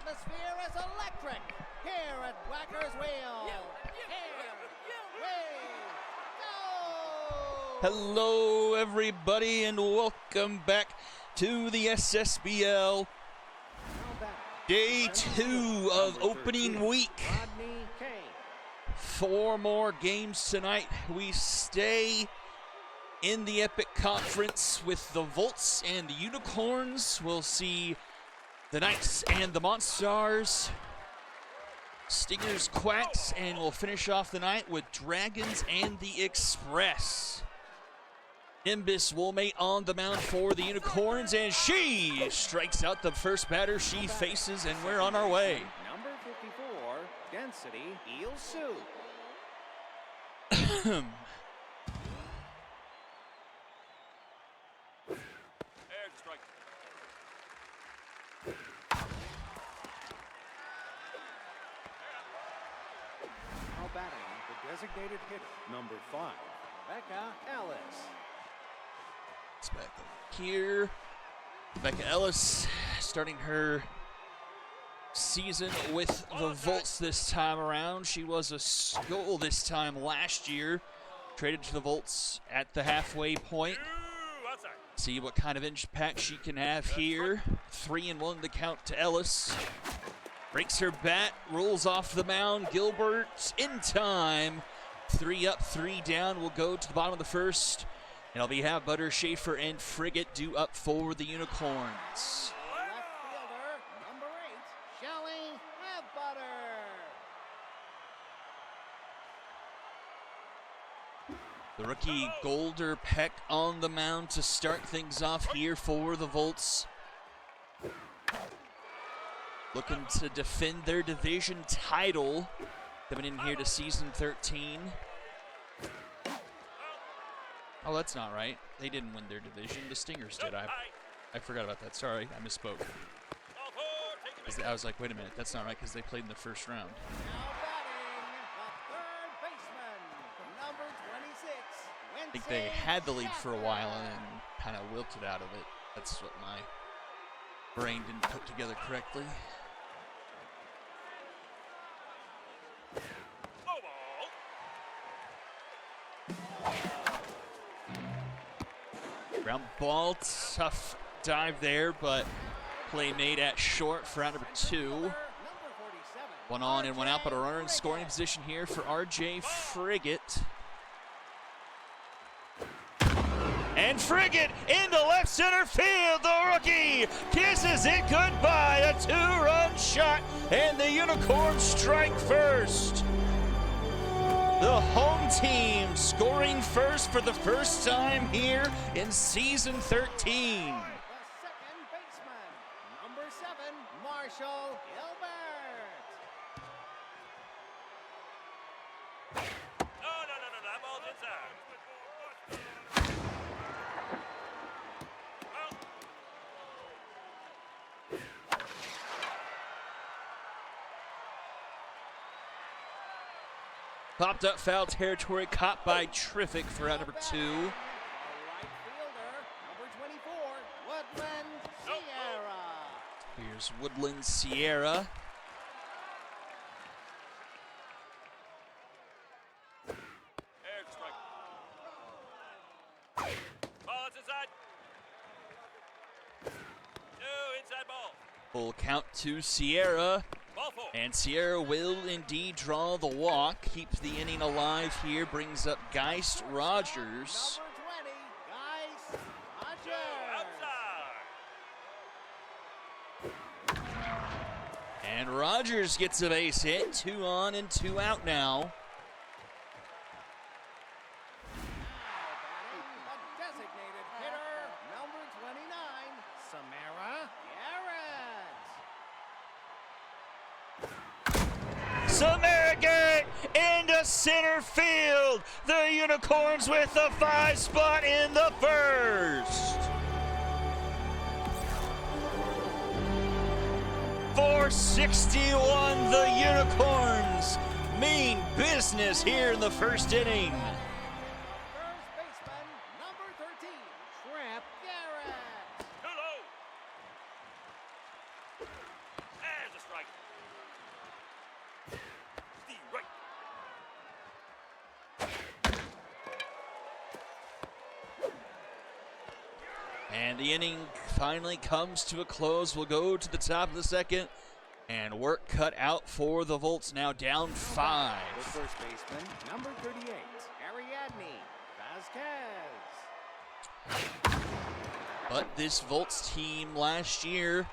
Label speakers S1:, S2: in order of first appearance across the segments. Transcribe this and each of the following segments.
S1: atmosphere is electric here at Whacker's Wheel. Here we go!
S2: Hello, everybody, and welcome back to the SSBL Day 2 of opening week. 4 more games tonight. We stay in the Epic Conference with the Volts and the Unicorns. We'll see the Knights and the Monstars, Stingers, Quacks, and we'll finish off the night with Dragons and the Express. Nimbus will mate on the mound for the Unicorns, and she strikes out the first batter she faces, and we're on our way.
S1: Number 54, Density Eel Sue. Now batting, the designated hitter, number 5, Rebecca Ellis.
S2: It's back over here. Rebecca Ellis starting her season with the Volts this time around. She was a Skull this time last year. Traded to the Volts at the halfway point. See what kind of impact she can have here. 3-1 the count to Ellis. Breaks her bat, rolls off the mound. Gilbert in time. 3 up, 3 down. We'll go to the bottom of the first. And it'll be have Butter, Schaefer, and Frigate due up for the Unicorns.
S1: Left fielder, number 8, Shelly Butter.
S2: The rookie Golder Peck on the mound to start things off here for the Volts. Looking to defend their division title. Coming in here to season 13. Oh, that's not right. They didn't win their division. The Stingers did. I forgot about that. Sorry, I misspoke. I was like, wait a minute, that's not right because they played in the first round.
S1: Now batting, the third baseman, number 26.
S2: I think they had the lead for a while and then kind of wilted out of it. That's what my brain didn't put together correctly. Ground ball, tough dive there, but play made at short for out number 2. 1 on and 1 out, but a runner in scoring position here for RJ Frigate. And Frigate into left center field. The rookie kisses it goodbye. A 2-run shot, and the Unicorns strike first. The home team scoring first for the first time here in season 13.
S1: The second baseman, number 7, Marshall Gilbert.
S3: No, that ball's inside.
S2: Popped up foul territory, caught by Triffic for out number 2.
S1: The right fielder, number 24, Woodland Sierra.
S2: Here's Woodland Sierra.
S3: There's a strike. Ball, it's inside. No, inside ball.
S2: Full count to Sierra.
S3: Ball 4.
S2: And Sierra will indeed draw the walk. Keeps the inning alive here. Brings up Geist Rogers.
S1: Number 20, Geist Rogers.
S3: Outside.
S2: And Rogers gets a base hit. 2 on and 2 out now.
S1: Now batting, the designated hitter, number 29, Samara Garrett.
S2: Samara Garrett into center field. The Unicorns with the 5 spot in the first. 461, the Unicorns mean business here in the first inning.
S1: First baseman, number 13, Tramp Garrett.
S3: Too low. There's a strike.
S2: And the inning finally comes to a close. We'll go to the top of the second. And work cut out for the Volts, now down 5.
S1: The first baseman, number 38, Ariadne Vasquez.
S2: But this Volts team last year,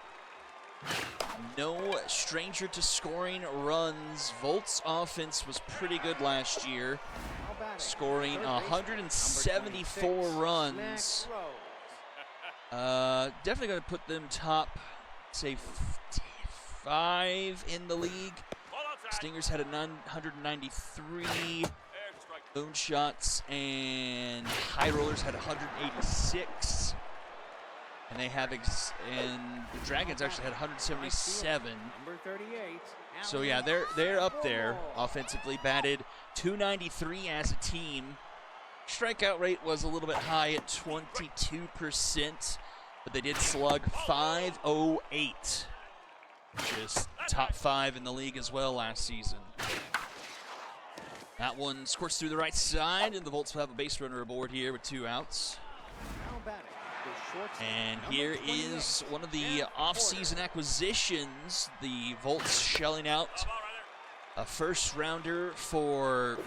S2: no stranger to scoring runs. Volts offense was pretty good last year, scoring 174 runs. Definitely going to put them top, say, 5 in the league. Stingers had a 193. Moonshots and High Rollers had 186. And they have, and the Dragons actually had 177.
S1: Number 38.
S2: So yeah, they're up there offensively. Batted 293 as a team. Strikeout rate was a little bit high at 22%, but they did slug 508. Just top 5 in the league as well last season. That one squirts through the right side, and the Volts will have a base runner aboard here with 2 outs. And here is one of the off-season acquisitions. The Volts shelling out a first-rounder for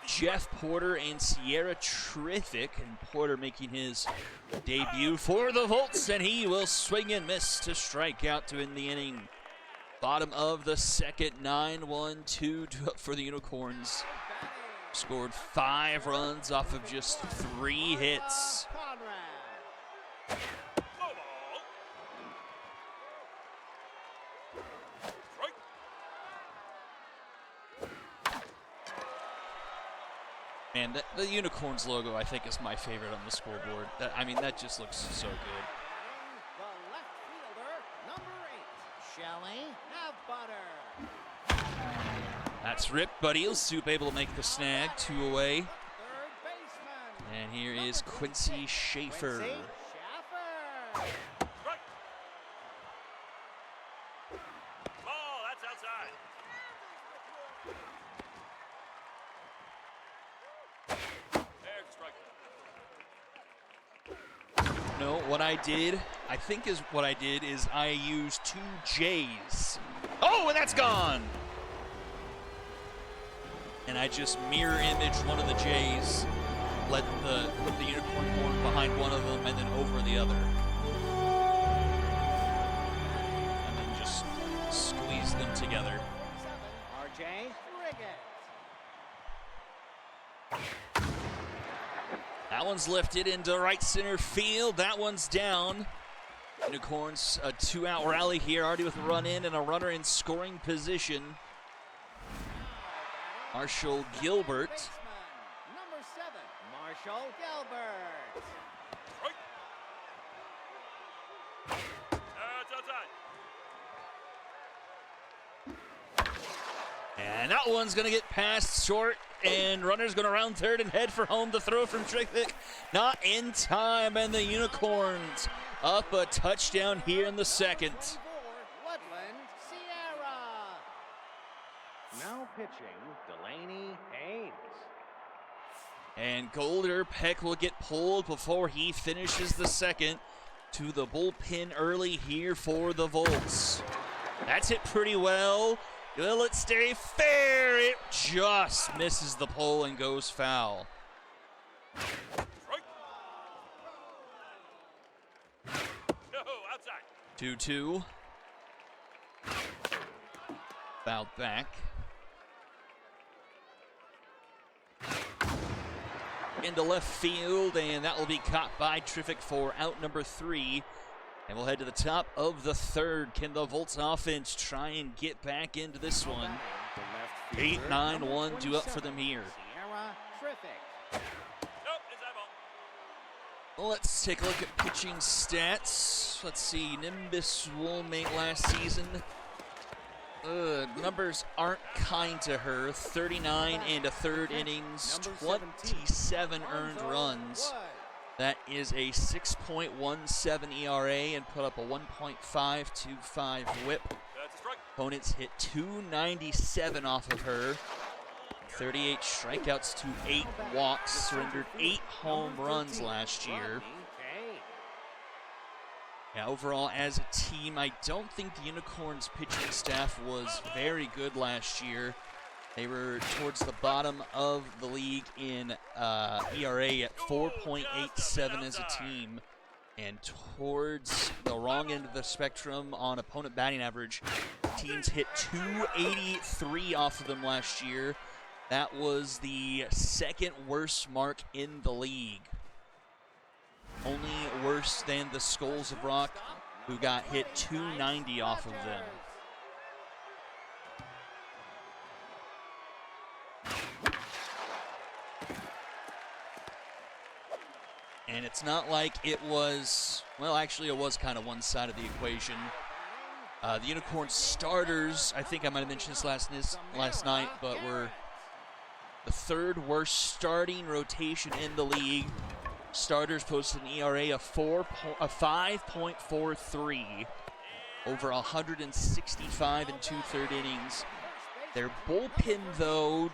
S2: Jeff Porter and Sierra Triffic, and Porter making his debut for the Volts, and he will swing and miss to strike out to end the inning. Bottom of the second, 9-1-2 for the Unicorns. Scored 5 runs off of just 3 hits. Man, the Unicorns logo, I think, is my favorite on the scoreboard. That just looks so good.
S1: The left fielder, number 8, Shelly Butter.
S2: That's ripped, but Eelsoop able to make the snag, 2 away.
S1: Third baseman.
S2: And here is Quincy Schaefer.
S1: Quincy Schaffer.
S3: Ball, that's outside. There's a strike.
S2: No, what I did is I used 2 J's. Oh, and that's gone! And I just mirror image one of the J's, put the unicorn horn behind one of them and then over the other. And then just squeeze them together.
S1: 7, RJ Riggett.
S2: That one's lifted into right center field. That one's down. Unicorns, a 2-out rally here, already with a run in and a runner in scoring position. Marshall Gilbert.
S1: Baseman, number 7, Marshall Gilbert.
S3: That's outside.
S2: And that one's going to get passed short, and runner's going to round third and head for home. The throw from Triffic, not in time, and the Unicorns up a touchdown here in the second.
S1: Woodland Sierra. Now pitching, Delaney Haynes.
S2: And Golder Peck will get pulled before he finishes the second to the bullpen early here for the Volts. That's hit pretty well. Will it stay fair? It just misses the pole and goes foul.
S3: Strike. No, outside.
S2: 2-2. Fouled back. Into left field, and that will be caught by Triffic for out number 3. And we'll head to the top of the third. Can the Volts offense try and get back into this one? 8-9-1 due up for them here.
S1: Sierra Triffic.
S3: Nope, inside ball.
S2: Let's take a look at pitching stats. Let's see, Nimbus Woolmate last season. Numbers aren't kind to her. 39 and a third innings, 27 earned runs. That is a 6.17 ERA and put up a 1.525 whip.
S3: That's a strike.
S2: Opponents hit 297 off of her. 38 strikeouts to 8 walks. Surrendered 8 home runs last year. Yeah, overall, as a team, I don't think the Unicorns' pitching staff was very good last year. They were towards the bottom of the league in ERA at 4.87 as a team, and towards the wrong end of the spectrum on opponent batting average. Teams hit 283 off of them last year. That was the second worst mark in the league. Only worse than the Skulls of Rock, who got hit 290 off of them. And it's not like it was, well, actually it was kind of one side of the equation. The Unicorn starters, I think I might have mentioned this last night, but were the third worst starting rotation in the league. Starters posted an ERA of 5.43 over 165 and 2/3 innings. Their bullpen, though,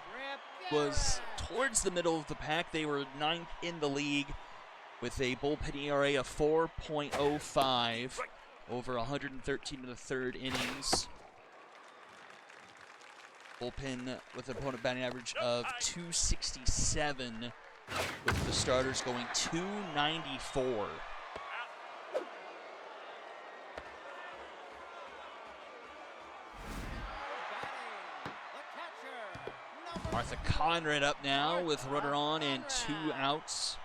S2: was towards the middle of the pack. They were 9th in the league with a bullpen ERA of 4.05 over 113 1/3 innings. Bullpen with an opponent batting average of 267, with the starters going 294. Martha Conrad up now with runner on and 2 outs.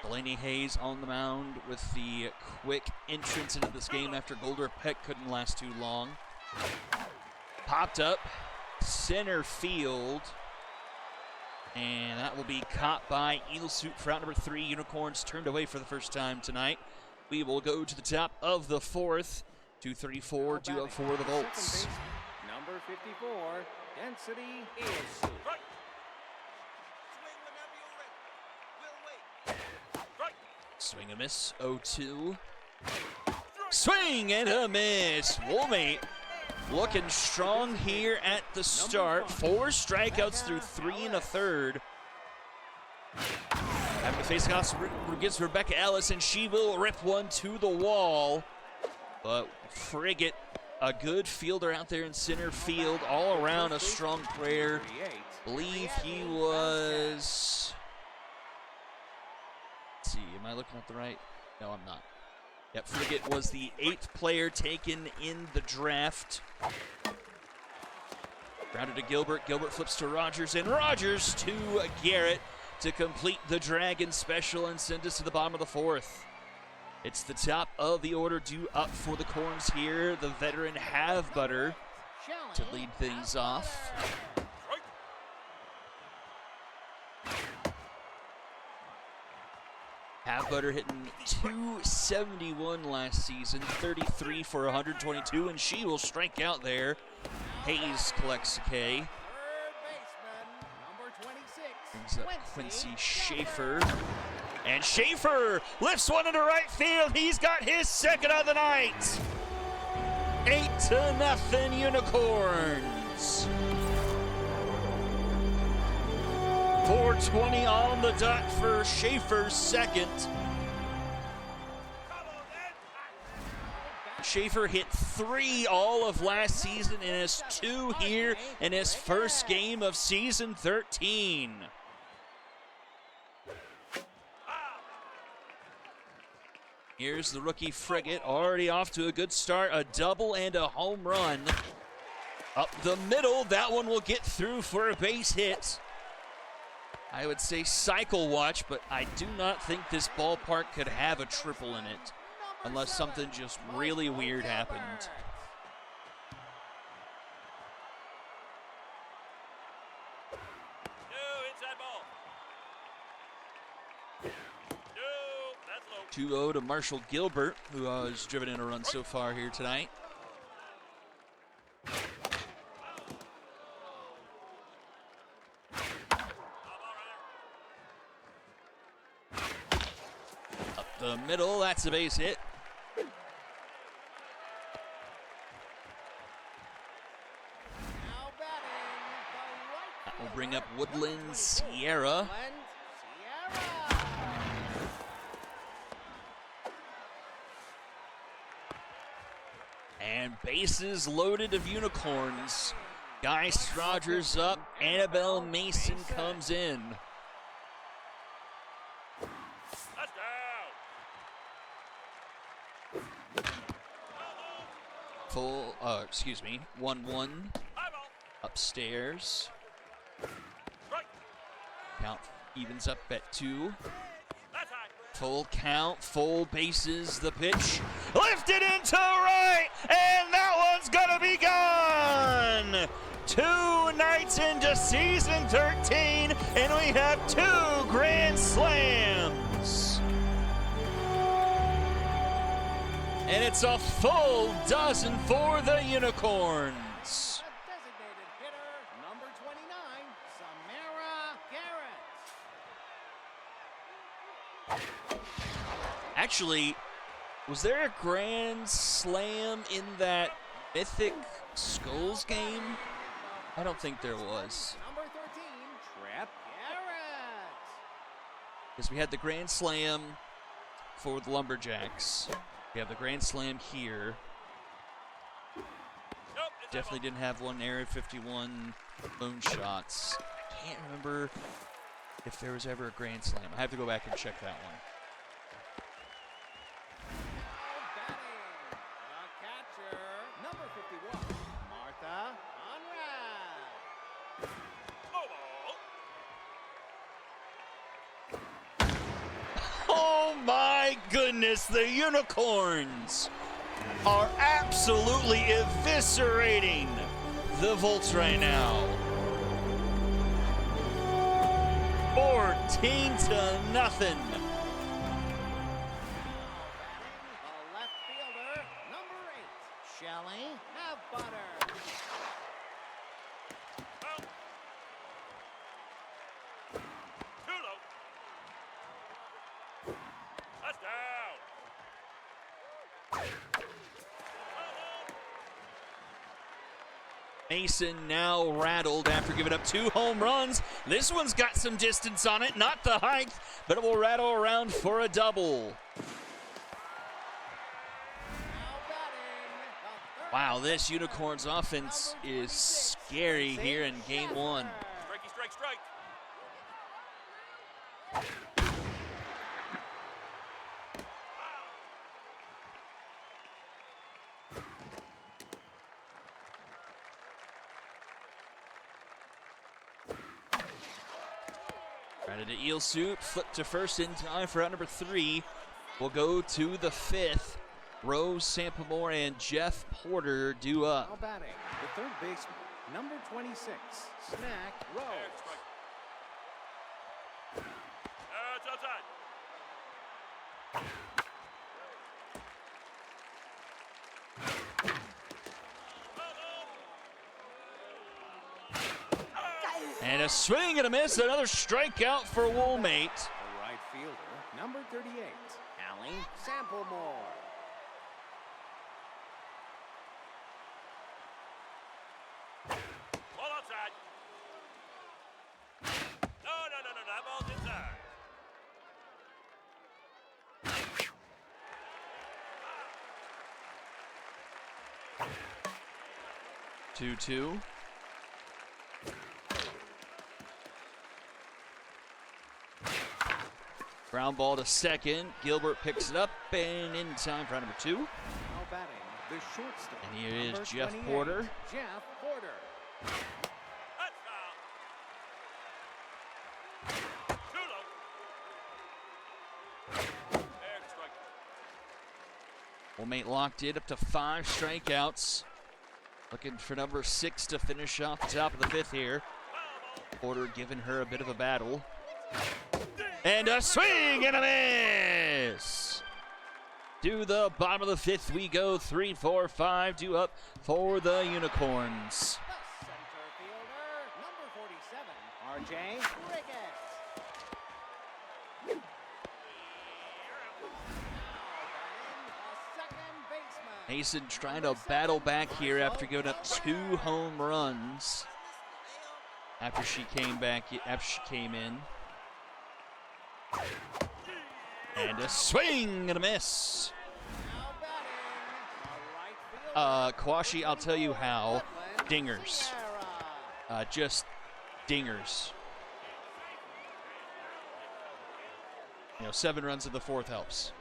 S2: Delaney Hayes on the mound with the quick entrance into this game after Golder Peck couldn't last too long. Popped up center field, and that will be caught by Eagle Suit for out number 3. Unicorns turned away for the first time tonight. We will go to the top of the 4th. 2:34 due up for the Volts.
S1: Number 54, Density Eagle Suit.
S2: Swing and miss, 0-2. Swing and a miss. Woolmate looking strong here at the start. 4 strikeouts through 3 1/3. Having to face off against Rebecca Ellis, and she will rip one to the wall. But Frigate, a good fielder out there in center field, all around a strong player. Believe he was... Let's see, am I looking at the right? No, I'm not. Yep, Frigate was the 8th player taken in the draft. Grounded to Gilbert. Gilbert flips to Rogers, and Rogers to Garrett to complete the Dragon special and send us to the bottom of the 4th. It's the top of the order due up for the Corns here. The veteran Have-Butter to lead things off. Have-Butter hitting 271 last season, 33 for 122, and she will strike out there. Hayes collects a K.
S1: Third baseman, number 26,
S2: Brings up Quincy Schaefer. And Schaefer lifts one into right field. He's got his second of the night. 8-0 Unicorns. 4:20 on the dot for Schaefer's second. Schaefer hit 3 all of last season and has 2 here in his first game of season 13. Here's the rookie Frigate, already off to a good start. A double and a home run. Up the middle, that one will get through for a base hit. I would say cycle watch, but I do not think this ballpark could have a triple in it unless something just really weird happened.
S3: No, inside ball. No, that's low.
S2: 2-0 to Marshall Gilbert, who has driven in a run so far here tonight. Up the middle, that's a base hit.
S1: Now batting, the right
S2: That will
S1: fielder,
S2: bring up Woodland
S1: number 24,
S2: Sierra.
S1: Woodland Sierra.
S2: And bases loaded of Unicorns. Geist Rogers up. Annabelle Mason comes in.
S3: That's down.
S2: Full, 1-1
S3: High ball.
S2: upstairs.
S3: Strike.
S2: Count evens up at 2.
S3: That's high.
S2: Full count, full bases, the pitch. Lifted into right, and that one's gonna be gone! 2 nights into season 13, and we have 2 grand slams. And it's a full dozen for the Unicorns.
S1: A designated hitter, number 29, Samara Garrett.
S2: Actually, was there a grand slam in that Mythic Skulls game? I don't think there was.
S1: Number 13, Trap Garrett.
S2: Because we had the grand slam for the Lumberjacks. We have the grand slam here.
S3: Nope, it's
S2: Definitely didn't have one Area 51 moonshots. Can't remember if there was ever a grand slam. I have to go back and check that one.
S1: Now batting, the catcher, number 51, Martha Conrad.
S2: Oh my goodness, the Unicorns are absolutely eviscerating the Volts right now. 14-0.
S1: The left fielder, number 8, Shelly Butter.
S3: Too low. That's down.
S2: Mason now rattled after giving up 2 home runs. This one's got some distance on it, not the height, but it will rattle around for a double.
S1: Now batting, the third
S2: Wow, this Unicorns offense is scary here in game 1.
S3: Strikey, strike, strike.
S2: Grounded to Eel Suit, flip to first in time for out number 3. We'll go to the 5th. Rose Sampamore and Jeff Porter due up.
S1: Now batting, the third baseman, number 26, Snack Rose.
S3: Strike. It's outside.
S2: And a swing and a miss, another strikeout for Woolmate.
S1: The right fielder, number 38, Allie Samplemore.
S3: Ball outside. No, that ball's inside.
S2: 2-2. Ground ball to second. Gilbert picks it up and in time for number 2.
S1: Now batting, the shortstop.
S2: And here is
S1: number
S2: Jeff
S1: 28,
S2: Porter.
S1: Jeff Porter.
S3: That's foul. Too low. There's a strike.
S2: Woolmate locked in up to 5 strikeouts. Looking for number 6 to finish off the top of the 5th here. Porter giving her a bit of a battle. And a swing and a miss. To the bottom of the 5th we go. 3, 4, 5 due up for the Unicorns.
S1: The center fielder, number 47, RJ Ricketts. Now batting, the second baseman.
S2: Mason trying to battle back here after giving up 2 home runs after she came in. And a swing and a miss.
S1: Now batting, the right
S2: Kawashi, I'll tell you how. Dingers. Just dingers. 7 runs in the 4th helps.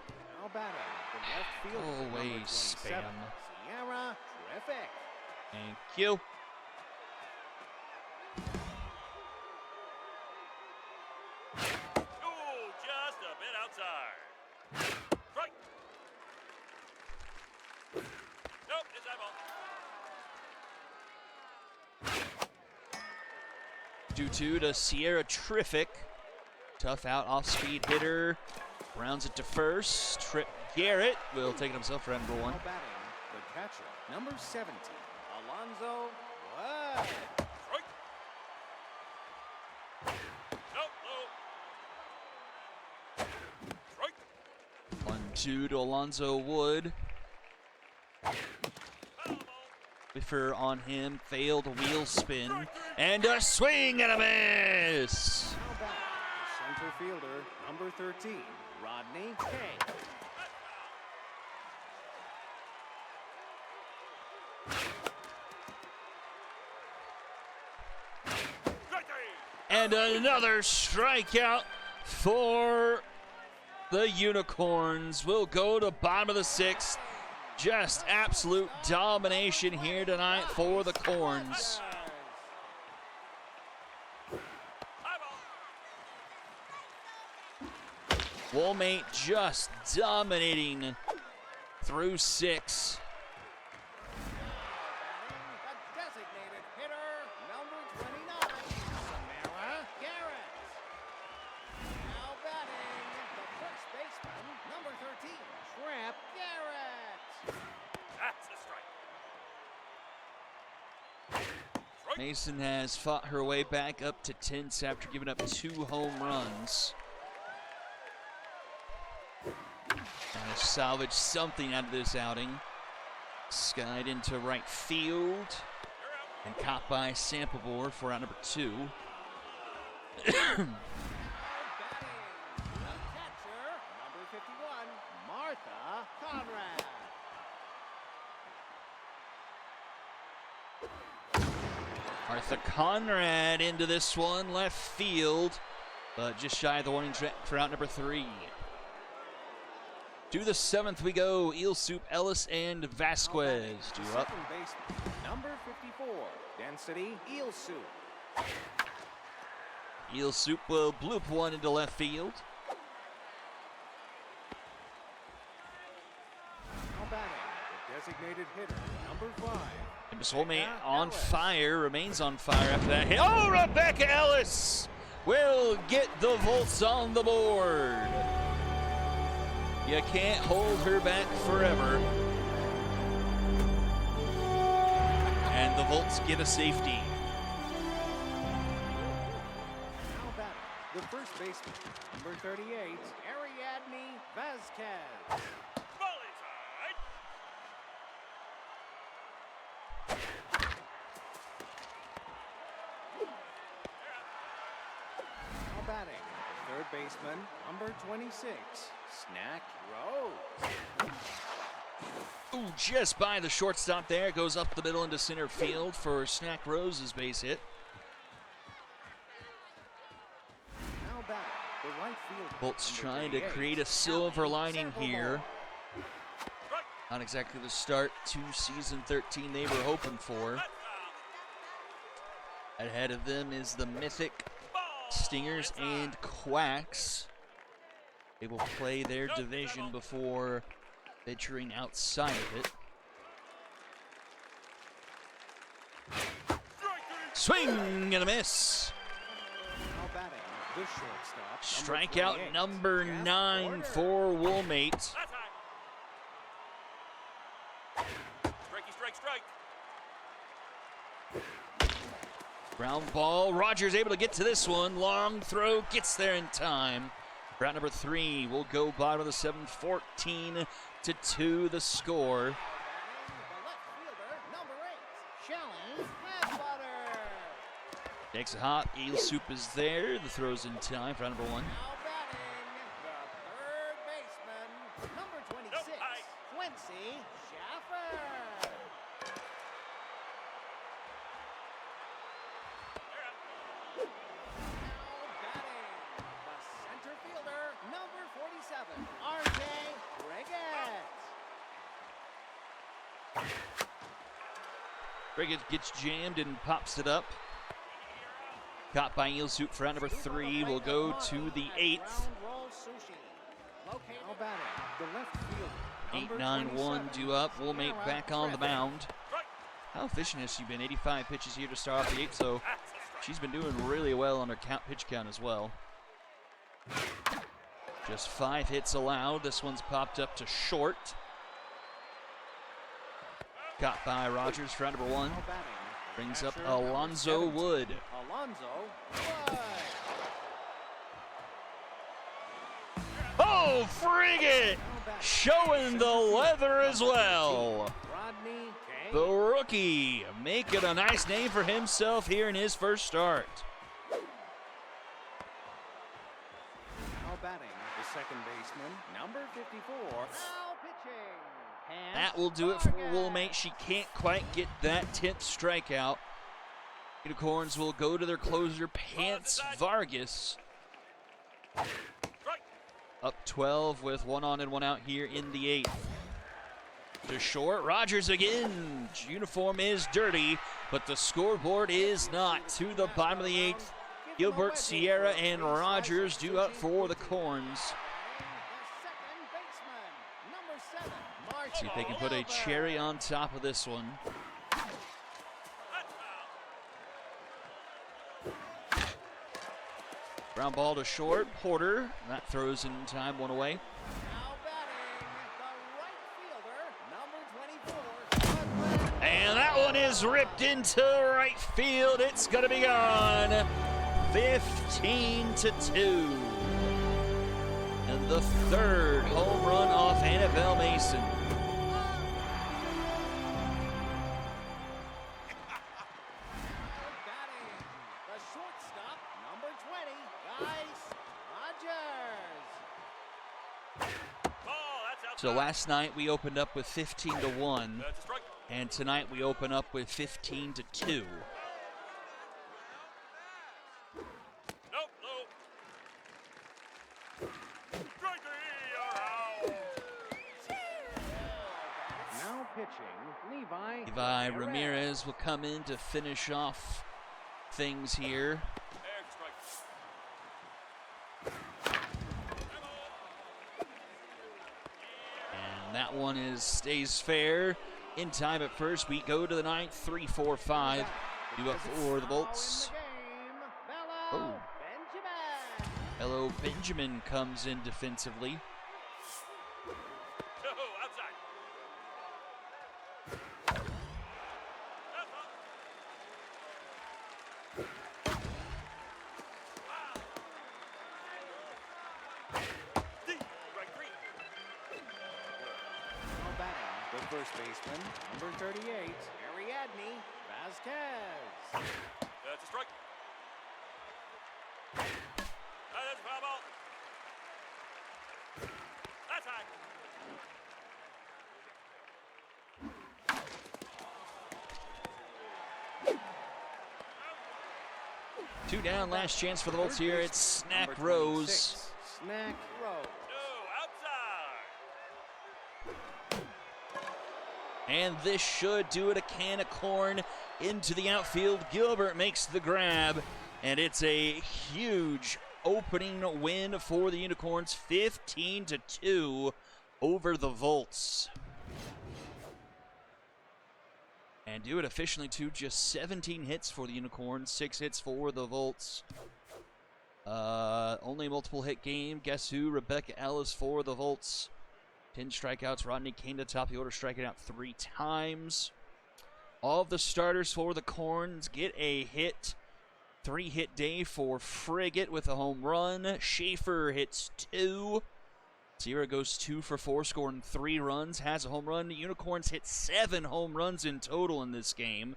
S1: Now batting, the left fielder,
S2: Go away,
S1: number 27,
S2: spam.
S1: Sierra, terrific.
S2: Thank you.
S3: Ooh, just a bit outside. Strike. Nope, it's that ball.
S2: 2-2 to Sierra, terrific. Tough out, off-speed hitter. Rounds it to first. Trip Garrett will take it himself for number 1.
S1: Now batting, the catcher, number 70, Alonzo Wood.
S3: Strike. Nope, low. Strike.
S2: 1-2 to Alonzo Wood.
S3: Foul ball.
S2: Whiffer on him, failed wheel spin, and a swing and a miss.
S1: Now batting, the center fielder, number 13, Rodney King.
S3: Strike 3.
S2: And another strikeout for the Unicorns. We'll go to bottom of the 6th. Just absolute domination here tonight for the Corns.
S3: High ball.
S2: Woolmate just dominating through 6.
S1: The designated hitter, number 29, Samara Garrett. Now batting, the first baseman, number 13, Trap Garrett.
S3: That's a strike. Strike.
S2: Mason has fought her way back up to 10th after giving up 2 home runs. Trying to salvage something out of this outing. Skied into right field and caught by Samplebore for out number 2.
S1: Now batting, the catcher, number 51, Martha Conrad.
S2: Martha Conrad into this one, left field, but just shy of the warning track for out number 3. To the 7th we go. Eel Soup, Ellis, and Vasquez. Two up.
S1: Second baseman, number 54, Density Eel Soup.
S2: Eel Soup will bloop one into left field.
S1: Now batting, the designated hitter, number 5.
S2: And Miss Woolmate on fire, remains on fire after that hit. Oh, Rebecca Ellis will get the Volts on the board. You can't hold her back forever. And the Volts get a safety.
S1: Now batting, the first baseman, number 38, Ariadne Vasquez.
S3: Ball inside.
S1: Now batting, the third baseman, number 26, Snack Rose.
S2: Ooh, just by the shortstop there. Goes up the middle into center field for Snack Rose's base hit.
S1: Now batting, the right fielder,
S2: Bolts
S1: number
S2: trying to
S1: 38,
S2: create a silver lining here.
S3: Strike.
S2: Not exactly the start to season 13 they were hoping for.
S3: That's foul.
S2: Ahead of them is the mythic
S3: Ball
S2: Stingers
S3: inside.
S2: and Quacks. They will play their division before venturing outside of it.
S3: Strike 3.
S2: Swing and a miss.
S1: Now batting, the shortstop,
S2: Strikeout
S1: 28,
S2: number
S1: Jeff
S2: 9
S1: Porter.
S2: for Woolmate.
S3: That's high. Strikey, strike, strike.
S2: Ground ball. Rogers able to get to this one. Long throw gets there in time. Round number 3 will go bottom of the 7th, 14-2 the score.
S1: The left fielder, number 8, Shelly Badbutter.
S2: Takes a hop. Eel Soup is there. The throw's in time for round number 1.
S1: Now batting, the third baseman, number 26,
S3: Nope, high.
S1: Quincy Schaffer.
S2: Frigate gets jammed and pops it up. Caught by Eelsuit for out number 3. Will go to the 8th. 8-9-1 due up. Woolmate back on the mound. How efficient has she been? 85 pitches here to start off the 8th, so she's been doing really well on her pitch count as well. Just 5 hits allowed. This one's popped up to short. Caught by Rogers for out number 1. Brings up Alonzo Wood. Oh, Frigate! Showing the leather as well. The rookie making a nice name for himself here in his first start.
S1: Now batting, the second baseman, number 54. Now pitching.
S2: That will do it for Woolmate. She can't quite get that 10th strikeout. Unicorns will go to their closer, Pants Vargas. Up 12 with 1 on and 1 out here in the 8th. To short, Rogers again. Uniform is dirty, but the scoreboard is not. To the bottom of the 8th, Gilbert, Sierra, and Rogers due up for the Corns. See if they can put a cherry on top of this one. Ground ball to short, Porter. That throws in time, 1 away. And that one is ripped into right field. It's going to be gone. 15-2. And the 3rd home run off Annabelle Mason. So last night we opened up with 15-1, and tonight we open up with 15-2.
S1: Now pitching,
S2: Levi Ramirez will come in to finish off things here. That one stays fair. In time at first, we go to the 9th, 3-4-5. Due up for the Bolts. Oh. Hello, Benjamin comes in defensively.
S1: 38, Ariadne Vasquez.
S3: That's a strike. That's a foul ball. That's high.
S2: Two down, last chance for the Bolts here. It's Snack Rose.
S1: Snack Rose.
S2: And this should do it. A can of corn into the outfield. Gilbert makes the grab, and it's a huge opening win for the Unicorns, 15-2 over the Volts. And do it efficiently too. Just 17 hits for the Unicorns, 6 hits for the Volts. Only multiple hit game. Guess who? Rebecca Ellis for the Volts. 10 strikeouts. Rodney Kane to top of the order, striking out 3 times. All of the starters for the Corns get a hit. 3-hit day for Frigate with a home run. Schaefer hits 2. Sierra goes 2 for 4, scoring 3 runs. Has a home run. The Unicorns hit 7 home runs in total in this game.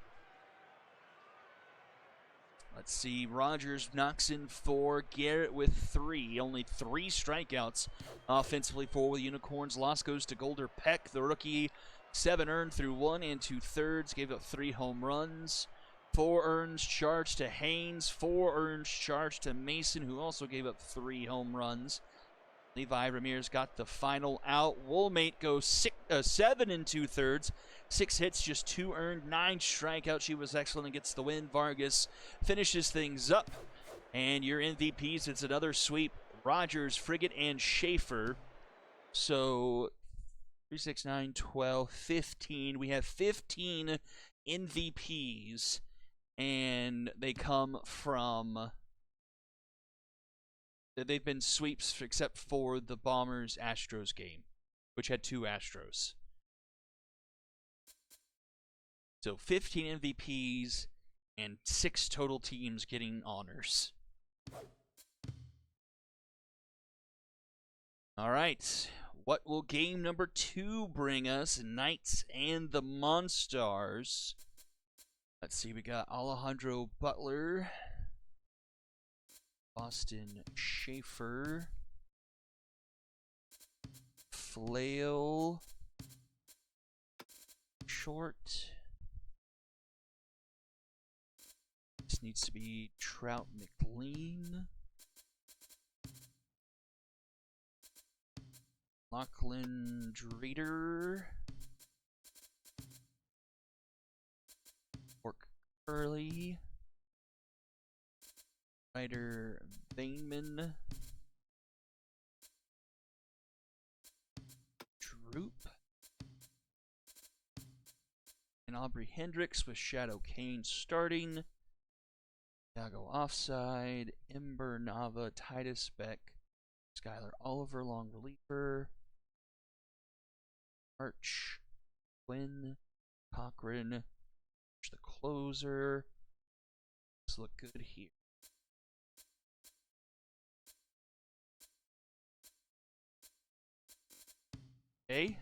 S2: Let's see, Rogers knocks in 4, Garrett with 3. Only 3 strikeouts offensively for the Unicorns. Loss goes to Golder Peck, the rookie. 7 earned through 1 2/3, gave up 3 home runs. 4 earned charged to Haynes, 4 earned charged to Mason, who also gave up 3 home runs. Levi Ramirez got the final out. Woolmate goes 7 2/3. 6 hits, just 2 earned, 9 strikeouts. She was excellent and gets the win. Vargas finishes things up. And your MVPs, it's another sweep. Rogers, Frigate, and Schaefer. So 3, 6, 9, 12, 15. We have 15 MVPs. And they come from... They've been sweeps except for the Bombers-Astros game, which had 2 Astros. So 15 MVPs and 6 total teams getting honors. All right, what will game number 2 bring us? Knights and the Monstars. Let's see, we got Alejandro Butler, Austin Schaefer, Flail, Short. This needs to be Trout McLean, Lachlan Drader, Ork Curley, Ryder Bainman, Droop, and Aubrey Hendricks with Shadow Kane starting. Iago offside, Ember Nava, Titus Beck, Skylar Oliver, long reliever, Arch, Quinn, Cochran, the closer. Let's look good here. Okay.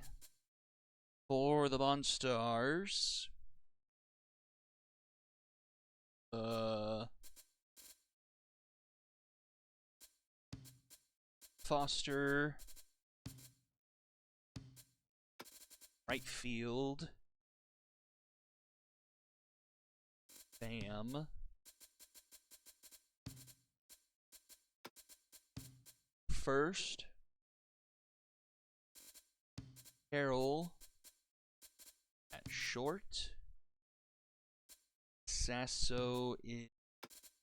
S2: For the Monstars. Foster. Right field. Bam. First. Carroll at short. Sasso in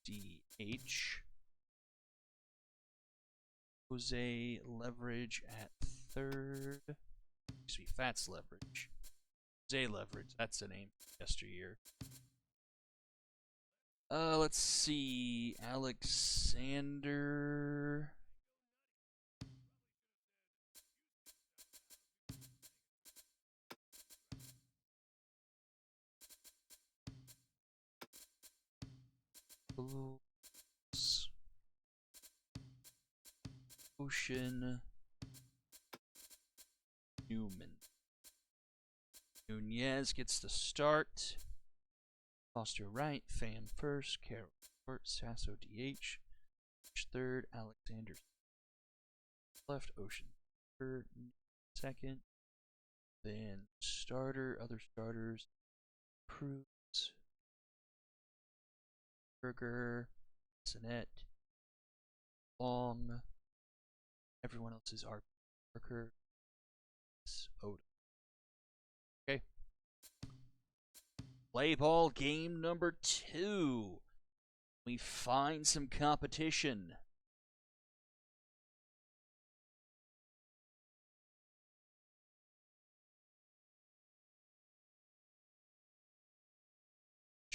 S2: DH. Jose Leverage at third. Excuse me, Fats Leverage. Jose Leverage, that's the name yesteryear. Let's see. Alexander. Ocean Newman. Nunez gets the start. Foster right, Pham first, Carroll short, Sasso DH, third, Alexander left, Ocean third, second, then starter, other starters, Cruz, Berger, Sinet, Long, everyone else is RP, Parker, Oda. Okay. Play ball game number 2. We find some competition.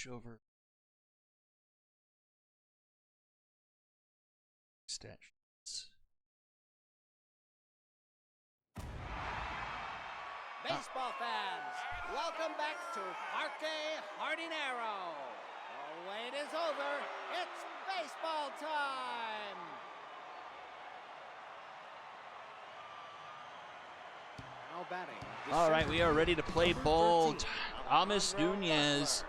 S2: Over stat sheets.
S1: Baseball fans, welcome back to Parque Jardinero. The wait is over. It's baseball time. Now batting.
S2: All right, we are ready to play ball. Thomas Nunez,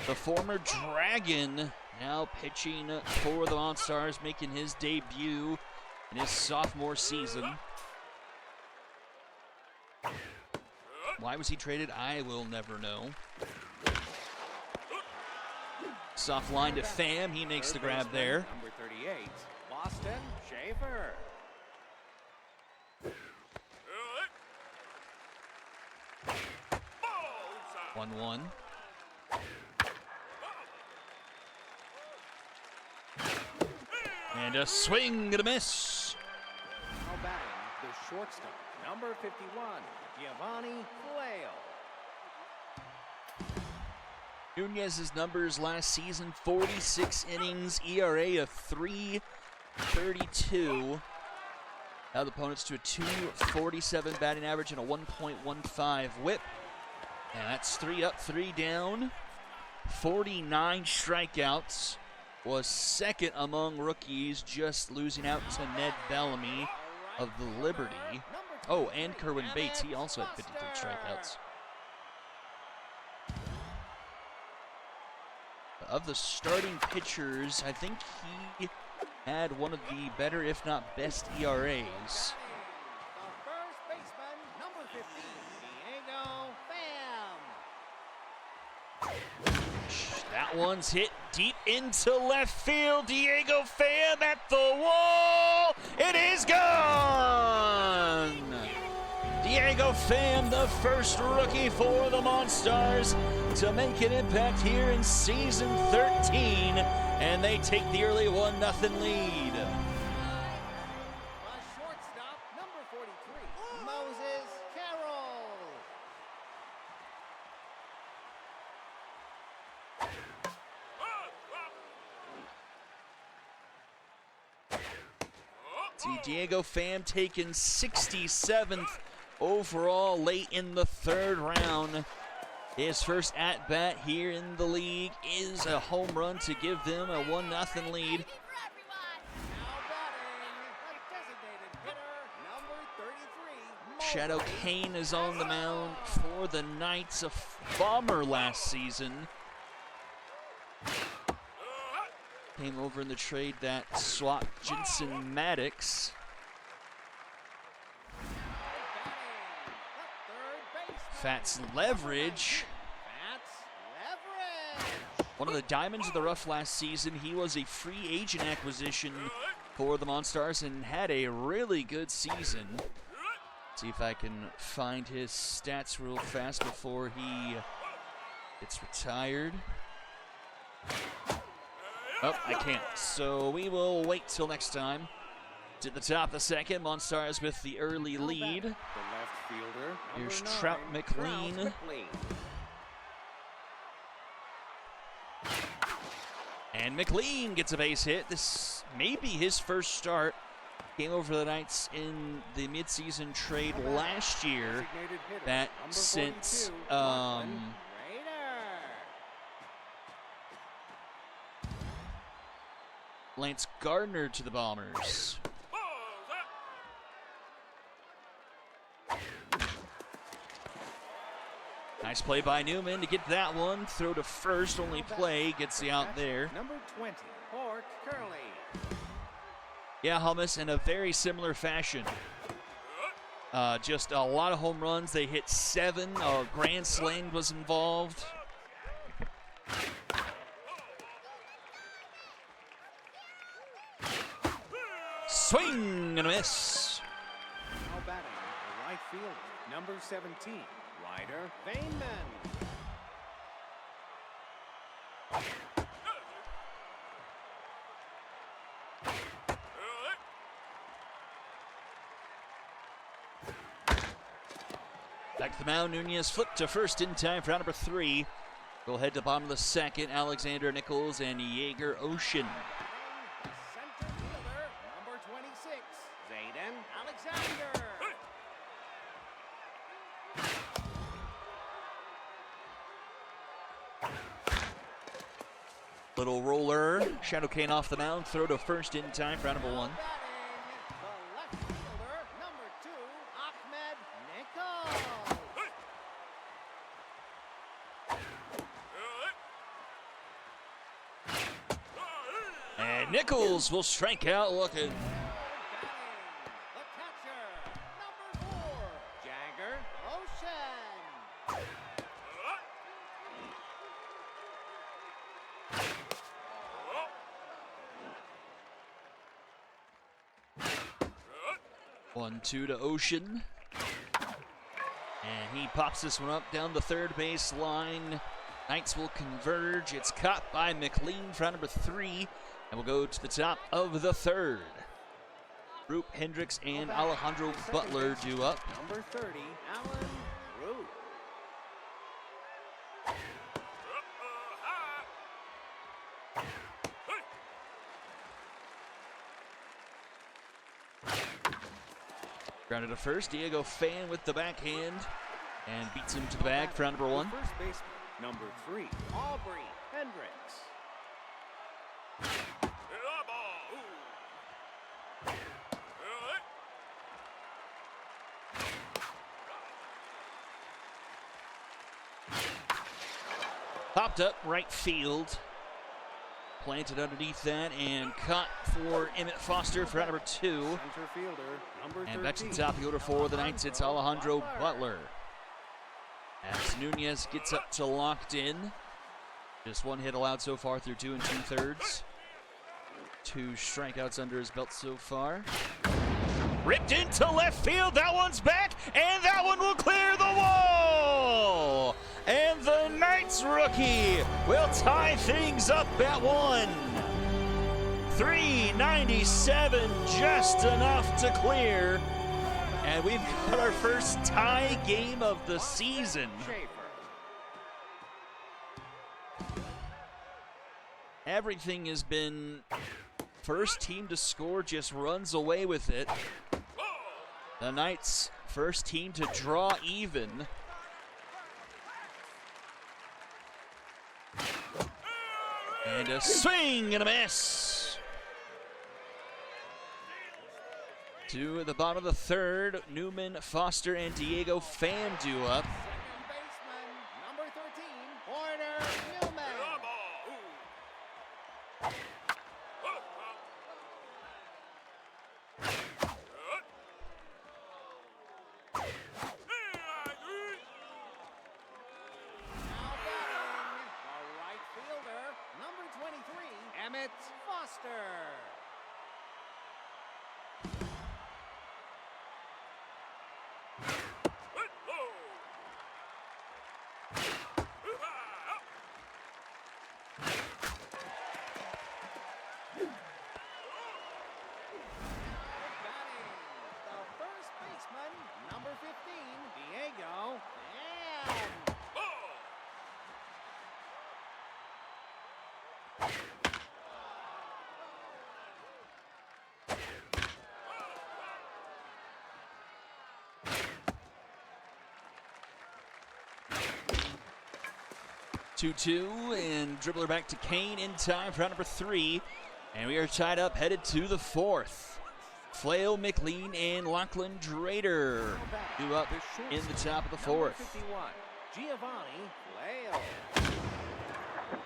S2: the former Dragon, now pitching for the Monstars, making his debut in his sophomore season. Why was he traded? I will never know. Soft line to Pham. He makes the grab there.
S1: Number 38, Boston Schaefer.
S2: 1-1. And a swing and a miss.
S1: Now batting, the shortstop, number 51, Giovanni Fleo.
S2: Nunez's numbers last season, 46 innings, ERA of 3.32. Held opponents to a 2.47 batting average and a 1.15 whip. And that's 3 up, 3 down. 49 strikeouts. Was second among rookies, just losing out to Ned Bellamy of the Liberty. Oh, and Kerwin Bates, he also had 53 strikeouts. Of the starting pitchers, I think he had one of the better, if not best, ERAs.
S1: The first baseman, number 15, Diego Pham.
S2: That one's hit deep into left field. Diego Pham at the wall. It is gone. Diego Pham, the first rookie for the Monstars to make an impact here in season 13, and they take the early 1-0 lead.
S1: The shortstop, number 43, Moses Carroll.
S2: See Diego Pham taken 67th overall late in the 3rd round. His first at-bat here in the league is a home run to give them a 1-0 lead.
S1: Now batting, a designated hitter, number 33,
S2: Shadow
S1: Mobley.
S2: Kane is on the mound for the Knights, a bomber last season. Came over in the trade that swapped Jensen Maddox. Fats Leverage. One of the diamonds of the rough last season. He was a free agent acquisition for the Monstars and had a really good season. See if I can find his stats real fast before he gets retired. Oh, I can't. So we will wait till next time. To the top of the second, Monstars with the early lead.
S1: The left fielder,
S2: Here's
S1: number 9,
S2: Trout McLean. And McLean gets a base hit. This may be his first start. Came over the Knights in the midseason trade last year.
S1: Designated hitter,
S2: That
S1: number
S2: since
S1: 42, Raider.
S2: Lance Gardner to the Bombers. Nice play by Newman to get that one. Throw to first, only play, gets the out there.
S1: Number 20, Pork Curley.
S2: Yeah, Hummus, in a very similar fashion. Just a lot of home runs. They hit 7. A grand slam was involved. Swing and a miss.
S1: Now batting, the right fielder, number 17, Ryder Vainman.
S2: Back to the mound, Nunez flipped to first in time for out number 3. We'll head to bottom of the second, Alexander Nichols and Jaeger Ocean.
S1: The center fielder, number 26, Zayden Alexander.
S2: Little roller, Shadow Kane off the mound, throw to first in time for out number 1.
S1: Batting, the left fielder, number 2, Ahmed Nichols.
S2: And Nichols will strike out looking.
S1: Batting, the catcher, number 4, Jagger Ocean.
S2: 1-2 to Ocean. And he pops this one up down the third base line. Knights will converge. It's caught by McLean for number 3. And we'll go to the top of the third. Roop, Hendricks, and Alejandro Butler due up.
S1: Number 30, Alan Roop.
S2: Grounded to first. Diego Fan with the backhand. And beats him to the bag for number 1.
S1: First baseman, number 3, Aubrey Hendricks.
S2: Popped up right field. Planted underneath that and caught for Emmett Foster for number 2.
S1: Center fielder, number 13.
S2: And back to the top of the order for the Knights, it's Alejandro Butler. As Nunez gets up to locked in. Just 1 hit allowed so far through 2 2/3. 2 strikeouts under his belt so far. Ripped into left field, that one's back, and that one will clear the wall! And the Knights rookie will tie things up at 1. 397, just enough to clear. And we've got our first tie game of the season. Everything has been first team to score, just runs away with it. The Knights, first team to draw even. And a swing and a miss. To the bottom of the third, Newman, Foster, and Diego Fan due up.
S1: Second baseman, number 13, Porter Newman. Now batting, the right fielder, number 23, Emmett Foster. Batting, the first baseman, number 15, Diego Fan.
S2: 2-2, and dribbler back to Kane in time for number 3. And we are tied up, headed to the 4th. Flail, McLean, and Lachlan Drader due up in the top of the 4th.
S1: 51, Giovanni Flail.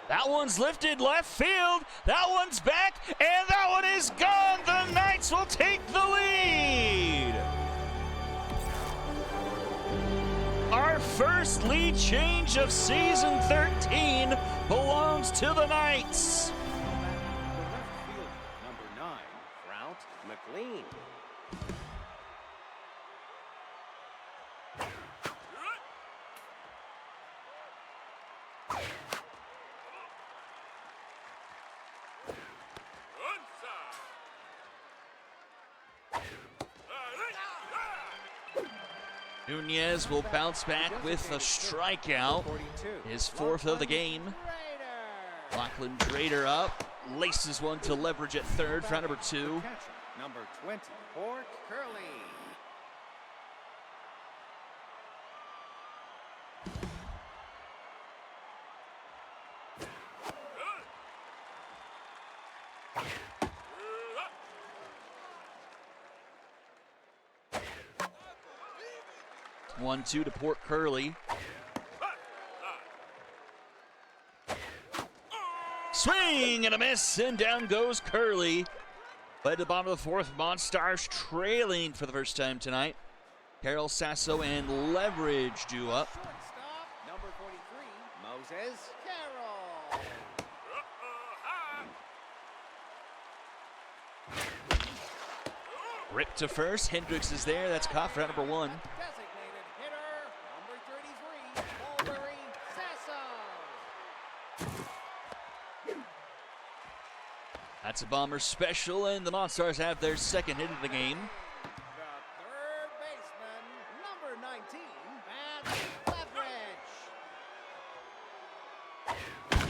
S2: That one's lifted left field. That one's back, and that one is gone. The Knights will take the lead. Our first lead change of season 13 belongs to the Knights.
S1: The left field, number 9, Trout McLean.
S2: Nunez will bounce back with a strikeout,
S1: 42,
S2: his 4th of the game.
S1: Raider.
S2: Lachlan Drader up, laces one to leverage at third for number 2.
S1: Catcher, number 20, Port Curley.
S2: One, 2 to Port Curley. Swing and a miss, and down goes Curley. Led to the bottom of the 4th, Monstars trailing for the first time tonight. Carol Sasso and Leverage due up.
S1: Shortstop, number 43, Moses Carroll.
S2: Rip to first, Hendricks is there, that's caught for number 1.
S1: Designated hitter,
S2: That's a Bomber special, and the Monstars have their second hit of the game.
S1: The third baseman, number 19, Matt Leverage.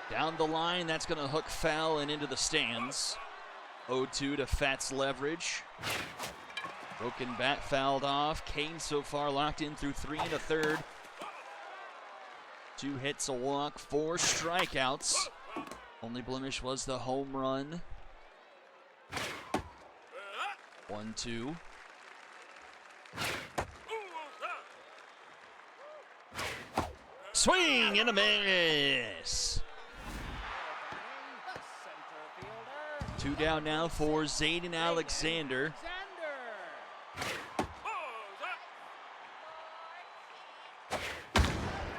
S2: Down the line, that's going to hook foul and into the stands. 0-2 to Fats Leverage. Broken bat fouled off. Kane so far locked in through 3 1/3. 2 hits, a walk, 4 strikeouts. Only blemish was the home run. 1-2. Swing and a miss.
S1: The center fielder,
S2: 2 down now for Zayden Alexander.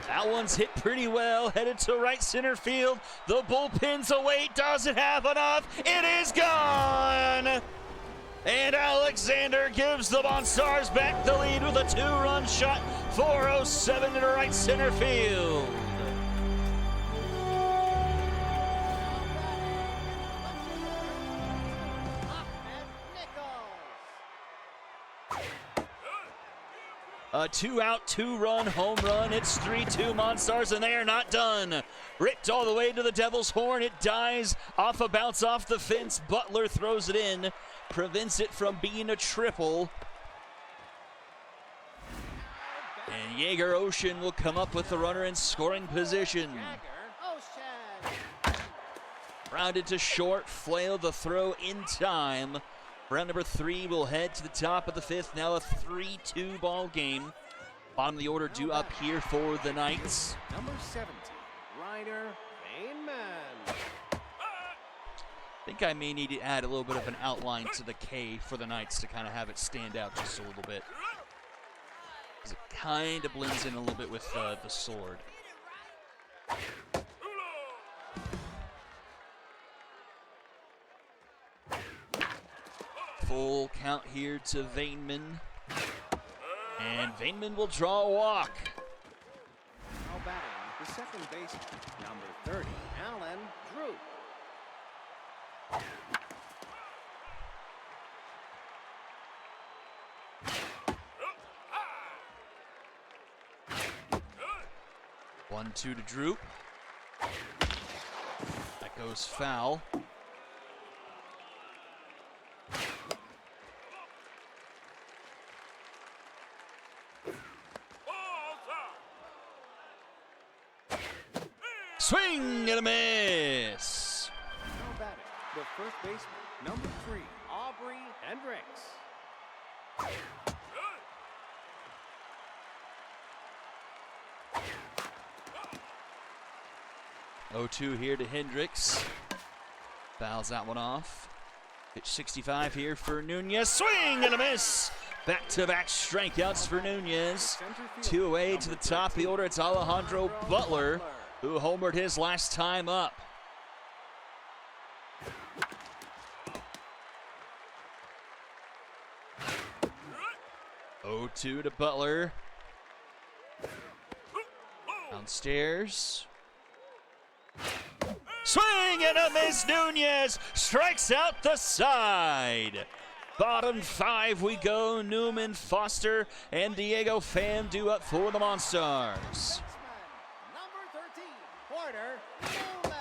S2: That one's hit pretty well, headed to right center field. The bullpen's away, doesn't have enough. It is gone! And Alexander gives the Monstars back the lead with a 2-run shot, 407 to right center field. A 2-out, 2-run home run. It's 3-2 Monstars, and they are not done. Ripped all the way to the Devil's Horn. It dies off a bounce off the fence. Butler throws it in, prevents it from being a triple. And Jaeger Ocean will come up with the runner in scoring position. Rounded to short, flailed the throw in time. Round number 3 will head to the top of the 5th. Now a 3-2 ball game. Bottom of the order due up here for the Knights.
S1: Number 70, Ryder Bainman.
S2: I think I may need to add a little bit of an outline to the K for the Knights to kind of have it stand out just a little bit. Because it kind of blends in a little bit with the sword. Full count here to Vainman. And Vainman will draw a walk.
S1: Now batting, the second baseman, number 30, Alan Drew.
S2: One, 2 to Droop. That goes foul. Swing and a miss.
S1: Now batting, the first baseman, number 3, Aubrey Hendricks.
S2: 0-2 here to Hendricks. Fouls that one off. Pitch 65 here for Nunez. Swing and a miss. Back-to-back strikeouts for Nunez. 2 away to the top of the order. It's Alejandro Butler, who homered his last time up. Oh, 2 to Butler. Downstairs. Swing and a miss. Nunez strikes out the side. Bottom 5 we go. Newman, Foster, and Diego Pham due up for the Monstars.
S1: Baseman, number 13, Porter Newman.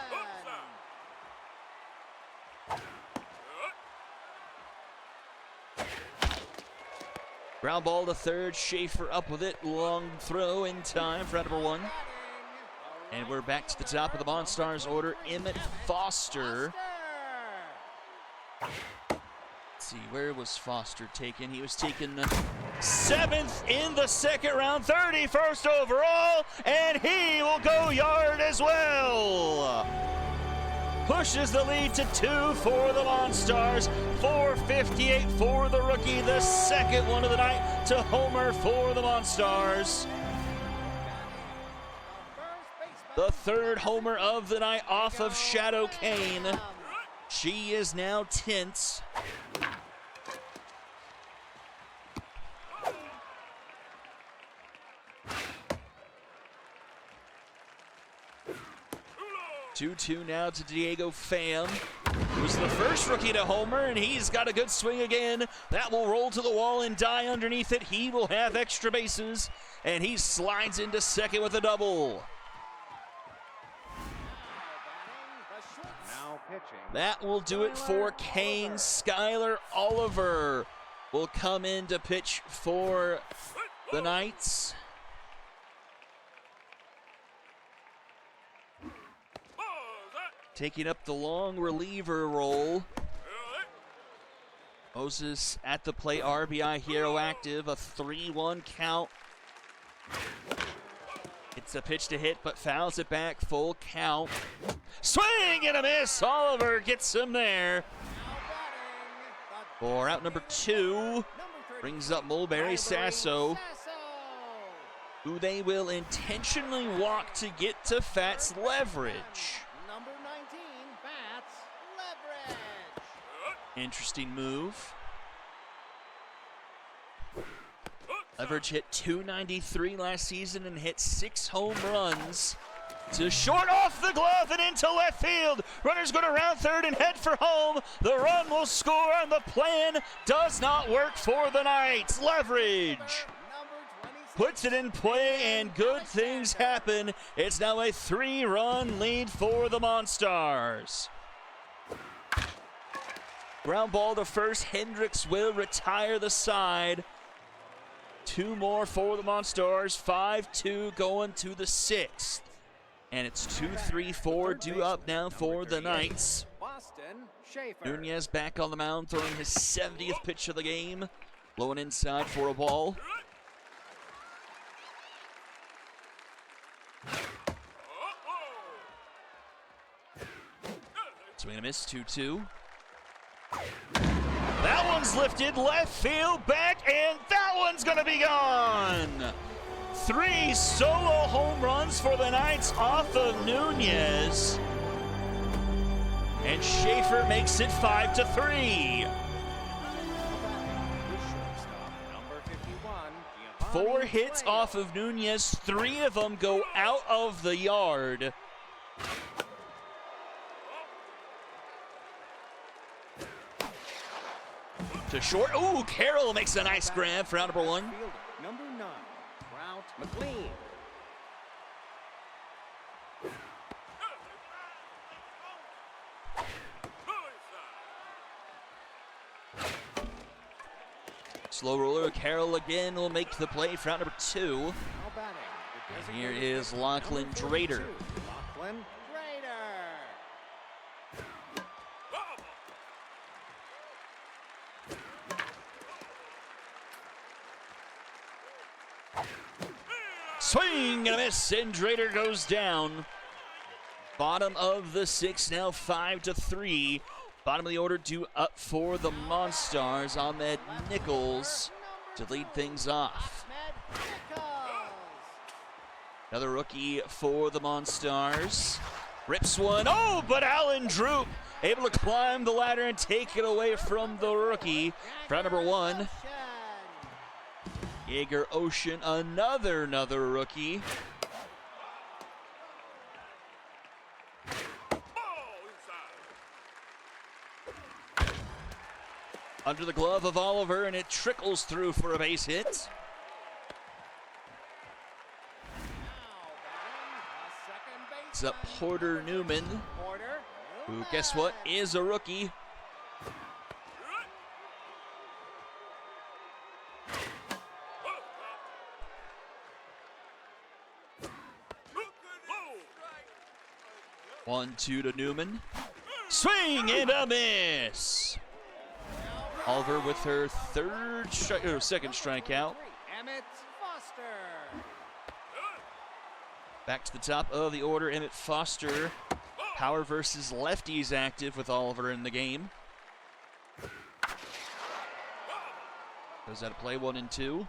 S2: Ground ball to third. Schaefer up with it. Long throw in time for number 1. And we're back to the top of the Monstars order. Emmett Foster. Let's see, where was Foster taken? He was taken 7th in the second round, 31st overall, and he will go yard as well. Pushes the lead to 2 for the Monstars. 458 for the rookie, the second one of the night to homer for the Monstars. The third homer of the night off of Shadow Kane. She is now tense. Two-two now to Diego Pham. It was the first rookie to homer, and he's got a good swing again. That will roll to the wall and die underneath it. He will have extra bases, and he slides into second with a double.
S1: Now pitching.
S2: That will do it for Kane. Skylar Oliver will come in to pitch for the Knights. Taking up the long reliever role. Moses at the plate, RBI hero active, a 3-1 count. It's a pitch to hit, but fouls it back, full count. Swing and a miss, Oliver gets him there. For out number 2, brings up Mulberry Sasso, who they will intentionally walk to get to Fat's leverage.
S1: Number 19, Bats leverage.
S2: Interesting move. Leverage hit .293 last season and hit 6 home runs. To short, off the glove and into left field. Runner's going to round third and head for home. The run will score, and the plan does not work for the Knights. Leverage puts it in play, and good things happen. It's now a 3-run lead for the Monstars. Ground ball to first. Hendricks will retire the side. 2 more for the Monstars. 5-2 going to the 6th. And it's 2-3-4 due up now for the Knights. Nunez back on the mound, throwing his 70th pitch of the game. Blowing inside for a ball. Swing and a miss, 2-2. That one's lifted, left field, back, and that one's gonna be gone. 3 solo home runs for the Knights off of Nunez. And Schaefer makes it 5-3. 4 hits off of Nunez, 3 of them go out of the yard. To short, ooh, Carroll makes a nice grab for out number 1.
S1: Number 9, Trout McLean.
S2: Slow roller, Carroll again will make the play for out number 2. And here is Lachlan Drader.
S1: Lachlan Drader.
S2: Swing and a miss, and Drader goes down. Bottom of the 6th, now 5-3. Bottom of the order due up for the Monstars. Ahmed Nichols to lead things off. Another rookie for the Monstars. Rips one, oh, but Alan Droop able to climb the ladder and take it away from the rookie. Round number 1. Jaeger Ocean, another rookie. Under the glove of Oliver, and it trickles through for a base hit. It's up Porter Newman, who, guess what, is a rookie. One-two to Newman. Swing and a miss. Oliver with her second strikeout.
S1: Emmett Foster.
S2: Back to the top of the order, Emmett Foster. Power versus lefties active with Oliver in the game. Goes out of play, 1-2.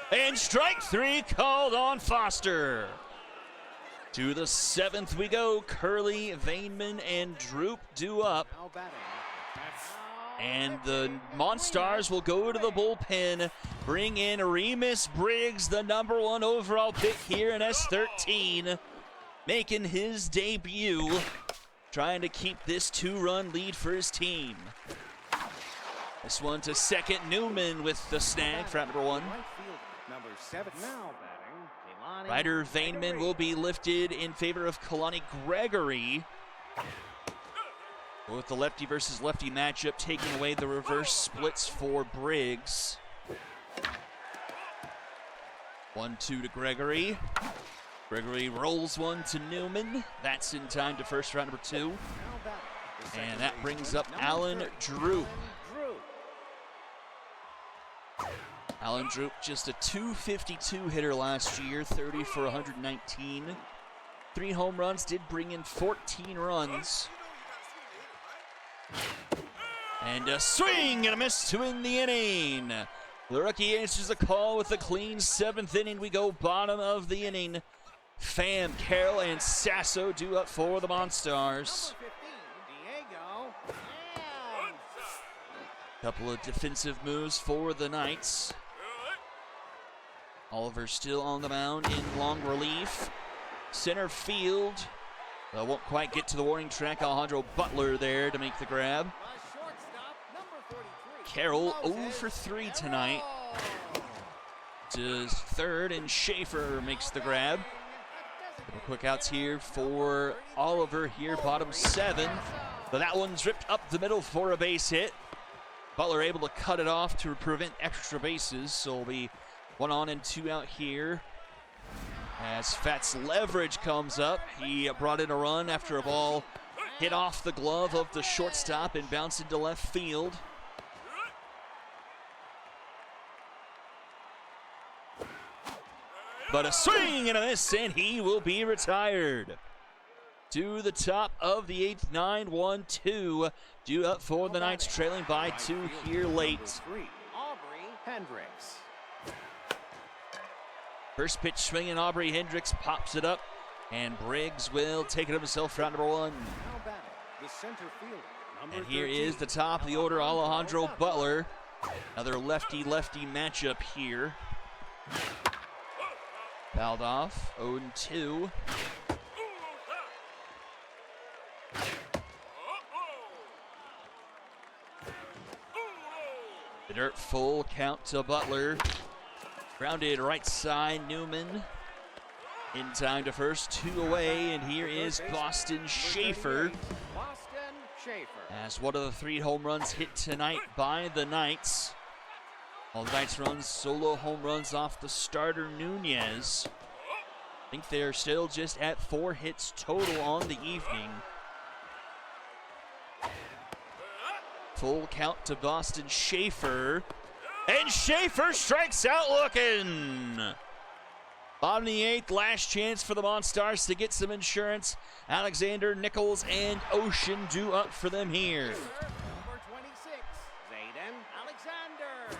S2: And strike 3 called on Foster. To the 7th we go. Curley, Vainman, and Droop due up.
S1: Now batting.
S2: And the Monstars will go to the bullpen, bring in Remus Briggs, the #1 overall pick here in S13, making his debut, trying to keep this 2-run lead for his team. This one to second, Newman with the snag for out #1.
S1: Number 7 now batting.
S2: Ryder Vaneman will be lifted in favor of Kalani Gregory. With the lefty versus lefty matchup, taking away the reverse splits for Briggs. 1-2 to Gregory. Gregory rolls one to Newman. That's in time to first round #2. And that brings up Alan Droop. Alan Droop, just a .252 hitter last year, 30 for 119. 3 home runs, did bring in 14 runs. And a swing and a miss to end the inning. The rookie answers the call with a clean 7th inning. We go bottom of the inning. Pham, Carroll, and Sasso due up for the Monstars. Couple of defensive moves for the Knights. Oliver still on the mound in long relief. Center field. Won't quite get to the warning track. Alejandro Butler there to make the grab. Carroll 0 for 3 tonight. To third, and Schaefer makes the grab. Couple quick outs here for Oliver here, bottom 7. But that one's ripped up the middle for a base hit. Butler able to cut it off to prevent extra bases, so it'll be 1 on and 2 out here. As Fat's leverage comes up, he brought in a run after a ball hit off the glove of the shortstop and bounced into left field. But a swing and a miss, and he will be retired. To the top of the 8th, 9-1-2. Due up for the Knights, trailing by 2 here late. First pitch swinging, Aubrey Hendricks pops it up, and Briggs will take it up himself for round #1. And here is the top of the order, Alejandro Butler. Another lefty-lefty matchup here. Fouled off, 0-2. The dirt, full count to Butler. Grounded right side, Newman. In time to first, 2 away, and here is Boston Schaefer. As one of the 3 home runs hit tonight by the Knights. All the Knights runs, solo home runs off the starter Nunez. I think they're still just at 4 hits total on the evening. Full count to Boston Schaefer. And Schaefer strikes out looking. Bottom of the 8th, last chance for the Monstars to get some insurance. Alexander, Nichols, and Ocean due up for them here.
S1: Number 26, Zayden Alexander.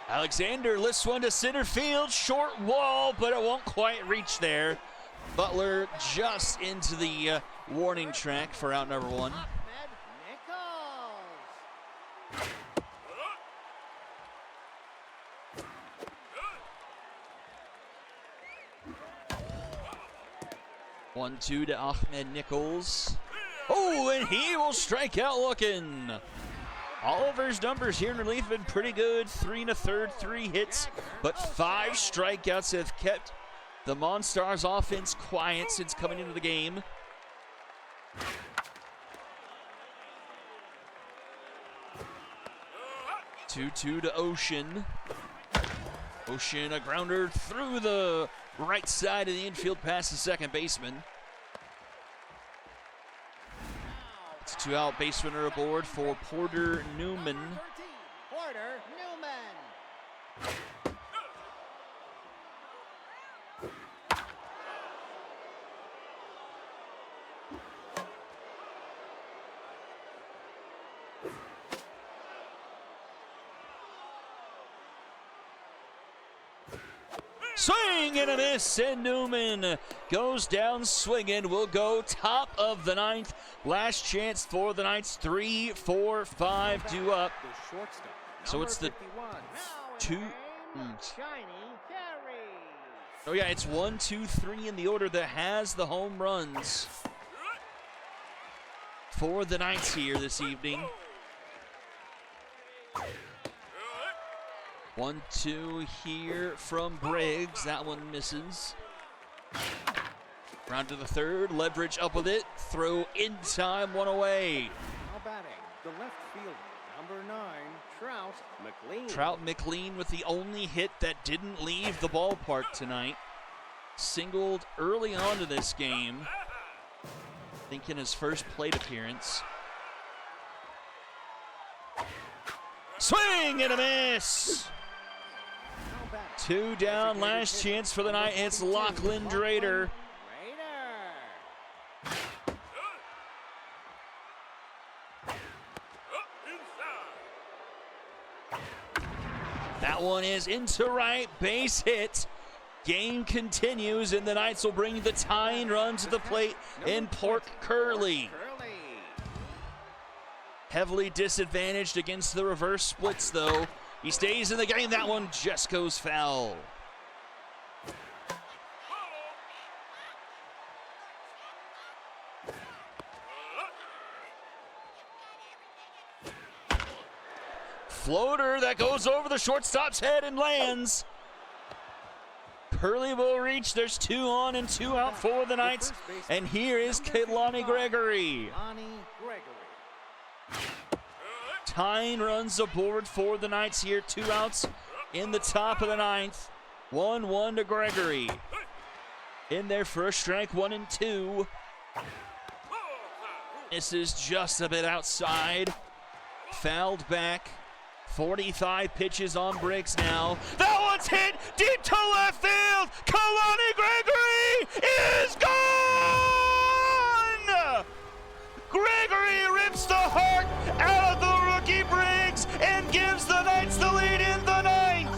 S2: Alexander lifts one to center field, short wall, but it won't quite reach there. Butler just into the warning track for out #1.
S1: Nichols.
S2: 1-2 to Ahmed Nichols. Oh, and he will strike out looking. Oliver's numbers here in relief have been pretty good. 3 1/3, 3 hits, but 5 strikeouts have kept the Monstars offense quiet since coming into the game. Two to Ocean. Ocean, a grounder through the right side of the infield past the second baseman. It's a 2-out base runner aboard for Porter Newman.
S1: 13, Porter Newman.
S2: Swing and a miss, and Newman goes down swinging. Will go top of the ninth. Last chance for the Knights. 3, 4, 5 due up. So it's the two. Oh yeah, it's 1, 2, 3 in the order that has the home runs for the Knights here this evening. 1, 2 here from Briggs. That one misses. Round to the third. Leverage up with it. Throw in time. One away.
S1: Now batting, the left fielder, number 9, Trout McLean.
S2: Trout McLean with the only hit that didn't leave the ballpark tonight. Singled early on to this game. I think in his first plate appearance. Swing and a miss. 2 down, last chance for the night. It's Lachlan Drader. That one is into right, base hit. Game continues, and the Knights will bring the tying run to the plate in Port Curley. Heavily disadvantaged against the reverse splits, though. He stays in the game. That one just goes foul. Floater that goes over the shortstop's head and lands. Curley will reach. There's 2 on and 2 out for the Knights. And here is Kehlani Gregory. Tying runs aboard for the Knights here. 2 outs in the top of the ninth. 1-1 to Gregory. In there for a strike, 1 and 2. This is just a bit outside. Fouled back. 45 pitches on Briggs now. That one's hit deep to left field. Kehlani Gregory is gone! Gregory rips the heart out of the rookie Briggs and gives the Knights the lead in the ninth.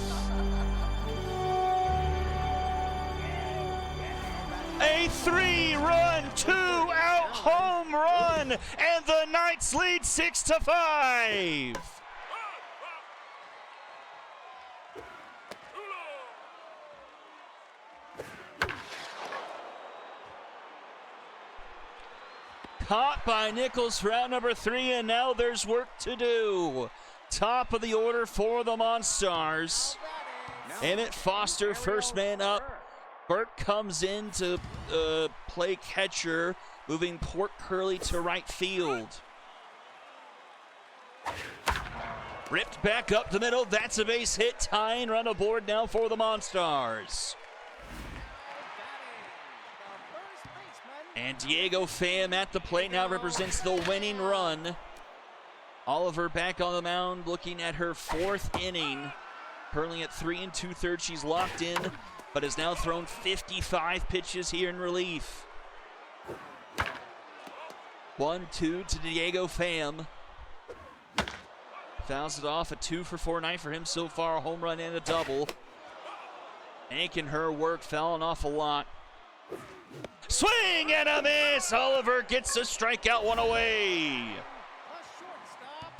S2: A 3-run, 2-out home run, and the Knights lead 6-5. Caught by Nichols for out number 3, and now there's work to do. Top of the order for the Monstars. Emmett Foster, first man up. Burke comes in to play catcher, moving Port Curley to right field. Ripped back up the middle. That's a base hit. Tying run aboard now for the Monstars. And Diego Pham at the plate now represents the winning run. Oliver back on the mound looking at her 4th inning. Currently at 3 2/3. She's locked in, but has now thrown 55 pitches here in relief. 1-2 to Diego Pham. Fouls it off. A 2 for 4 night for him so far. A home run and a double. Making her work, fouling off a lot. Swing and a miss. Oliver gets a strikeout, 1 away.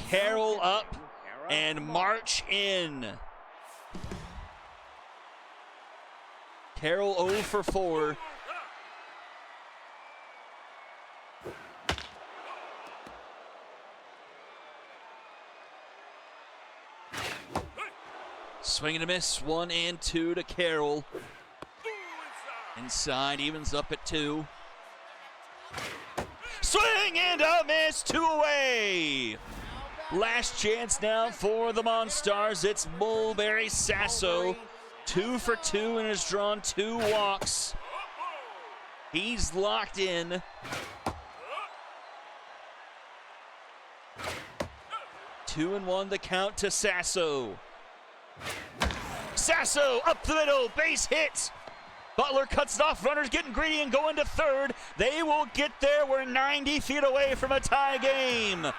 S2: Carroll up and march in. Carroll 0 for 4. Swing and a miss, 1 and 2 to Carroll. Inside, evens up at 2. Swing and a miss, 2 away. Last chance now for the Monstars. It's Mulberry Sasso. 2 for 2 and has drawn 2 walks. He's locked in. Two and 1 the count to Sasso. Sasso up the middle, base hit. Butler cuts it off, runners getting greedy and going to third. They will get there. We're 90 feet away from a tie game.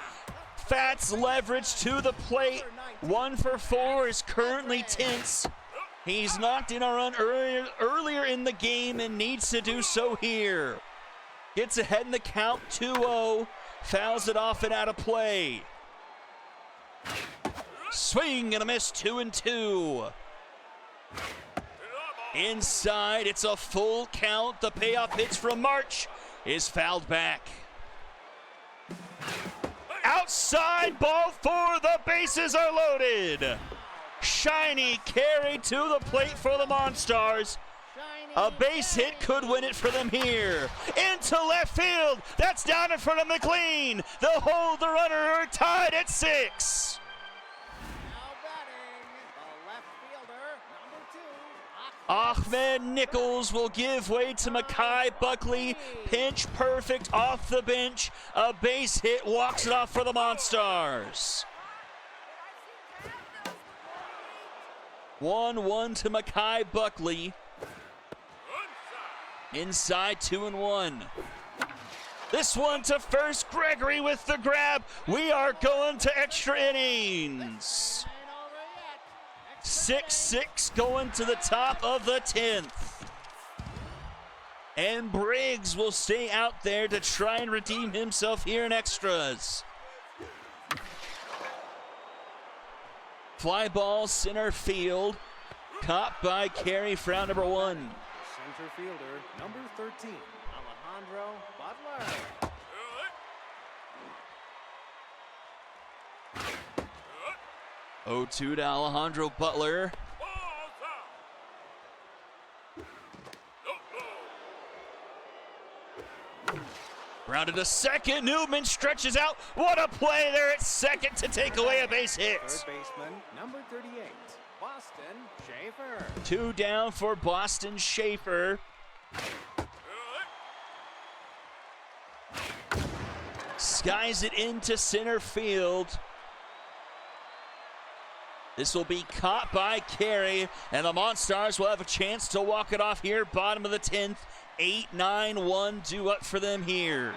S2: Fats leverage to the plate. 1 for 4 is currently tense. He's knocked in a run earlier in the game and needs to do so here. Gets ahead in the count, 2-0. Fouls it off and out of play. Swing and a miss, 2-2. Inside, it's a full count. The payoff pitch from March is fouled back. Outside, ball four, the bases are loaded. Shiny carry to the plate for the Monstars. A base hit could win it for them here. Into left field, that's down in front of McLean. They'll hold the runner, are tied at 6.
S1: Now batting, the left fielder, number 2.
S2: Ahmed Nichols will give way to Makai Buckley. Pinch perfect off the bench. A base hit walks it off for the Monstars. 1-1 to Makai Buckley. Inside, 2-1. This one to first, Gregory with the grab. We are going to extra innings. 6-6 going to the top of the 10th. And Briggs will stay out there to try and redeem himself here in extras. Fly ball center field, caught by Carey for out number 1.
S4: Center fielder, number 13, Alejandro Butler.
S2: 0-2 to Alejandro Butler. Grounded to second. Newman stretches out. What a play there at second to take away a base hit.
S4: Third baseman, number 38, Boston Schaefer.
S2: 2 down for Boston Schaefer. Skies it into center field. This will be caught by Carey, and the Monstars will have a chance to walk it off here. Bottom of the 10th, 8-9-1 due up for them here.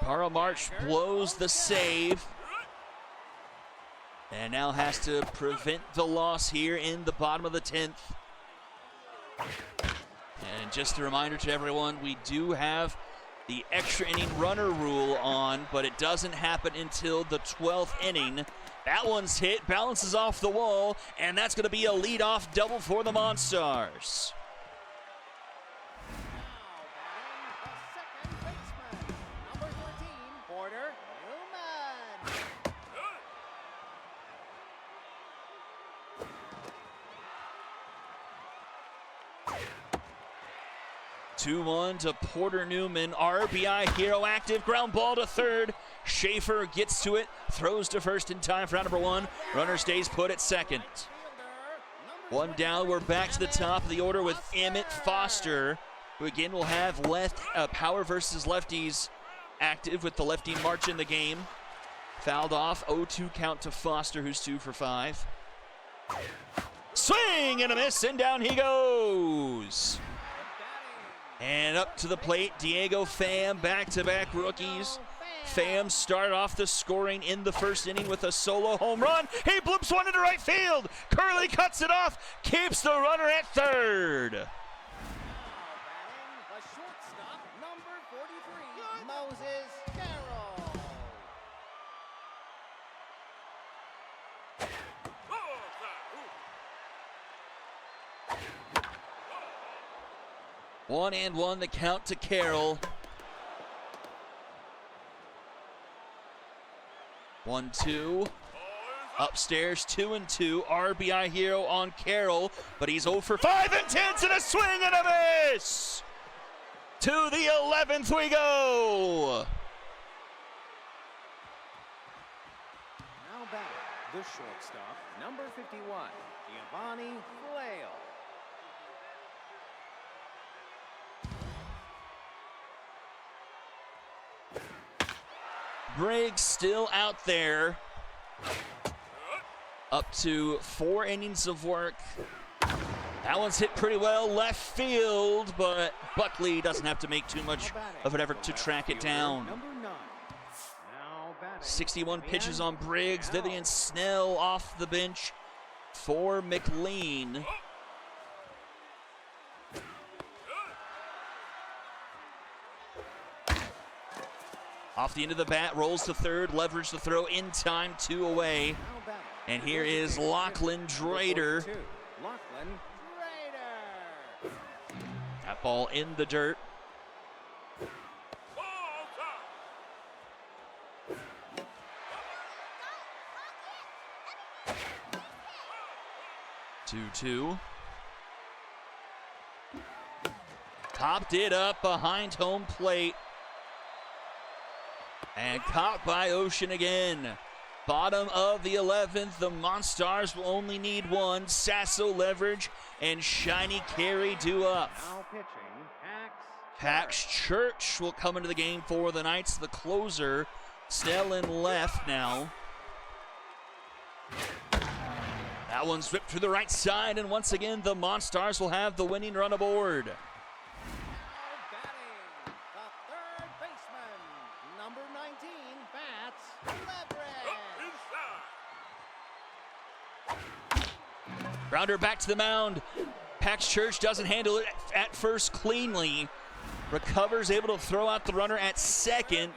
S2: Carl March blows the save, and now has to prevent the loss here in the bottom of the 10th. And just a reminder to everyone, we do have the extra inning runner rule on, but it doesn't happen until the 12th inning. That one's hit, bounces off the wall, and that's going to be a leadoff double for the Monstars.
S1: Now batting, the second baseman, number 13, Porter Newman.
S2: 2-1 to Porter Newman. RBI hero active. Ground ball to third. Schaefer gets to it. Throws to first in time for out number 1. Runner stays put at second. One down. We're back to the top of the order with Emmett Foster, who again will have power versus lefties active with the lefty March in the game. Fouled off. 0-2 count to Foster, who's 2 for 5. Swing and a miss, and down he goes. And up to the plate, Diego Pham, back-to-back rookies. Pham started off the scoring in the first inning with a solo home run. He blips one into right field. Curley cuts it off, keeps the runner at third.
S1: Now batting, the shortstop, number 43, Moses Carroll.
S2: 1-1 the count to Carroll. 1-2. Upstairs, 2-2. RBI hero on Carroll, but he's 0 for 5 and 10s and a swing and a miss. To the 11th we go.
S4: Now batting, the shortstop, number 51, Giovanni Flail.
S2: Briggs still out there. Up to 4 innings of work. That one's hit pretty well left field, but Buckley doesn't have to make too much of an effort to track it down.
S4: Number 9. Now batting,
S2: 61 pitches on Briggs. Vivian Snell off the bench. for McLean. Off the end of the bat, rolls to third, leverage the throw in time, 2 away. And here is Lachlan Drader.
S4: Lachlan
S1: Raider.
S2: That ball in the dirt.
S3: Ball time.
S2: 2-2. Popped it up behind home plate. And caught by Ocean again. Bottom of the 11th, the Monstars will only need one. Sasso leverage and Shiny Carey due up.
S4: now pitching.
S2: Pax Church will come into the game for the Knights. The closer, Snell in left now. That one's ripped to the right side, and once again, the Monstars will have the winning run aboard.
S1: Batting, the third baseman, number 19, bats leverage.
S2: Grounder back to the mound. Pax Church doesn't handle it at first cleanly. Recovers, able to throw out the runner at second.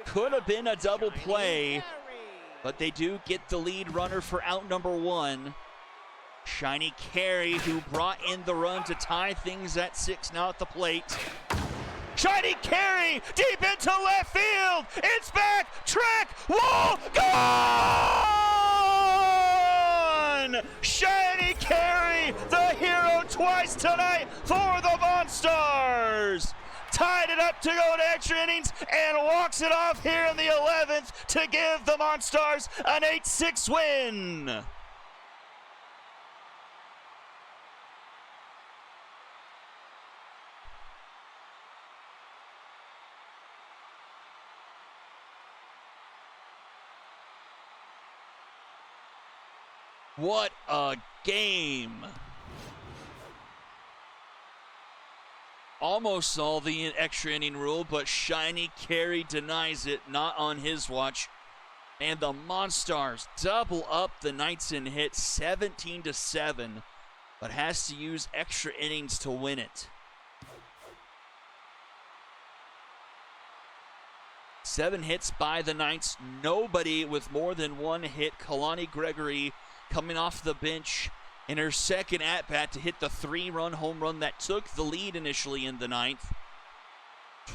S2: Could have been a double play, but they do get the lead runner for out number 1. Shiny Carey, who brought in the run to tie things at 6 now at the plate. Shiny Carey deep into left field. It's back, track, wall, gone! Shiny Carey, the hero twice tonight for the Monstars. Tied it up to go to extra innings and walks it off here in the 11th to give the Monstars an 8-6 win. What a game. Almost saw the extra inning rule, but Shiny Carey denies it, not on his watch. And the Monstars double up the Knights in hits 17-7, but has to use extra innings to win it. 7 hits by the Knights, nobody with more than 1 hit. Kalani Gregory coming off the bench in her second at-bat to hit the 3-run home run that took the lead initially in the 9th.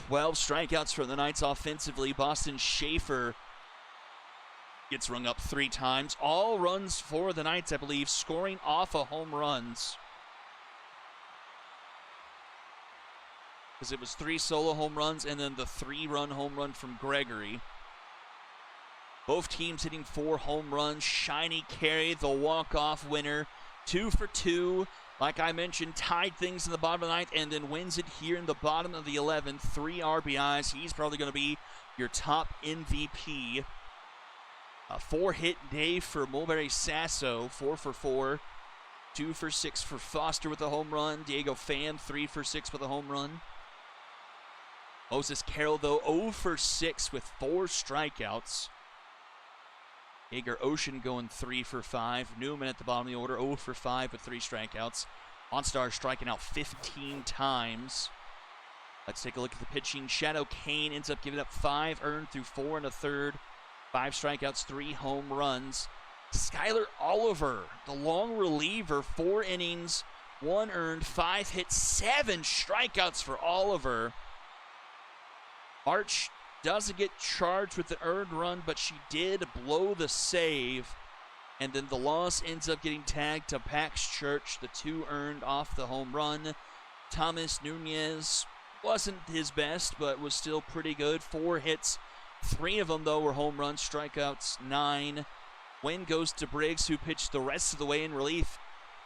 S2: 12 strikeouts for the Knights offensively. Boston Schaefer gets rung up 3 times. All runs for the Knights, I believe, scoring off of home runs. Because it was 3 solo home runs and then the 3-run home run from Gregory. Both teams hitting 4 home runs. Shiny Carey, the walk-off winner. 2 for 2, like I mentioned, tied things in the bottom of the 9th and then wins it here in the bottom of the 11th. 3 RBIs. He's probably going to be your top MVP. A 4-hit day for Mulberry Sasso, 4 for 4. 2 for 6 for Foster with a home run. Diego Pham, 3 for 6 with a home run. Moses Carroll, though, 0 for 6 with 4 strikeouts. Jaeger Ocean going 3 for 5. Newman at the bottom of the order, 0 for 5 with 3 strikeouts. Monstars striking out 15 times. Let's take a look at the pitching. Shadow Kane ends up giving up 5 earned through 4 1/3. 5 strikeouts, 3 home runs. Skylar Oliver, the long reliever, 4 innings, 1 earned, 5 hits, 7 strikeouts for Oliver. Arch doesn't get charged with the earned run, but she did blow the save. And then the loss ends up getting tagged to Pax Church, the 2 earned off the home run. Thomas Nunez wasn't his best, but was still pretty good. 4 hits, 3 of them, though, were home runs, strikeouts 9. Win goes to Briggs, who pitched the rest of the way in relief.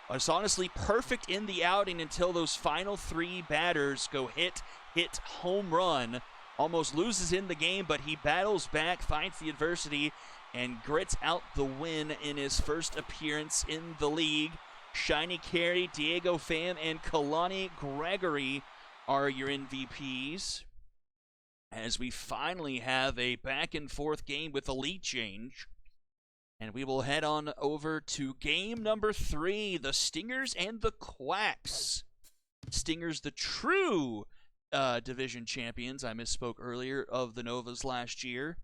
S2: Was honestly perfect in the outing until those final 3 batters go hit, home run. Almost loses in the game, but he battles back, fights the adversity, and grits out the win in his first appearance in the league. Shiny Carey, Diego Pham, and Kalani Gregory are your MVPs. As we finally have a back-and-forth game with a lead change. And we will head on over to game number 3, the Stingers and the Quacks. Stingers, the true division champions, I misspoke earlier, of the Novas last year.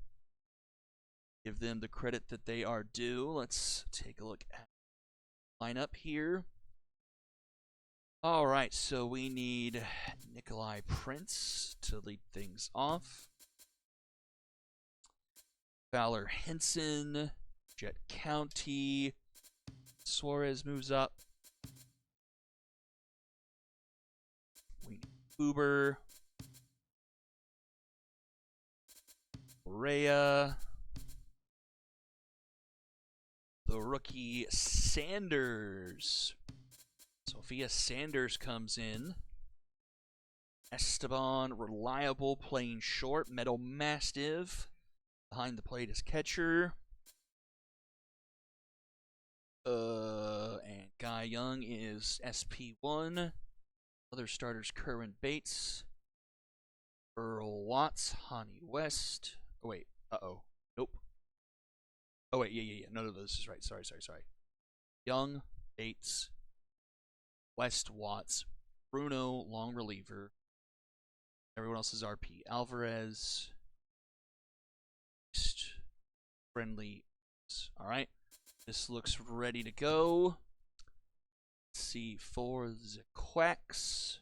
S2: Give them the credit that they are due. Let's take a look at the lineup here. All right, so we need Nikolai Prince to lead things off. Fowler Henson, Jet County. Suarez moves up. We need Uber. Correa. The rookie Sanders. Sophia Sanders comes in. Esteban, reliable, playing short. Meadow Mastiff. Behind the plate is catcher. And Guy Young is SP1. Other starters, Kerwin Bates. Earl Watts, Hani West. Oh, wait. Nope. Oh, wait. Yeah. No, this is right. Sorry. Young, Bates, West, Watts, Bruno, long reliever. Everyone else is RP. Alvarez. Friendly. All right. This looks ready to go. Let's see for the Quacks.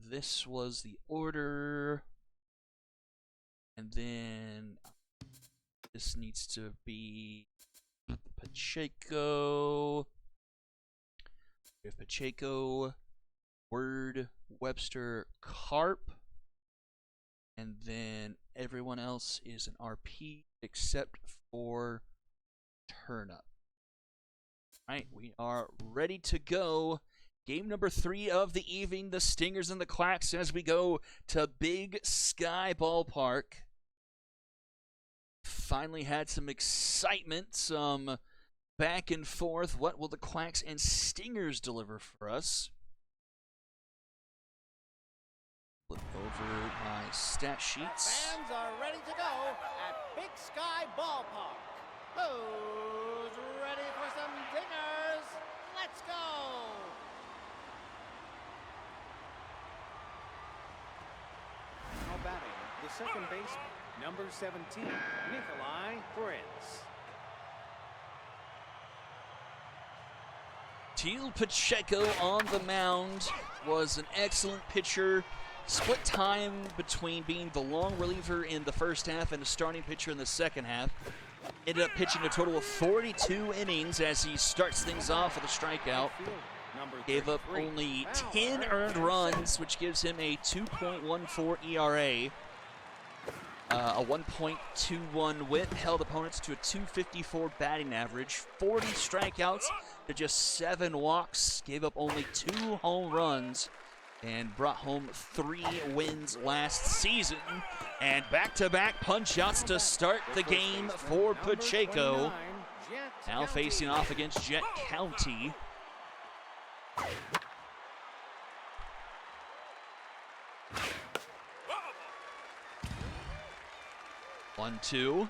S2: This was the order. And then this needs to be Pacheco. We have Pacheco, Word, Webster, Carp. And then everyone else is an RP except for Turnip. All right, we are ready to go. Game number 3 of the evening, the Stingers and the Quacks, as we go to Big Sky Ballpark. Finally had some excitement, some back and forth. What will the Quacks and Stingers deliver for us? Flip over my stat sheets.
S1: Fans are ready to go at Big Sky Ballpark. Who's ready for some dingers? Let's go!
S4: Now batting, the second baseman, number 17, Nikolai Prince.
S2: Teal Pacheco on the mound was an excellent pitcher. Split time between being the long reliever in the first half and the starting pitcher in the second half. Ended up pitching a total of 42 innings as he starts things off with a strikeout. Gave up only 10 earned runs, which gives him a 2.14 ERA. A 1.21 whip, held opponents to a 254 batting average. 40 strikeouts to just 7 walks. Gave up only 2 home runs and brought home 3 wins last season. And back-to-back punch-outs to start the game for Pacheco. Now facing off against Jet County. One, two.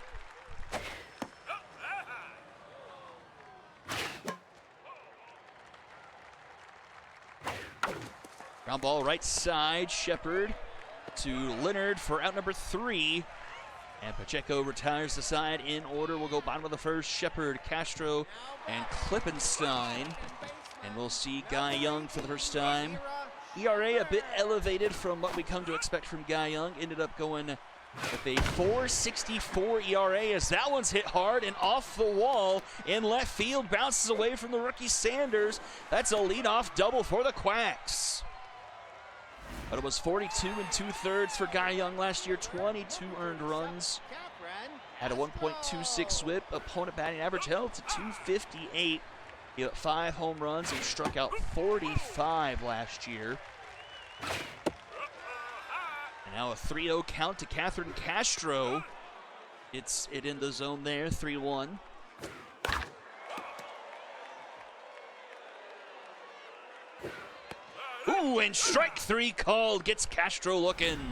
S2: Ground ball right side. Shepard to Leonard for out number 3. And Pacheco retires the side in order. We'll go bottom of the first. Shepard, Castro, and Klippenstein. And we'll see Guy Young for the first time. ERA a bit elevated from what we come to expect from Guy Young. Ended up going with a 4.64 ERA as that one's hit hard and off the wall in left field. Bounces away from the rookie Sanders. That's a leadoff double for the Quacks. But it was 42 2/3 for Guy Young last year. 22 earned runs. Had a 1.26 whip. Opponent batting average held to 258. He hit 5 home runs and struck out 45 last year. And now a 3-0 count to Catherine Castro. It's in the zone there, 3-1. Ooh, and strike 3 called. Gets Castro looking.
S1: The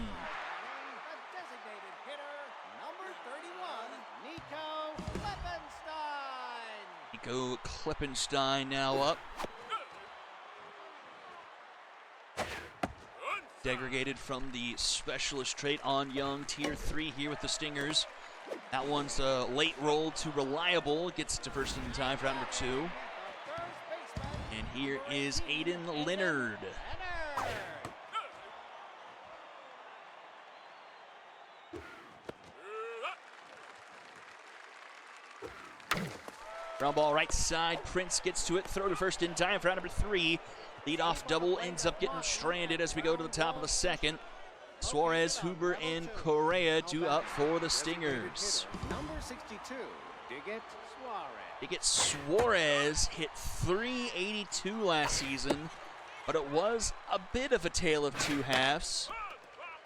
S1: designated hitter, number 31, Nico Klippenstein.
S2: go Klippenstein now up. Degraded from the specialist trait on Young, tier 3 here with the Stingers. That one's a late roll to Reliable, gets to first in time for round number 2. And here is Aiden Leonard. Ground ball right side, Prince gets to it, throw to first in time for round number 3. Leadoff double ends up getting stranded as we go to the top of the second. Suarez, Huber, and Correa due up for the Stingers.
S4: Number 62,
S2: Diggett Suarez hit .382 last season, but it was a bit of a tale of two halves.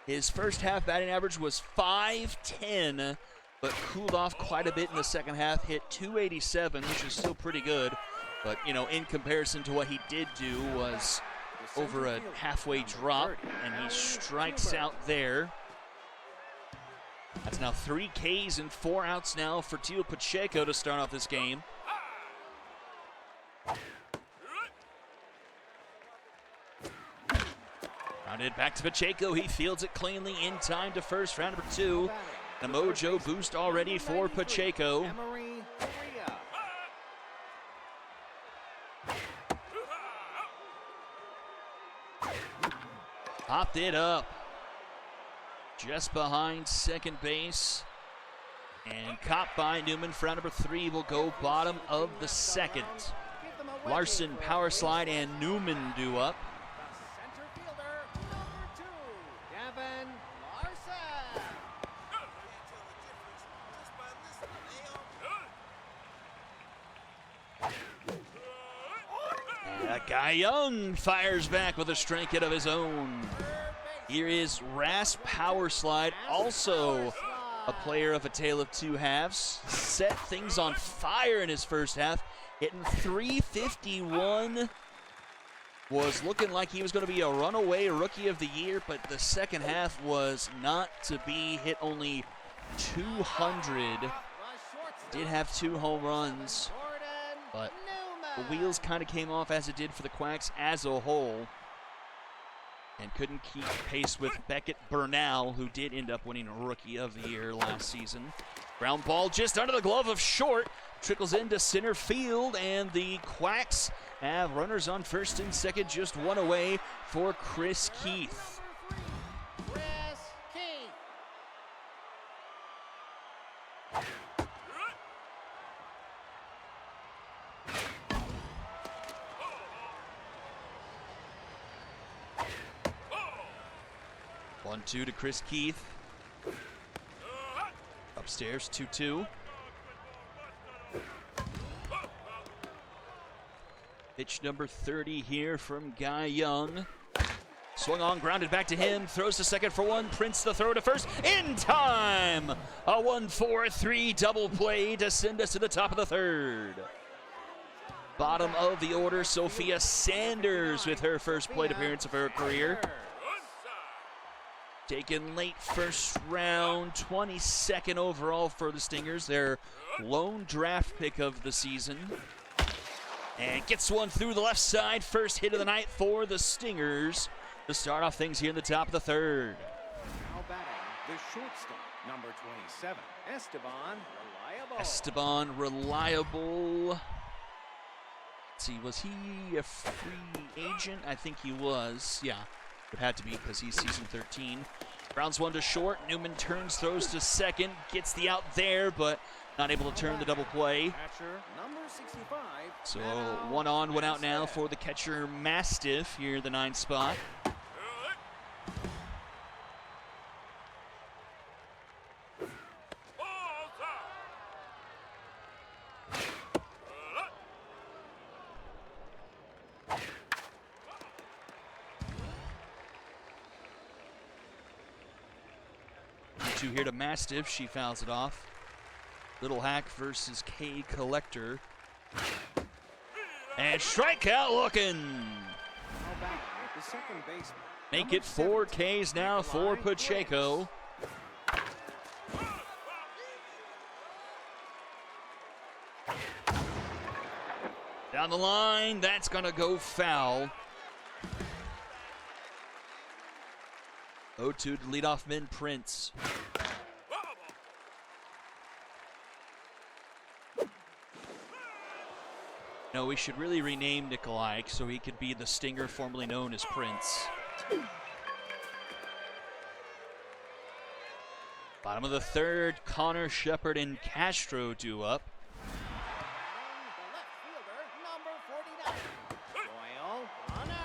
S2: His first half batting average was .510, but cooled off quite a bit in the second half, hit .287, which is still pretty good. But, you know, in comparison to what he did do was over a halfway drop, and he strikes out there. That's now 3 Ks and 4 outs now for Tio Pacheco to start off this game. Rounded back to Pacheco. He fields it cleanly in time to first, round number 2. The mojo boost already for Pacheco. Popped it up just behind second base, and caught by Newman for round number 3 will go bottom of the second. Larson, power slide, and Newman due up.
S1: Center fielder, number 2, Devin Larson.
S2: That guy Young fires back with a strike hit of his own. Here is Ras Power Slide, also a player of a tale of two halves. Set things on fire in his first half, hitting .351. Was looking like he was going to be a runaway rookie of the year, but the second half was not to be. Hit only .200. Did have 2 home runs, but the wheels kind of came off as it did for the Quacks as a whole, and couldn't keep pace with Beckett Bernal, who did end up winning Rookie of the Year last season. Ground ball just under the glove of short, trickles into center field, and the Quacks have runners on first and second, just 1 away for Chris Keith.
S1: Chris Keith.
S2: 1-2 to Chris Keith. Upstairs, 2-2. Pitch number 30 here from Guy Young. Swung on, grounded back to him, throws to second for 1, Prince the throw to first, in time! A 1-4-3 double play to send us to the top of the third. Bottom of the order, Sophia Sanders with her first plate appearance of her career. Taken late first round, 22nd overall for the Stingers, their lone draft pick of the season. And gets one through the left side, first hit of the night for the Stingers to start off things here in the top of the third.
S4: Now batting, the shortstop, number 27, Esteban Reliable.
S2: Esteban Reliable. Let's see, was he a free agent? I think he was, yeah. It had to be because he's season 13. Grounds one to short. Newman turns, throws to second, gets the out there, but not able to turn the double play.
S4: Catcher, number 65.
S2: So 1 on, 1 out now for the catcher Mastiff here in the 9th spot. Two here to Mastiff, she fouls it off. Little Hack versus K Collector. And strikeout looking.
S4: The second baseman.
S2: Make it 4 Ks now for Pacheco. Down the line, that's gonna go foul. 0-2 to leadoff man Prince. No, we should really rename Nikolai so he could be the Stinger formerly known as Prince. Bottom of the third, Connor, Shepard, and Castro due up.
S1: The left fielder, number 49. Doyle, Connor.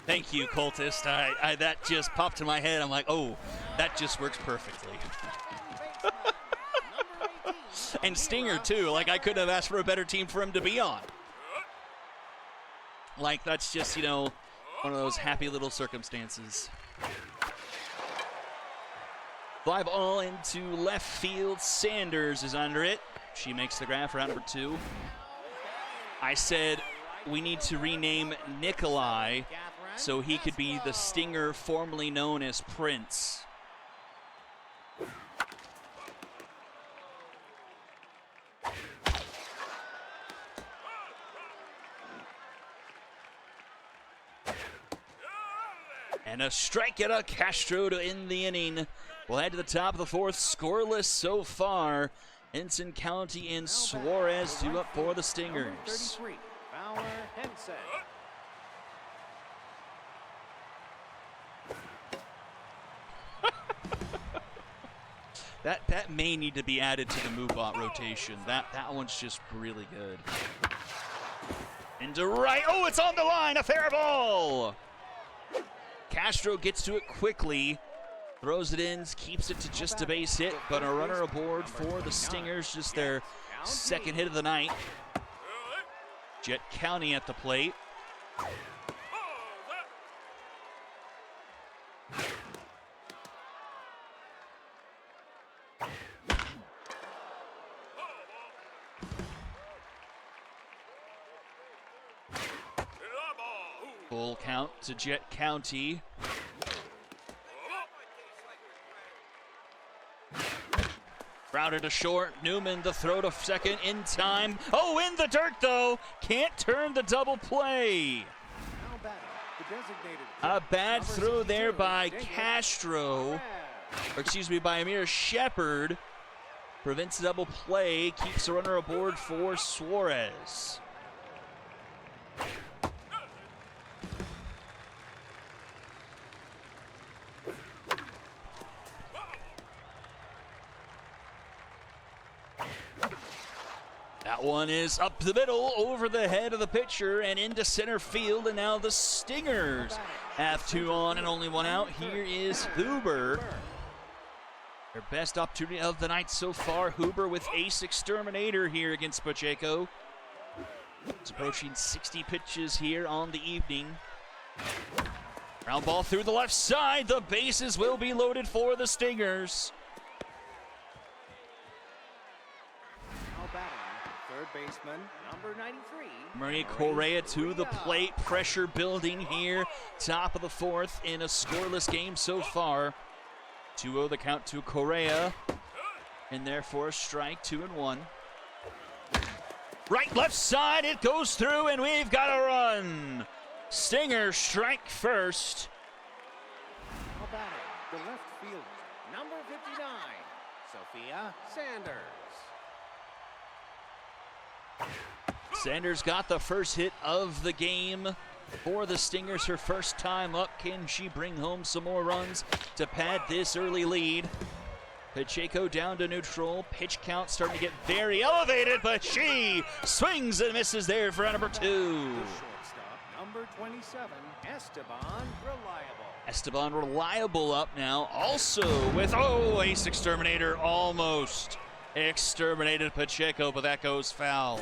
S2: Thank you, cultist. I that just popped in my head. I'm like, oh, that just works perfectly. And Stinger too. Like, I couldn't have asked for a better team for him to be on. Like, that's just, you know, one of those happy little circumstances. Fly ball into left field. Sanders is under it. She makes the grab for out number 2. I said we need to rename Nikolai so he could be the Stinger formerly known as Prince. And a strikeout, Castro to end the inning. We'll head to the top of the 4th, scoreless so far. Ensign County and Suarez due up for the Stingers.
S4: 33, Fowler Henson.
S2: That may need to be added to the MoveBot rotation. That one's just really good. Into right. Oh, it's on the line. A fair ball. Castro gets to it quickly. Throws it in, keeps it to just a base hit, but a runner aboard for the Stingers. Just their second hit of the night. Jet County at the plate. Full count to Jet County. Routed to short. Newman the throw to second in time. Oh, in the dirt though. Can't turn the double play. A bad throw there by Castro. Or excuse me, by Amir Shepard. Prevents the double play. Keeps the runner aboard for Suarez. That one is up the middle, over the head of the pitcher, and into center field. And now the Stingers have 2 on and only 1 out. Here is Huber. Their best opportunity of the night so far. Huber with ace exterminator here against Pacheco. It's approaching 60 pitches here on the evening. Ground ball through the left side. The bases will be loaded for the Stingers.
S4: Third baseman, number 93.
S2: Maria Correa to the plate. Pressure building here. Top of the 4th in a scoreless game so far. 2-0 the count to Correa. And therefore strike 2-1. Right, left side, it goes through, and we've got a run. Stinger strike first.
S4: How about it? The left fielder, number 59, Sophia Sanders.
S2: Sanders got the first hit of the game for the Stingers. Her first time up. Can she bring home some more runs to pad this early lead? Pacheco down to neutral. Pitch count starting to get very elevated, but she swings and misses there for number 2.
S4: Shortstop, number 27, Esteban Reliable.
S2: Esteban Reliable up now. Also with, oh, ace exterminator almost exterminated Pacheco, but that goes foul.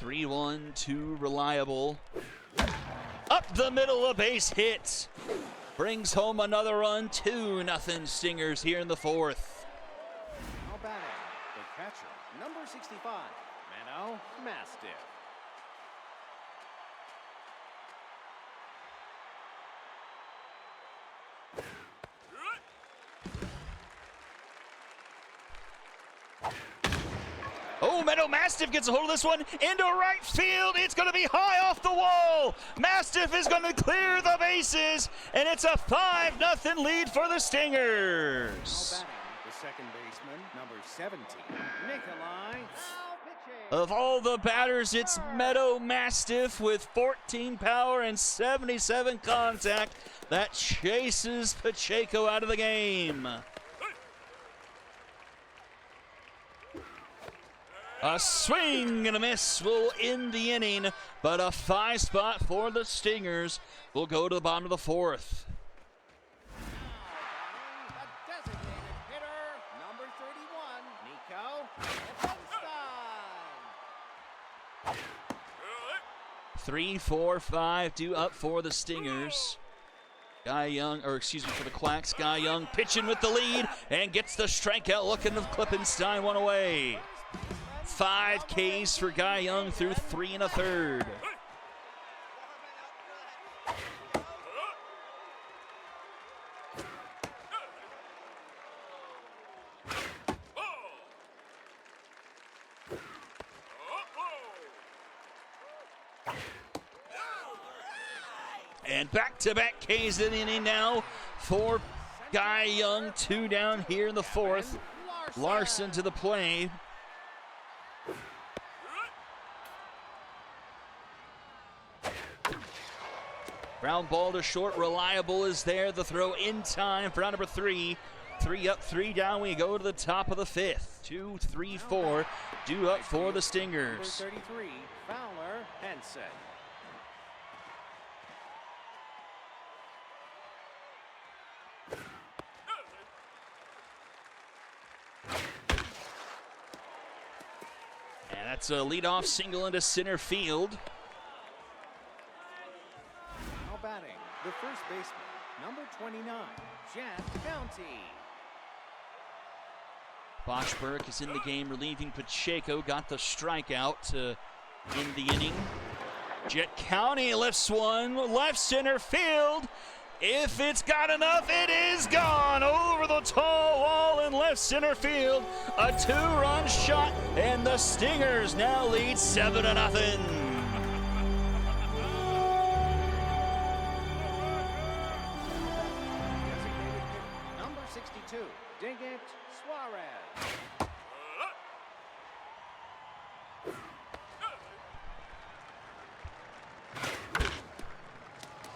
S2: 3-1 to Reliable. Up Up the middle, a base hit. Brings home another run, 2-0 Stingers here in the fourth.
S4: Now batting, the catcher, number 65, Meadow Mastiff.
S2: Oh, Meadow Mastiff gets a hold of this one into right field. It's going to be high off the wall. Mastiff is going to clear the bases, and it's a 5-0 lead for the Stingers.
S4: Now batting, the second baseman, number 17, Nikolai.
S1: Now pitching.
S2: Of all the batters, it's Meadow Mastiff with 14 power and 77 contact that chases Pacheco out of the game. A swing and a miss will end the inning, but a 5 spot for the Stingers will go to the bottom of the fourth.
S1: Now batting, the designated hitter, number 31, Nico Lichtenstein.
S2: 3, 4, 5 due up for the Stingers. Guy Young, or excuse me, for the Quacks. Guy Young pitching with the lead and gets the strikeout, looking to Klippenstein one away. 5 Ks for Guy Young through 3 1/3. And back-to-back Ks in the inning now for Guy Young. 2 down here in the fourth. Larson to the play. Ground ball to short. Reliable is there. The throw in time for out number 3. 3 up, 3 down. We go to the top of the fifth. 2, 3, 4 due up for the Stingers.
S4: Number 33, Fowler Henson.
S2: And that's a leadoff single into center field.
S4: Now batting, the first baseman, number 29, Jeff County.
S2: Boschberg is in the game, relieving Pacheco. Got the strikeout to end the inning. Jet County lifts one, left center field. If it's got enough, it is gone over the tall wall in left center field. A 2-run shot, and the Stingers now lead 7-0.
S4: Designated hitter, number 62, Digit Suarez.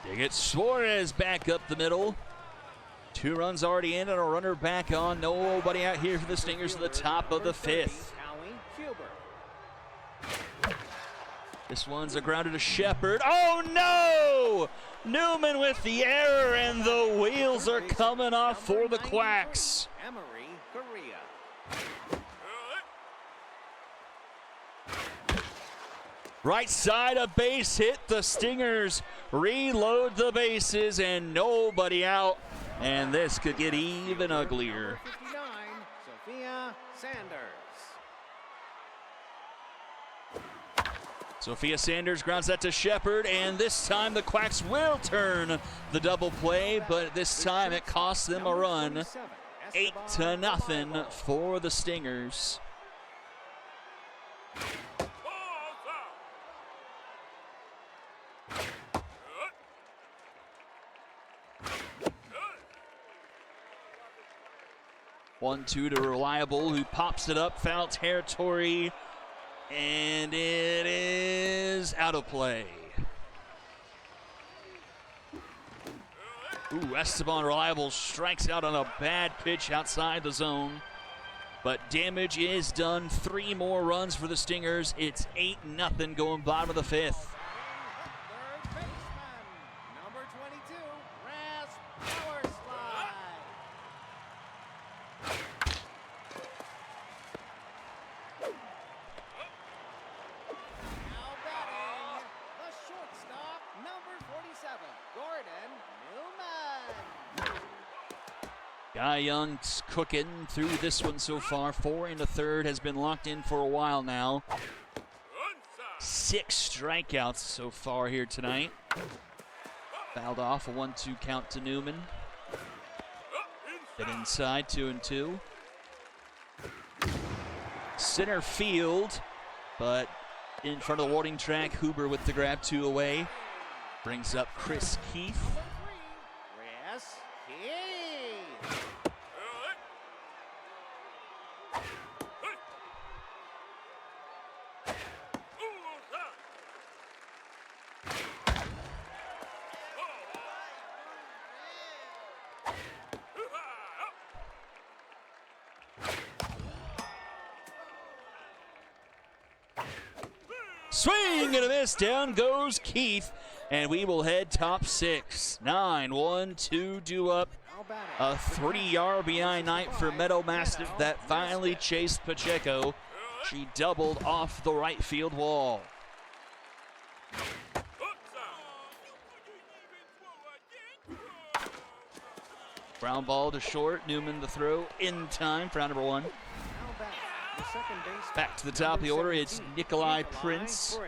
S2: Digit Suarez back up the middle. 2 runs already in and a runner back on. Nobody out here for the Stingers at the top of the fifth. This one's a grounder to Shepard. Oh no! Newman with the error, and the wheels are coming off for the Quacks.
S4: Emery Correa.
S2: Right side, a base hit. The Stingers reload the bases and nobody out. And this could get even uglier.
S4: Number 59, Sophia Sanders.
S2: Sophia Sanders grounds that to Shepard, and this time the Quacks will turn the double play, but this time it costs them a run. 8-0 for the Stingers. One-two to Reliable, who pops it up, foul territory, and it is out of play. Ooh, Esteban Reliable strikes out on a bad pitch outside the zone, but damage is done. 3 more runs for the Stingers. It's 8-0 going bottom of the fifth.
S1: Third baseman, number 22, Raz Powerslide. Now batting, the shortstop, number 47,
S2: Guy Young's cooking through this one so far. 4 in the third, has been locked in for a while now. 6 strikeouts so far here tonight. Fouled off, a 1-2 count to Newman. Then inside, 2-2. Center field, but in front of the warning track, Huber with the grab, 2 away. Brings up Chris Keith.
S4: Chris Keith.
S2: Swing and a miss. Down goes Keith. And we will head top 6. 9-1-2 due up. A 3 RBI night for Meadow Mastiff that finally chased Pacheco. She doubled off the right field wall. Ground ball to short. Newman the throw in time for out number 1. Back to the top of the order, it's Nikolai Prince.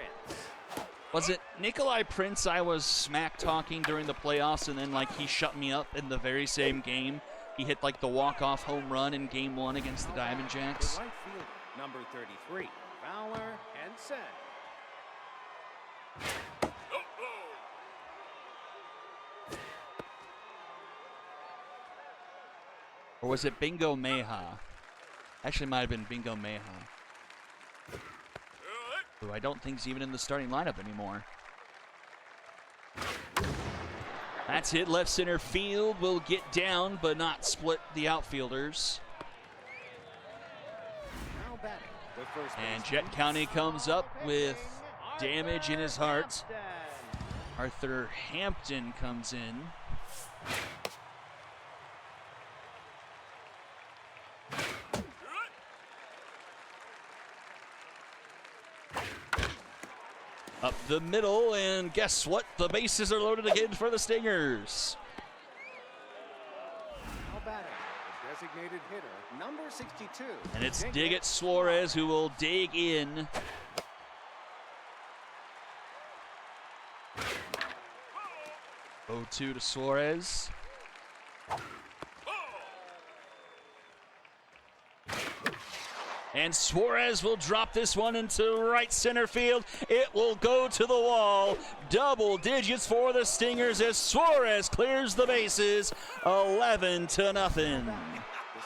S2: Was it Nikolai Prince I was smack talking during the playoffs and then like he shut me up in the very same game? He hit like the walk-off home run in game 1 against the Diamond Jacks.
S4: Right field, number 33, Fowler and set.
S2: Or was it Bingo Meha? Actually, might have been Bingo Meha, who I don't think is even in the starting lineup anymore. That's hit left center field. Will get down, but not split the outfielders. And Jet County comes up with damage in his heart. Arthur Hampton comes in. Up the middle, and guess what? The bases are loaded again for the Stingers.
S4: Now batting, the designated hitter, number 62.
S2: And it's Diggett Suarez who will dig in. Oh, 2 to Suarez. And Suarez will drop this one into right center field. It will go to the wall. Double digits for the Stingers as Suarez clears the bases. 11-0.
S4: The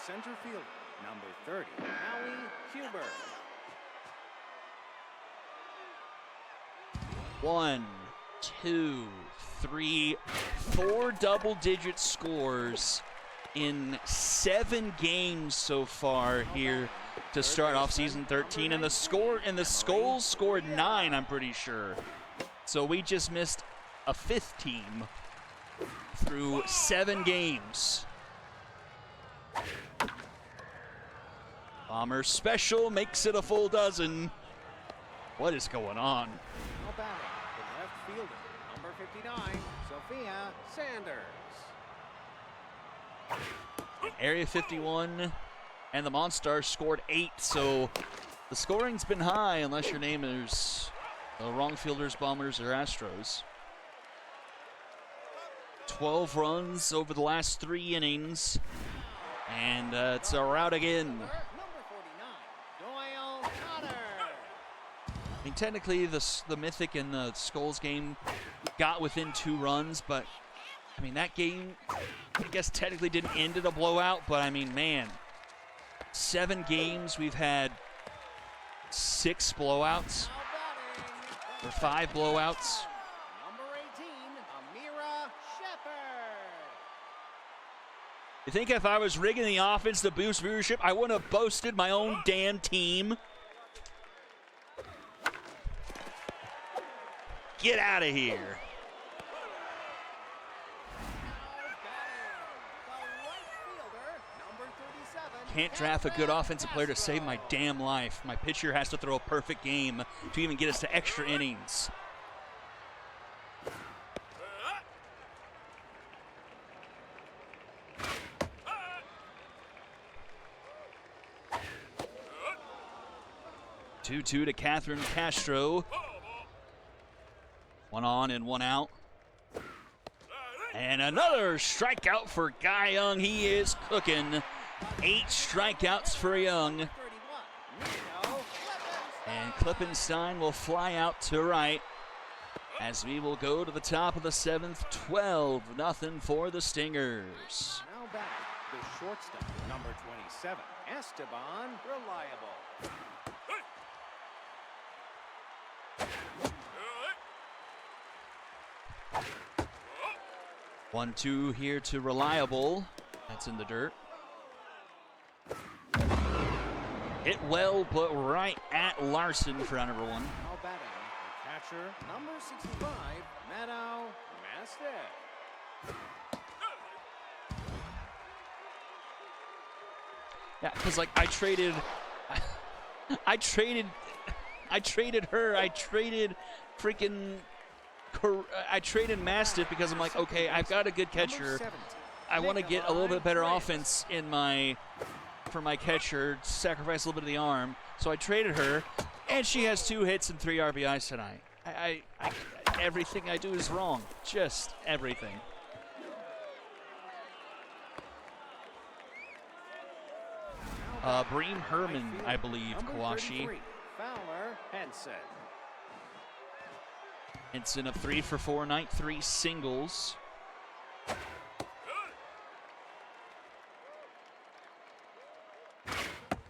S4: center fielder, number 30, Howie Huber.
S2: 1, 2, 3, 4 double-digit scores in 7 games so far here to start off season 13, and the Skulls scored 9, I'm pretty sure. So we just missed a 5th team through 7 games. Bomber special makes it a full dozen. What is going on?
S4: Now batting, the left fielder, number 59, Sophia Sanders.
S2: Area 51 and the Monstars scored 8, so the scoring's been high unless your name is the wrong fielders, Bombers, or Astros. 12 runs over the last 3 innings, and it's a rout again.
S4: Number 49, Doyle Connor.
S2: I mean, technically the Mythic and the Skulls game got within 2 runs, but I mean, that game, I guess technically didn't end in a blowout, but I mean, man, 7 games, we've had 6 blowouts, or 5 blowouts.
S4: Number 18, Amira Shepard.
S2: You think if I was rigging the offense to boost viewership, I wouldn't have boasted my own damn team? Get out of here. Can't draft a good offensive player to save my damn life. My pitcher has to throw a perfect game to even get us to extra innings. 2-2 to Catherine Castro. One on and one out. And another strikeout for Guy Young. He is cooking. 8 strikeouts for Young. And Klippenstein will fly out to right as we will go to the top of the 7th. 12-0 for the Stingers.
S4: Now back, the shortstop, number 27, Esteban Reliable.
S2: 1-2 here to Reliable. That's in the dirt. Hit well, but right at Larson for out number 1.
S4: Now batting, the catcher, number 65, Mano Mastic.
S2: Yeah, because like I traded her. I traded Mastiff because I'm like, okay, I've got a good catcher. I want to get a little bit better offense for my catcher, sacrifice a little bit of the arm. So I traded her, and she has 2 hits and 3 RBIs tonight. Everything I do is wrong, just everything. Bream Herman, I believe, Kawashi.
S4: Fowler Henson.
S2: Henson of 3 for 4 night, 3 singles.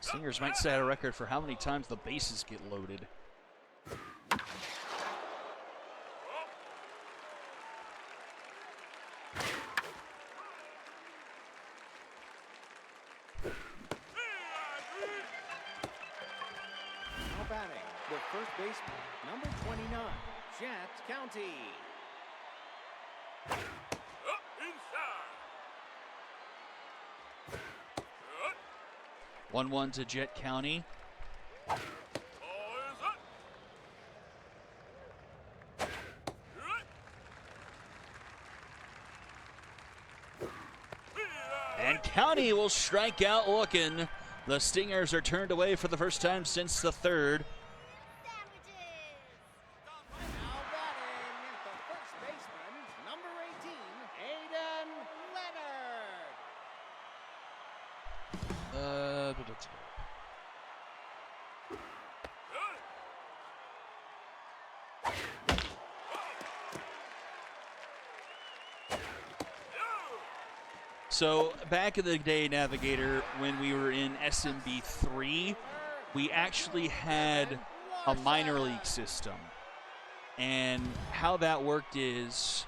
S2: Stingers might set a record for how many times the bases get loaded.
S4: Now batting, the first baseman, number 29, Jet County.
S2: Inside. 1-1 to Jet County. And County will strike out looking. The Stingers are turned away for the first time since the 3rd.
S4: Now batting, the first baseman, number 18, Aiden Leonard.
S2: So back in the day, Navigator, when we were in SMB 3, we actually had a minor league system. And how that worked is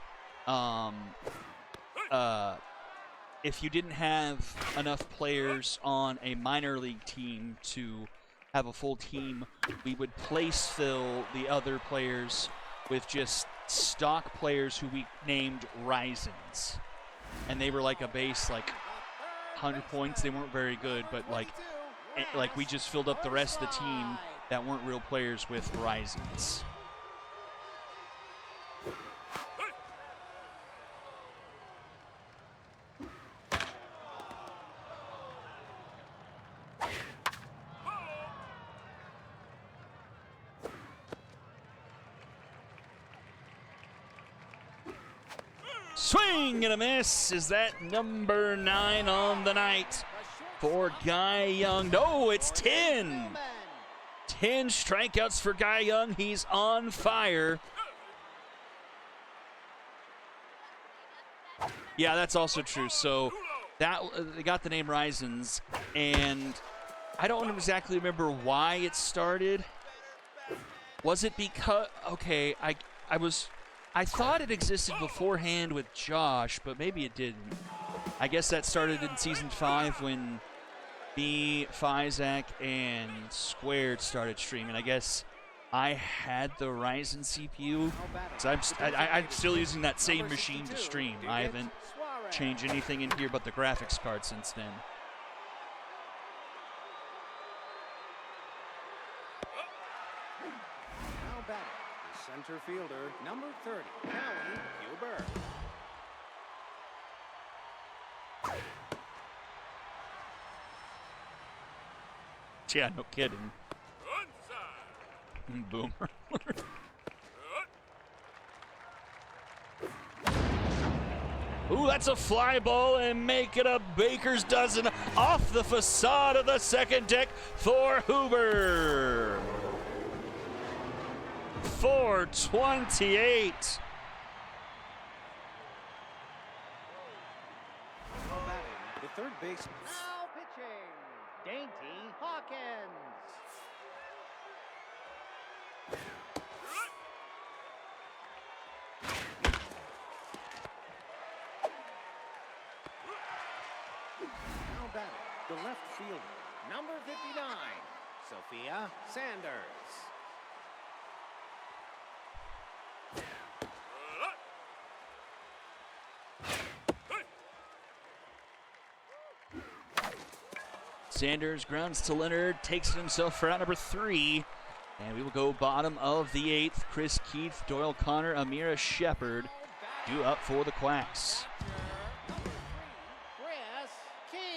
S2: if you didn't have enough players on a minor league team to have a full team, we would place fill the other players with just stock players who we named Risings. And they were like a base, like 100 points. They weren't very good, but like we just filled up the rest of the team that weren't real players with Risings. Swing and a miss. Is that number 9 on the night for Guy Young? No, it's 10. 10 strikeouts for Guy Young. He's on fire. Yeah, that's also true. So that they got the name Risings, and I don't exactly remember why it started. Was it because I thought it existed beforehand with Josh, but maybe it didn't. I guess that started in Season 5 when me, Fizak, and Squared started streaming. I guess I had the Ryzen CPU, because I'm still using that same machine to stream. I haven't changed anything in here but the graphics card since then.
S4: Now batting, the center fielder, number 30, Callie Huber.
S2: Yeah, no kidding. Boomer. Ooh, that's a fly ball and make it a baker's dozen off the facade of the second deck for Huber. 428.
S4: The third baseman.
S1: Now pitching, Dainty Hawkins.
S4: Now batting, the left fielder. Number 59, Sophia Sanders.
S2: Sanders grounds to Leonard, takes it himself for out number 3. And we will go bottom of the 8th. Chris Keith, Doyle Connor, Amira Shepard due up for the Quacks.
S1: Number 3, Chris Keith.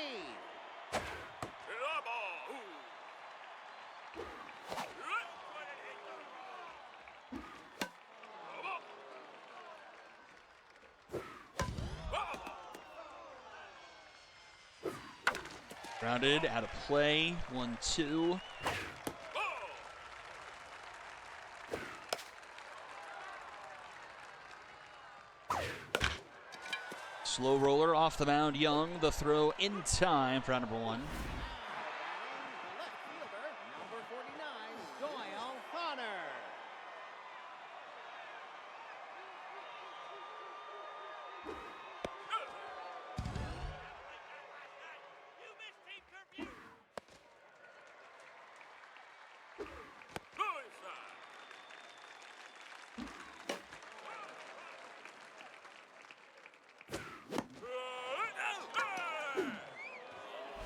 S2: Grounded, out of play, 1-2. Slow roller off the mound, Young. The throw in time for out number 1.
S1: The left fielder, number 49, Doyle Connor.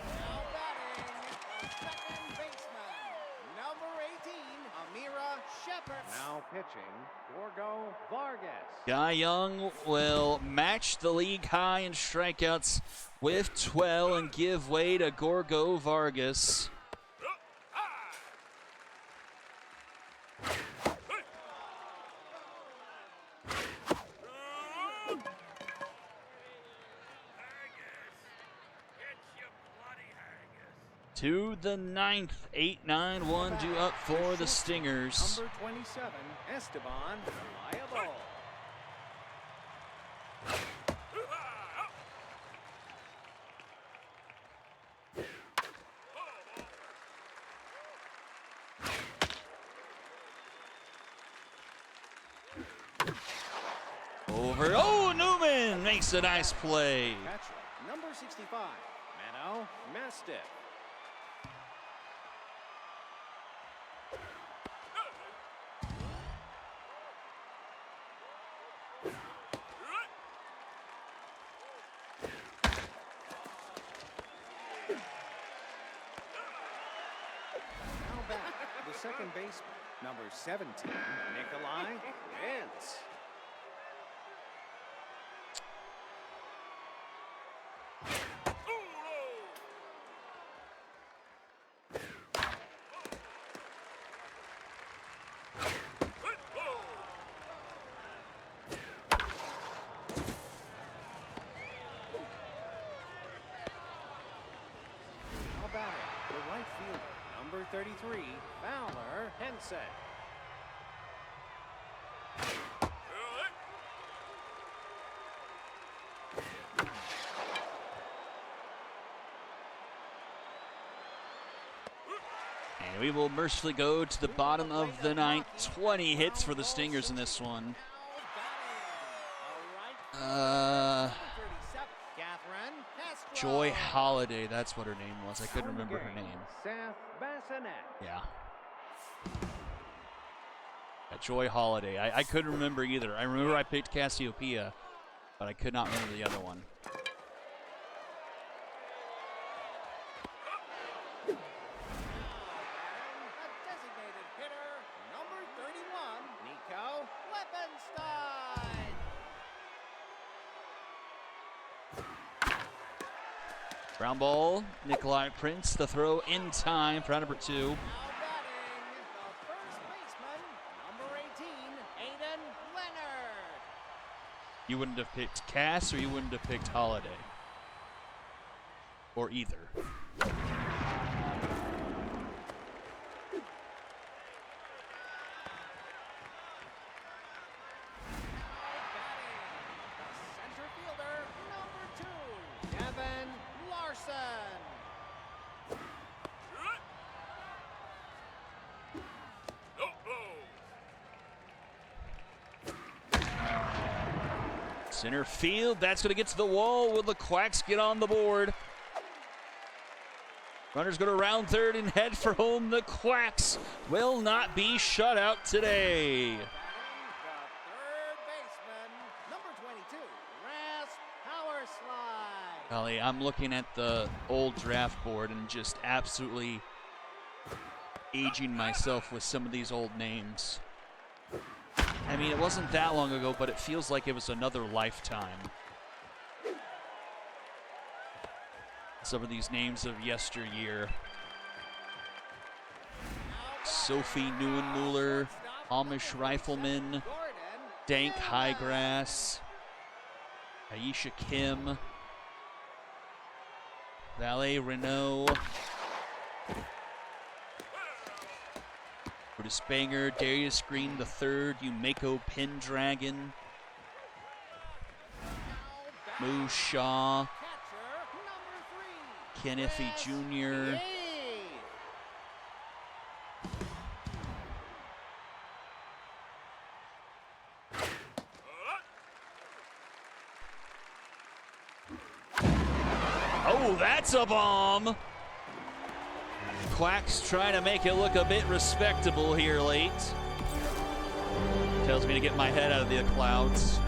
S1: Now batting, the second baseman, number 18, Amira Shepard.
S4: Now pitching, Gorgo Vargas.
S2: Guy Young will match the league high in strikeouts with 12 and give way to Gorgo Vargas. To the 9th, 8-9-1 due up for the Stingers.
S4: Number 27, Esteban Liable.
S2: Over. Oh, Newman makes a nice play.
S4: Catcher, number 65, Mano Mastiff. Now back, the second baseman, number 17, Nikolai Vince. Now batting, the right fielder, number 33, Fowler Henson.
S2: And we will mercifully go to the bottom of the 9th. 20 hits for the Stingers in this one. Joy Holiday, that's what her name was. I couldn't remember her name.
S4: Seth Bassinet.
S2: Yeah. Joy Holiday. I couldn't remember either. I remember I picked Cassiopeia, but I could not remember the other one.
S1: Designated hitter, number 31, Nico Leppenstein.
S2: Ground ball, Nikolai Prince. The throw in time for out number 2.
S1: Now batting, the first baseman,
S2: You wouldn't have picked Cass, or you wouldn't have picked Holiday? Or either?
S4: Center fielder, number 2, Devin Larson.
S2: Center field, that's going to get to the wall. Will the Quacks get on the board? Runners go to round third and head for home. The Quacks will not be shut out today.
S4: The third baseman, number 22, Ras Powerslide.
S2: Golly, I'm looking at the old draft board and just absolutely aging myself with some of these old names. I mean, it wasn't that long ago, but it feels like it was another lifetime. Some of these names of yesteryear. Sophie Neuenmuller, Amish Rifleman, Dank Highgrass, Aisha Kim, Valet Renault, Otis Banger, Darius Green III, Umeko Pendragon, Moose Shaw, Kenneth E. Jr., oh, that's a bomb! Quacks trying to make it look a bit respectable here late. Tells me to get my head out of the clouds.
S4: The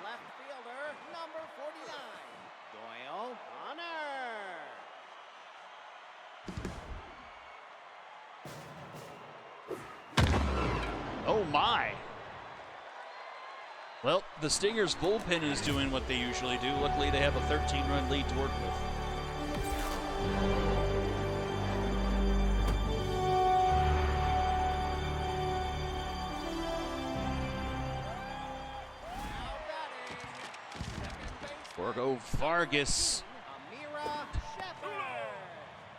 S4: left fielder, number 49, Doyle Honor.
S2: Oh my! Well, the Stingers' bullpen is doing what they usually do. Luckily, they have a 13-run lead to work with. Borgo Vargas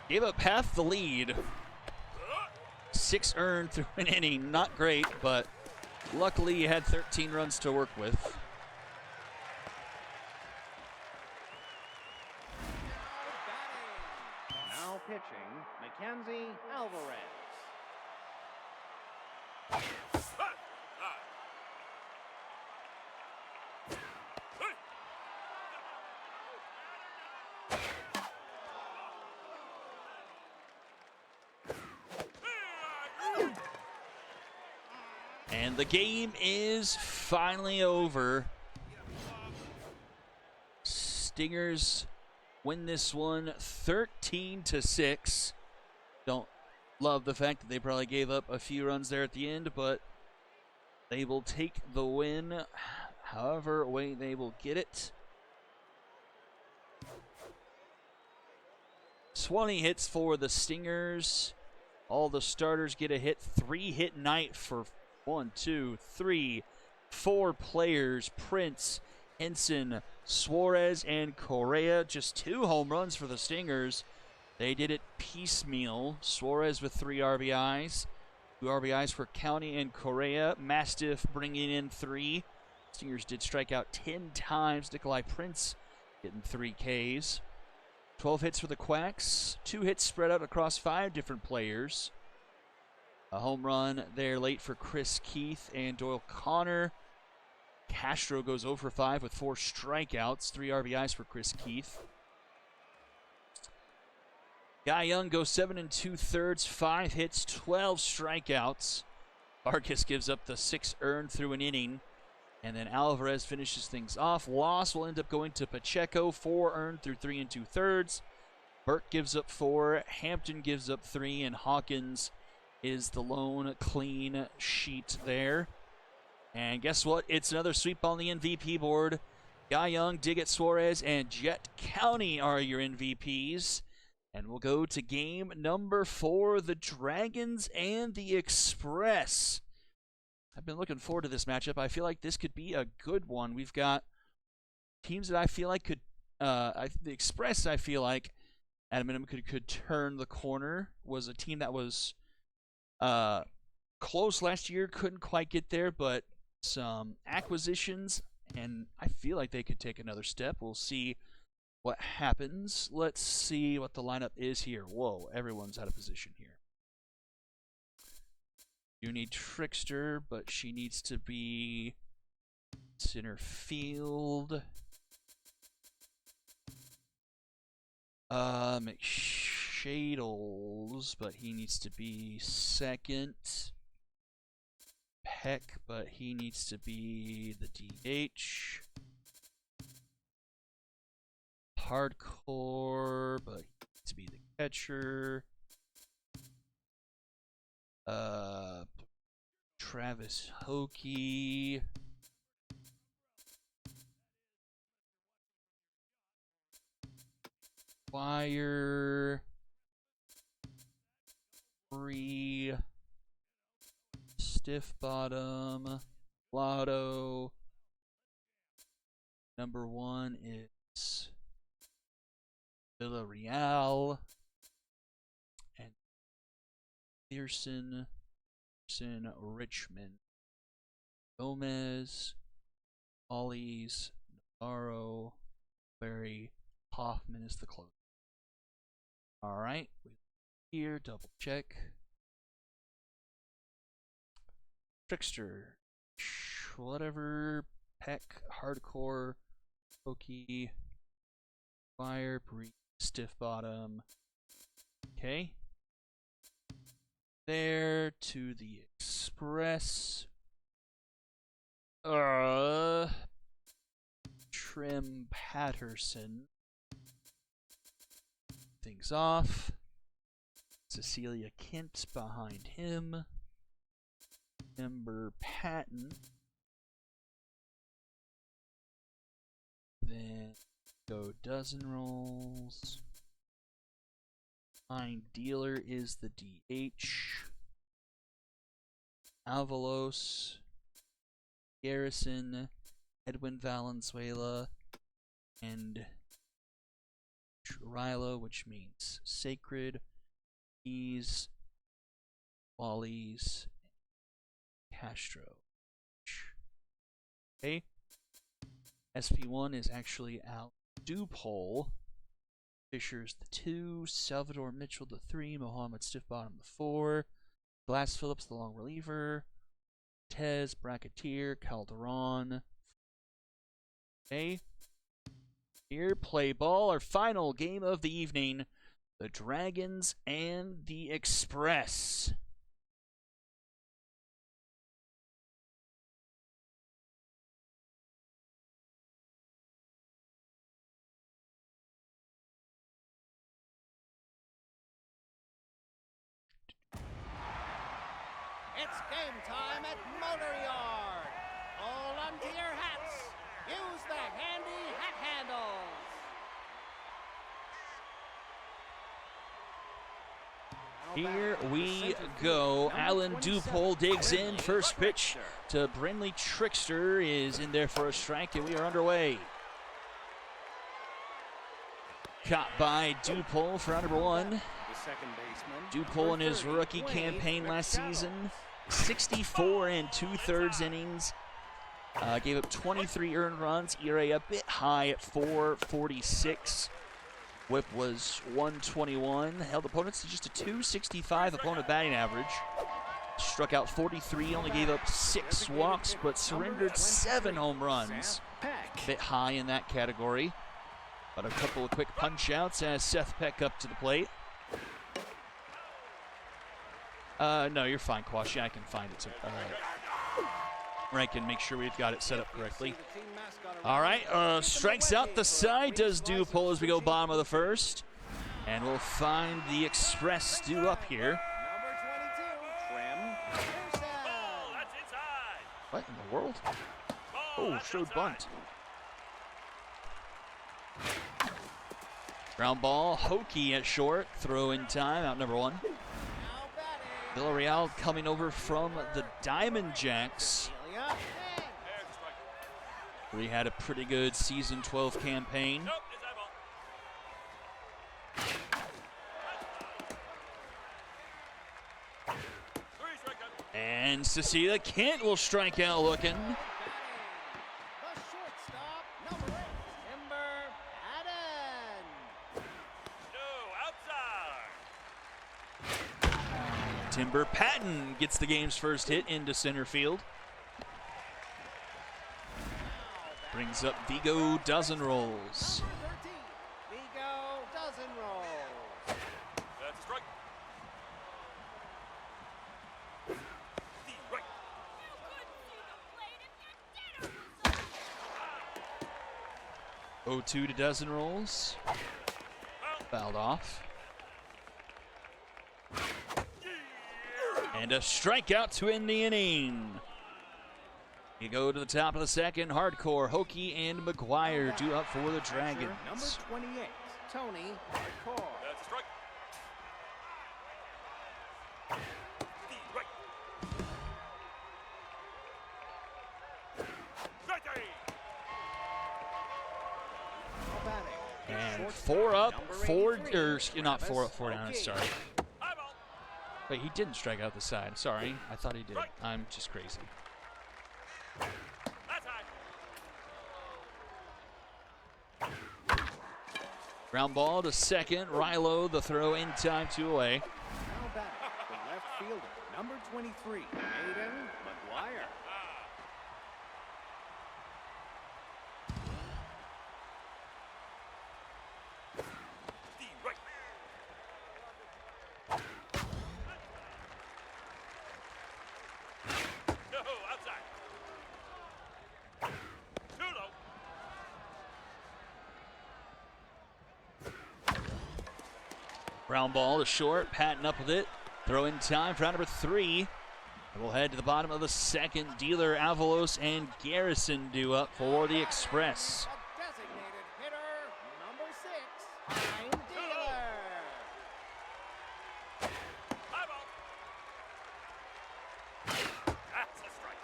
S2: gave up half the lead. 6 earned through an inning. Not great, but luckily he had 13 runs to work with.
S4: Now pitching, Mackenzie Alvarez.
S2: And the game is finally over. Stingers win this one 13-6. Don't love the fact that they probably gave up a few runs there at the end, but they will take the win however way they will get it. 20 hits for the Stingers. All the starters get a hit. 3-hit night for 1, 2, 3, 4 players. Prince, Henson, Suarez, and Correa. Just 2 home runs for the Stingers. They did it piecemeal. Suarez with 3 RBIs. 2 RBIs for County and Correa. Mastiff bringing in 3. Stingers did strike out 10 times. Nikolai Prince getting 3 Ks. 12 hits for the Quacks. 2 hits spread out across 5 different players. A home run there late for Chris Keith and Doyle Connor. Castro goes 0 for 5 with 4 strikeouts. 3 RBIs for Chris Keith. Guy Young goes 7 2/3, 5 hits, 12 strikeouts. Vargas gives up the 6 earned through an inning. And then Alvarez finishes things off. Loss will end up going to Pacheco, 4 earned through 3 2/3. Burke gives up 4, Hampton gives up 3, and Hawkins is the lone clean sheet there. And guess what? It's another sweep on the MVP board. Guy Young, Diggett Suarez, and Jet County are your MVPs. And we'll go to game number 4, the Dragons and the Express. I've been looking forward to this matchup. I feel like this could be a good one. We've got teams that I feel like could, the Express, I feel like, at a minimum, could turn the corner. Was a team that was close last year, couldn't quite get there, but some acquisitions, and I feel like they could take another step. We'll see what happens. Let's see what the lineup is here. Whoa, everyone's out of position here. You need Trickster, but she needs to be center field. McShadles, but he needs to be second. Peck, but he needs to be the DH. Hardcore, but he needs to be the catcher. Travis Hokie. Wire. Free. Stiff bottom. Lotto. Number 1 is Villarreal. And Pearson, Richmond. Gomez. Ollies. Navarro. Barry. Hoffman is the closer. Alright. Here, double check. Trickster. Whatever. Peck. Hardcore. Pokey. Fire. Brief. Stiff bottom. Okay. There to the Express. Trim Patterson. Things off. Cecilia Kent behind him. Ember Patton. Then go dozen rolls. Fine dealer is the DH. Avalos. Garrison. Edwin Valenzuela. And Rilo, which means sacred. Keys. Wallies. Castro. Okay. SP1 is actually Al Dupole. Fisher's the 2. Salvador Mitchell the 3. Mohammed Stiffbottom the 4. Glass Phillips the long reliever. Tez, Bracketeer, Calderon. Okay. Here, play ball. Our final game of the evening. The Dragons and the Express.
S1: It's game time at Motor Yard. Hold on to your hats. Use the handy hat handles.
S2: Here we go. Alan Dupole digs in. First pitch to Brinley Trickster is in there for a strike, and we are underway. Caught by Dupole for number 1. Dupole in his rookie campaign last season, 64 and 2/3 innings. Gave up 23 earned runs, ERA a bit high at 4.46. Whip was 121. Held opponents to just a 265 opponent batting average. Struck out 43, only gave up 6 walks, but surrendered 7 home runs. A bit high in that category. But a couple of quick punch outs as Seth Peck up to the plate. No, you're fine, Quashi. I can find it. Rank and make sure we've got it set up correctly. All right, strikes out the side, does Dupole as we go bottom of the first. And we'll find the Express due up here. What in the world? Oh, showed bunt. Ground ball, Hokie at short, throw in time, out number 1.
S1: Now batting.
S2: Villarreal coming over from the Diamond Jacks.
S1: Cecilia, swing.
S3: There's a strike.
S2: We had a pretty good season 12 campaign.
S3: Nope, it's that ball. Three strikeout.
S2: And Cecilia Kent will strike out looking.
S1: Batting. The shortstop, number 8, Timber Patton.
S3: No, outside.
S2: Timber Patton gets the game's first hit into center field. Brings up Vigo Dozen Rolls.
S1: Number 13, Vigo dozen rolls.
S3: That's a strike. The right.
S2: 0-2 to Dozen Rolls. Fouled off. And a strikeout to end the inning. You go to the top of the second. Hardcore, Hokie, and McGuire due up for the
S4: Number
S2: Dragons.
S4: 28, Tony Hardcore.
S3: That's a strike. The right. Strike three.
S4: Now batting. the
S2: And
S4: shortstop,
S2: 4 up,
S4: number
S2: 4,
S4: 83,
S2: or not 4 up,
S4: Travis
S2: 4 down,
S4: Hokie.
S2: sorry.
S3: High ball.
S2: Wait, he didn't strike out the side. Sorry, I thought he did. I'm just crazy.
S3: That's high.
S2: Ground ball to second. Rilo, the throw in time, 2 away.
S4: Now batting. The left fielder, number 23, Aiden McGuire.
S3: The right. No, outside. Too low.
S2: Ground ball to short. Patton up with it. Throw in time for out number 3. And we'll head to the bottom of the second. Dealer, Avalos, and Garrison due up for the Express.
S1: A designated hitter, number 6, Pine Dealer.
S3: High ball. That's a strike.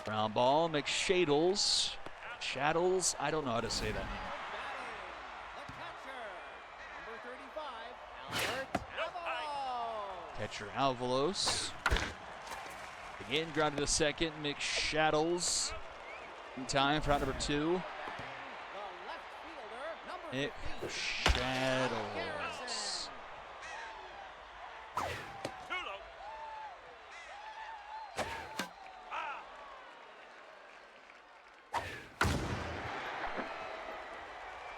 S2: Ground ball, McShaddles. Shaddles, I don't know how to say that name.
S1: Batting, the catcher, Albert Avalos.
S2: Catcher Alvalos. Again, grounded to second. McShaddles. In time for out number 2.
S1: The left fielder, number 15,
S2: McShaddles.
S1: Garrison.
S3: Too low. Ah.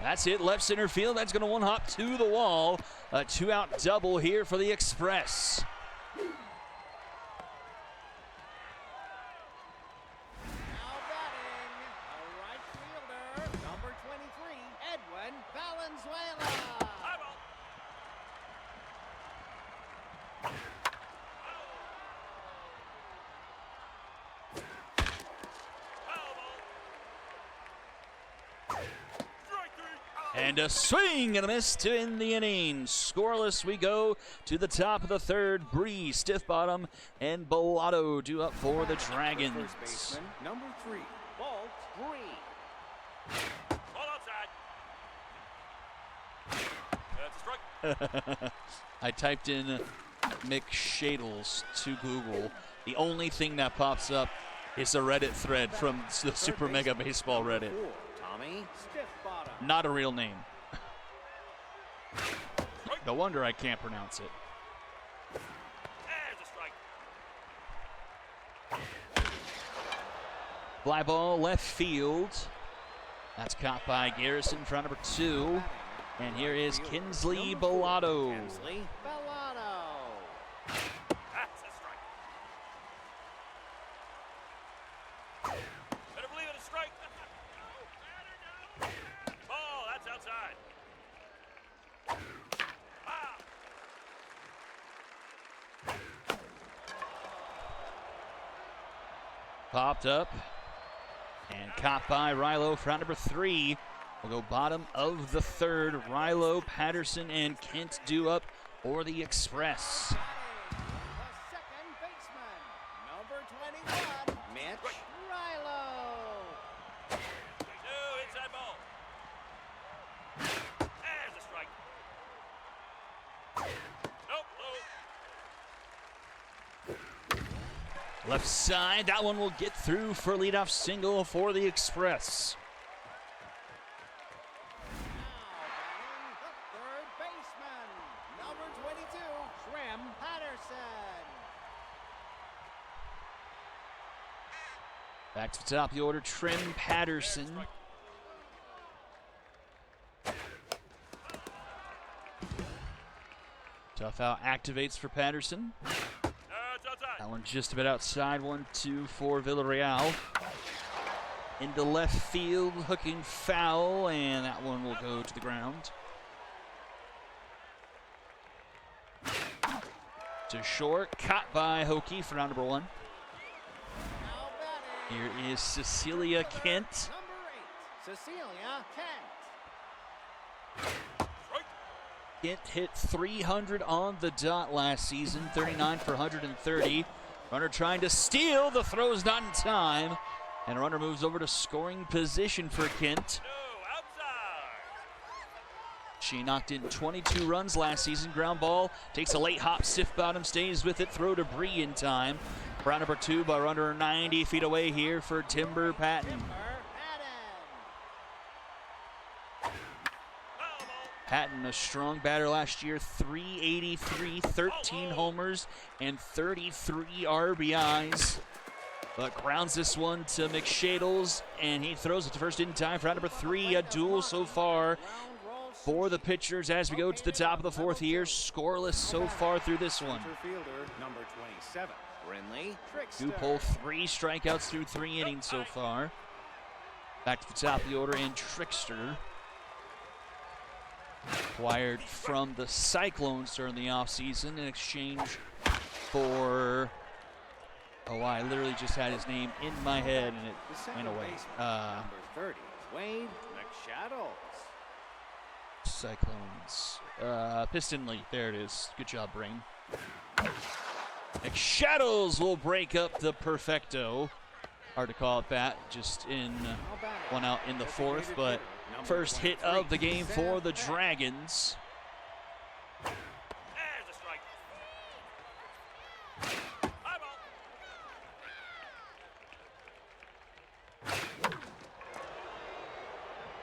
S2: That's it, left center field. That's going to one hop to the wall. A 2-out double here for the Express.
S1: Now batting, the right fielder, number 23, Edwin Valenzuela.
S3: High ball. Foul ball. Strike three.
S2: And a swing and a miss to end the inning. Scoreless, we go to the top of the third. Bree, stiff bottom, and Bellato due up for the Dragons.
S4: First baseman, number 3, Walt Bree.
S3: Ball outside. That's a strike.
S2: I typed in McShaddles to Google. The only thing that pops up is a Reddit thread from the Super Mega Baseball Reddit.
S4: 4, Tommy Stiff Bottom.
S2: Not a real name. No wonder I can't pronounce it.
S3: There's a strike.
S2: Fly ball left field. That's caught by Garrison for number 2. And here is Kinsley Bellato.
S4: Kinsley
S1: Bellato.
S3: That's a strike. Better believe it, a strike. Ball, that's outside. Ah.
S2: Popped up. And caught by Rilo for out number 3. We'll go bottom of the third. Rilo, Patterson, and Kent due up for the Express.
S1: The second baseman, number 21,
S4: Mitch.
S1: Rilo.
S3: Two inside ball. There's a strike. Nope, low.
S2: Left side, that one will get through for leadoff single for the Express.
S1: Now batting the third baseman, number 22, Trim Patterson.
S2: Back to the top of the order, Trim Patterson. Tough out activates for Patterson.
S3: It's outside.
S2: That one just about outside. 1-2 for Villarreal. Into left field, hooking foul, and that one will go to the ground. To short, caught by Hokie for round number 1.
S1: Now batting,
S2: Here is Cecilia Kent.
S1: number 8, Cecilia Kent.
S3: Strike.
S2: Kent hit 300 on the dot last season, 39 for 130. Runner trying to steal, the throw's not in time. And a runner moves over to scoring position for Kent.
S3: No, outside.
S2: She knocked in 22 runs last season. Ground ball, takes a late hop, stiff bottom, stays with it, throw to Bree in time. Round number 2 by runner 90 feet away here for Timber Patton.
S1: Timber Patton.
S3: Foul ball.
S2: Patton, a strong batter last year, 383, 13 homers, and 33 RBIs. But grounds this one to McShadles, and he throws it to first in time for round number 3. A duel so far for the pitchers as we go to the top of the 4th here. Scoreless so far through this one.
S4: Center fielder, number 27, Brinley.
S1: Trickster.
S2: Duple 3 strikeouts through 3 innings so far. Back to the top of the order, and Trickster, acquired from the Cyclones during the offseason in exchange for, oh, I literally just had his name in my head and
S4: The
S2: it
S4: second
S2: went away.
S4: baseman, number 30, Wade McShadows.
S2: Cyclones. Piston Leaf, there it is. Good job, Brain. McShadows will break up the perfecto. Hard to call it that, just in one out in the 4th, but first hit of the game for the Dragons.
S3: There's a strike. High ball.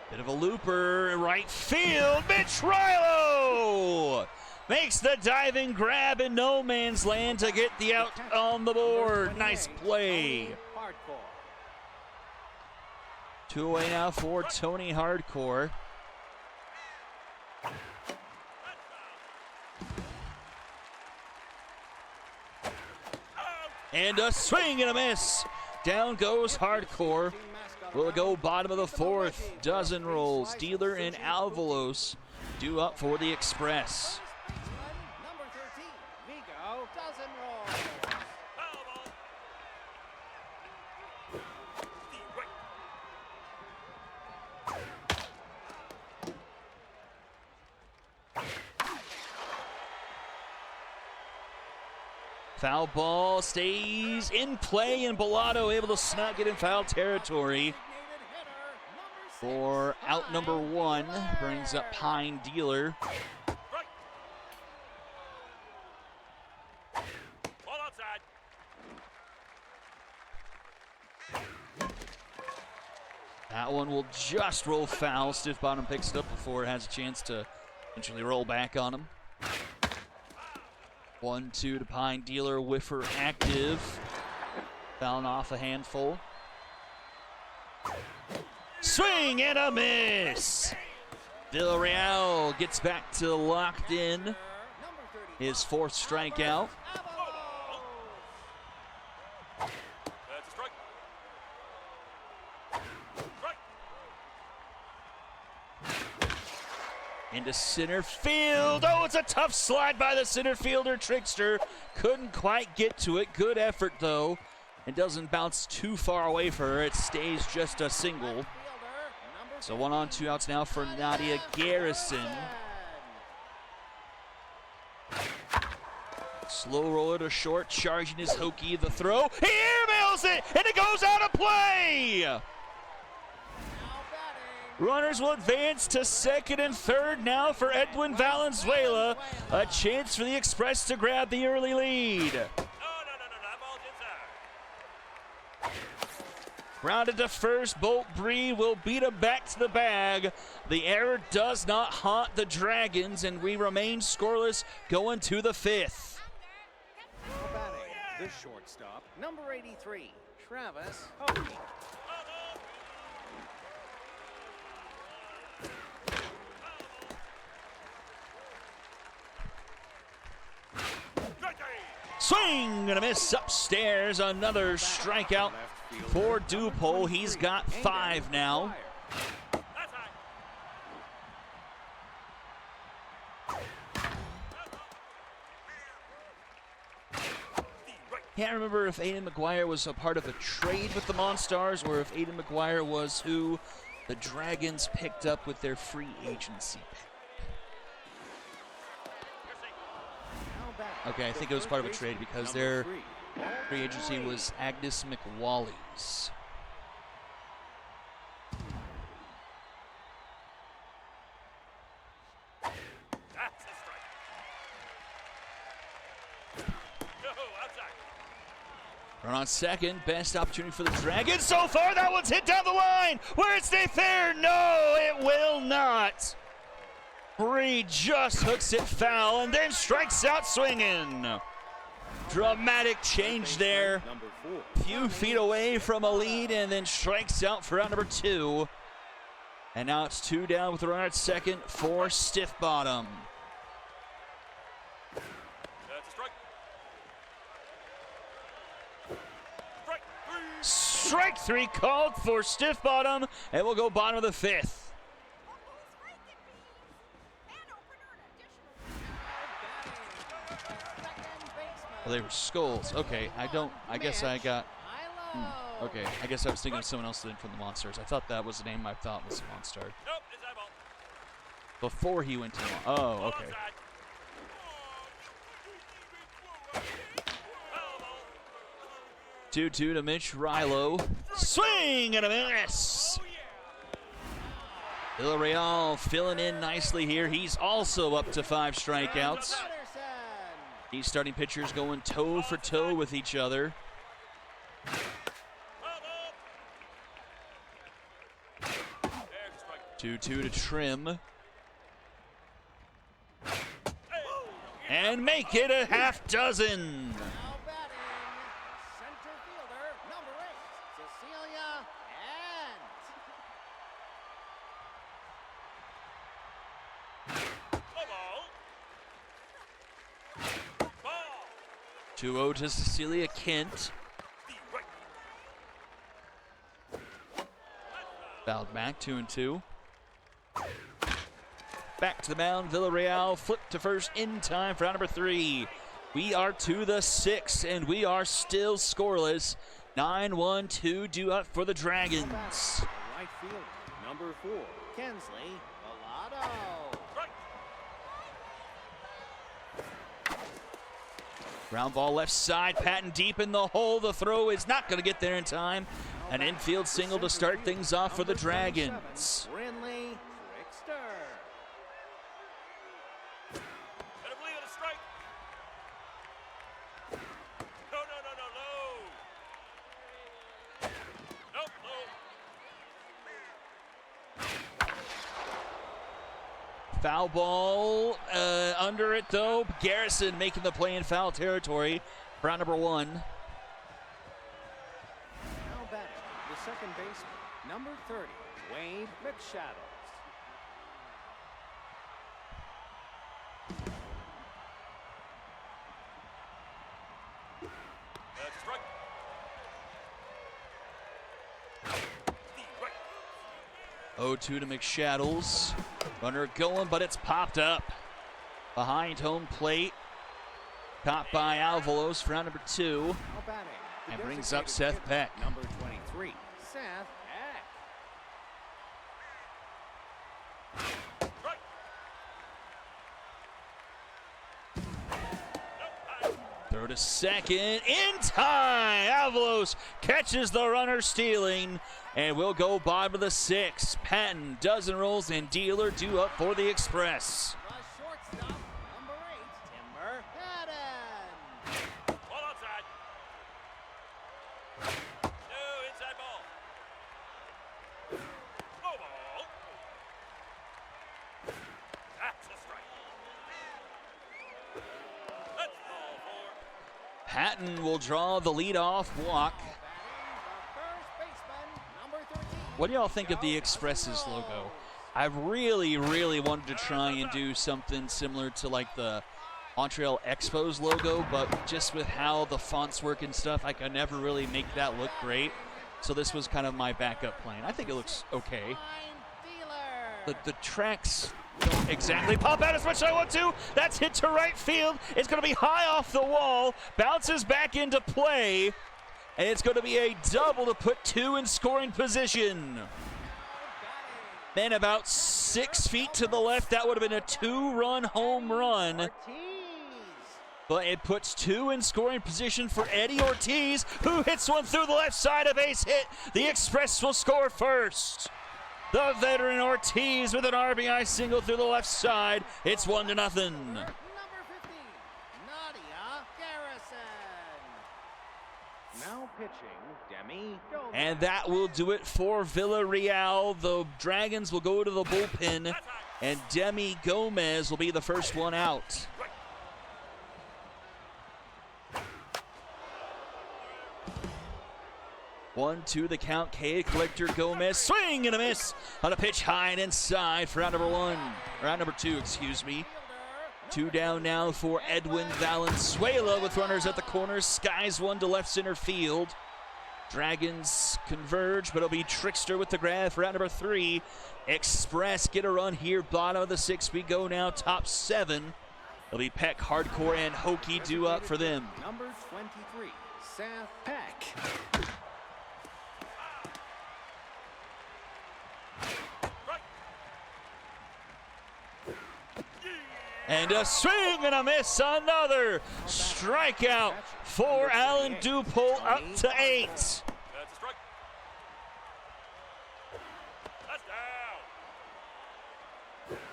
S2: Bit of a looper, right field, Mitch Rilo makes the diving grab in no man's land to get the out on the board. Nice play.
S4: Hardcore.
S2: 2 away now for Tony Hardcore. And a swing and a miss. Down goes Hardcore. Will go bottom of the 4th. Dozen rolls. Dealer and Alvalos due up for the Express.
S1: Number 13, Vigo dozen rolls.
S3: Foul ball. Deep right.
S2: Foul ball stays in play, and Bellato able to snug it in foul territory for out number 1. Brings up Pine Dealer.
S3: Right. Ball outside.
S2: That one will just roll foul. Stiff bottom picks it up before it has a chance to eventually roll back on him. 1-2 to Pine Dealer. Whiffer active. Fouling off a handful. Swing and a miss. Villarreal gets back to locked in. His 4th strikeout.
S3: That's a strike. Strike.
S2: Into center field. Oh, it's a tough slide by the center fielder, Trickster. Couldn't quite get to it. Good effort, though. It doesn't bounce too far away for her. It stays just a single.
S1: Fielder, number
S2: So 1 on, 2 outs now for Nadia Garrison. Slow roller to short, charging his Hokie. The throw, he airmails it, and it goes out of play! Runners will advance to second and third now for Edwin Valenzuela. A chance for the Express to grab the early lead.
S3: No, ball's inside.
S2: Grounded to first, Bolt Bree will beat him back to the bag. The error does not haunt the Dragons, and we remain scoreless going to the 5th.
S4: Now batting, the shortstop, number 83, Travis Hokie.
S2: Swing and a miss upstairs. Another strikeout for Dupole. He's got 5 now.
S3: That's high.
S2: Can't remember if Aiden McGuire was a part of a trade with the Monstars or if Aiden McGuire was who the Dragons picked up with their free agency pick. Okay, I think it was part of a trade because their free agency was Agnes McWally's.
S3: That's a strike. No, outside.
S2: Run on second, best opportunity for the Dragons so far. That one's hit down the line. Will it stay fair? No, it will not. Bree just hooks it foul and then strikes out swinging. Dramatic change there. Few feet away from a lead and then strikes out for out number 2. And now it's 2 down with a runner at second for Stiff Bottom.
S3: That's a strike.
S2: Strike
S3: Strike 3.
S2: 3 called for Stiff Bottom, and we'll go bottom of the 5th. Well, they were skulls. Okay, I guess I got. Okay, I guess I was thinking of someone else from the Monsters. I thought that was the name I thought was the Monster.
S3: Nope, it's that ball.
S2: Before he went to. Oh, okay.
S3: Outside.
S2: 2-2 to Mitch Rilo. Swing and a miss. Villarreal filling in nicely here. He's also up to 5 strikeouts. These starting pitchers going toe for toe with each other. 2-2 to Trim. And make it a half dozen.
S1: Now batting, center fielder, number 8, Cecilia Ant.
S3: Ball.
S2: 2-0 to Cecilia Kent. Fouled back, 2-2. Back to the mound, Villarreal flipped to first in time for out number 3. We are to the 6th, and we are still scoreless. 9-1-2 due up for the Dragons.
S4: Right fielder, number 4, Kensley
S1: Villado.
S2: Ground ball left side, Patton deep in the hole. The throw is not going to get there in time. An infield single to start things off for the Dragons.
S4: Brinley Trickster.
S3: And a bleed on a strike. No. Nope, low.
S2: Foul ball under it though. Garrison making the play in foul territory. Round number 1.
S4: Now batting, the second baseman, number 30, Wade McShadows.
S3: That's a strike. Right.
S2: 0-2 to McShadows. Runner going, but it's popped up. Behind home plate. Caught by Alvalos for round number 2.
S4: Now batting, the
S2: And brings up
S4: designated
S2: Seth
S4: hitter,
S2: Peck.
S4: number 23, Seth Peck.
S2: Throw to second, in time. Avalos catches the runner stealing, and we'll go bottom of the 6th. Patton, dozen rolls, and Dealer due up for the Express.
S1: The shortstop, number 8, Timber Patton.
S3: Ball outside. No, inside ball. No ball. That's a strike. That's ball 4.
S2: Patton will draw the leadoff walk.
S1: Batting the first baseman, number 13.
S2: What do y'all think of the Express's logo? I really wanted to try and do something similar to like the Montreal Expos logo, but just with how the fonts work and stuff, I could never really make that look great. So this was kind of my backup plan. I think it looks okay.
S1: Line Dealer.
S2: The tracks don't exactly pop out as much as I want to. That's hit to right field. It's going to be high off the wall, bounces back into play, and it's going to be a double to put 2 in scoring position. Man, about 6 feet to the left, that would have been a 2-run home run.
S1: Ortiz.
S2: But it puts 2 in scoring position for Eddie Ortiz, who hits one through the left side, a base hit. The Express will score first. The veteran Ortiz with an RBI single through the left side. It's 1-0.
S1: Number 15, Nadia Garrison.
S4: Now pitching, Demi Gomez.
S2: And that will do it for Villarreal. The Dragons will go to the bullpen, and Demi Gomez will be the first one out. One, two, the count. K collector Gomez, swing and a miss on a pitch high and inside for round number 2, excuse me. 2 down now for Edwin Valenzuela with runners at the corners. Skies one to left center field. Dragons converge, but it'll be Trickster with the grab for round number 3. Express get a run here, bottom of the 6th. We go now, top 7. It'll be Peck, Hardcore, and Hokie due up for them.
S4: Number 23, Seth Peck.
S2: And a swing and a miss, another strikeout for Alan Dupol, up to 8.
S3: That's a strike. That's down.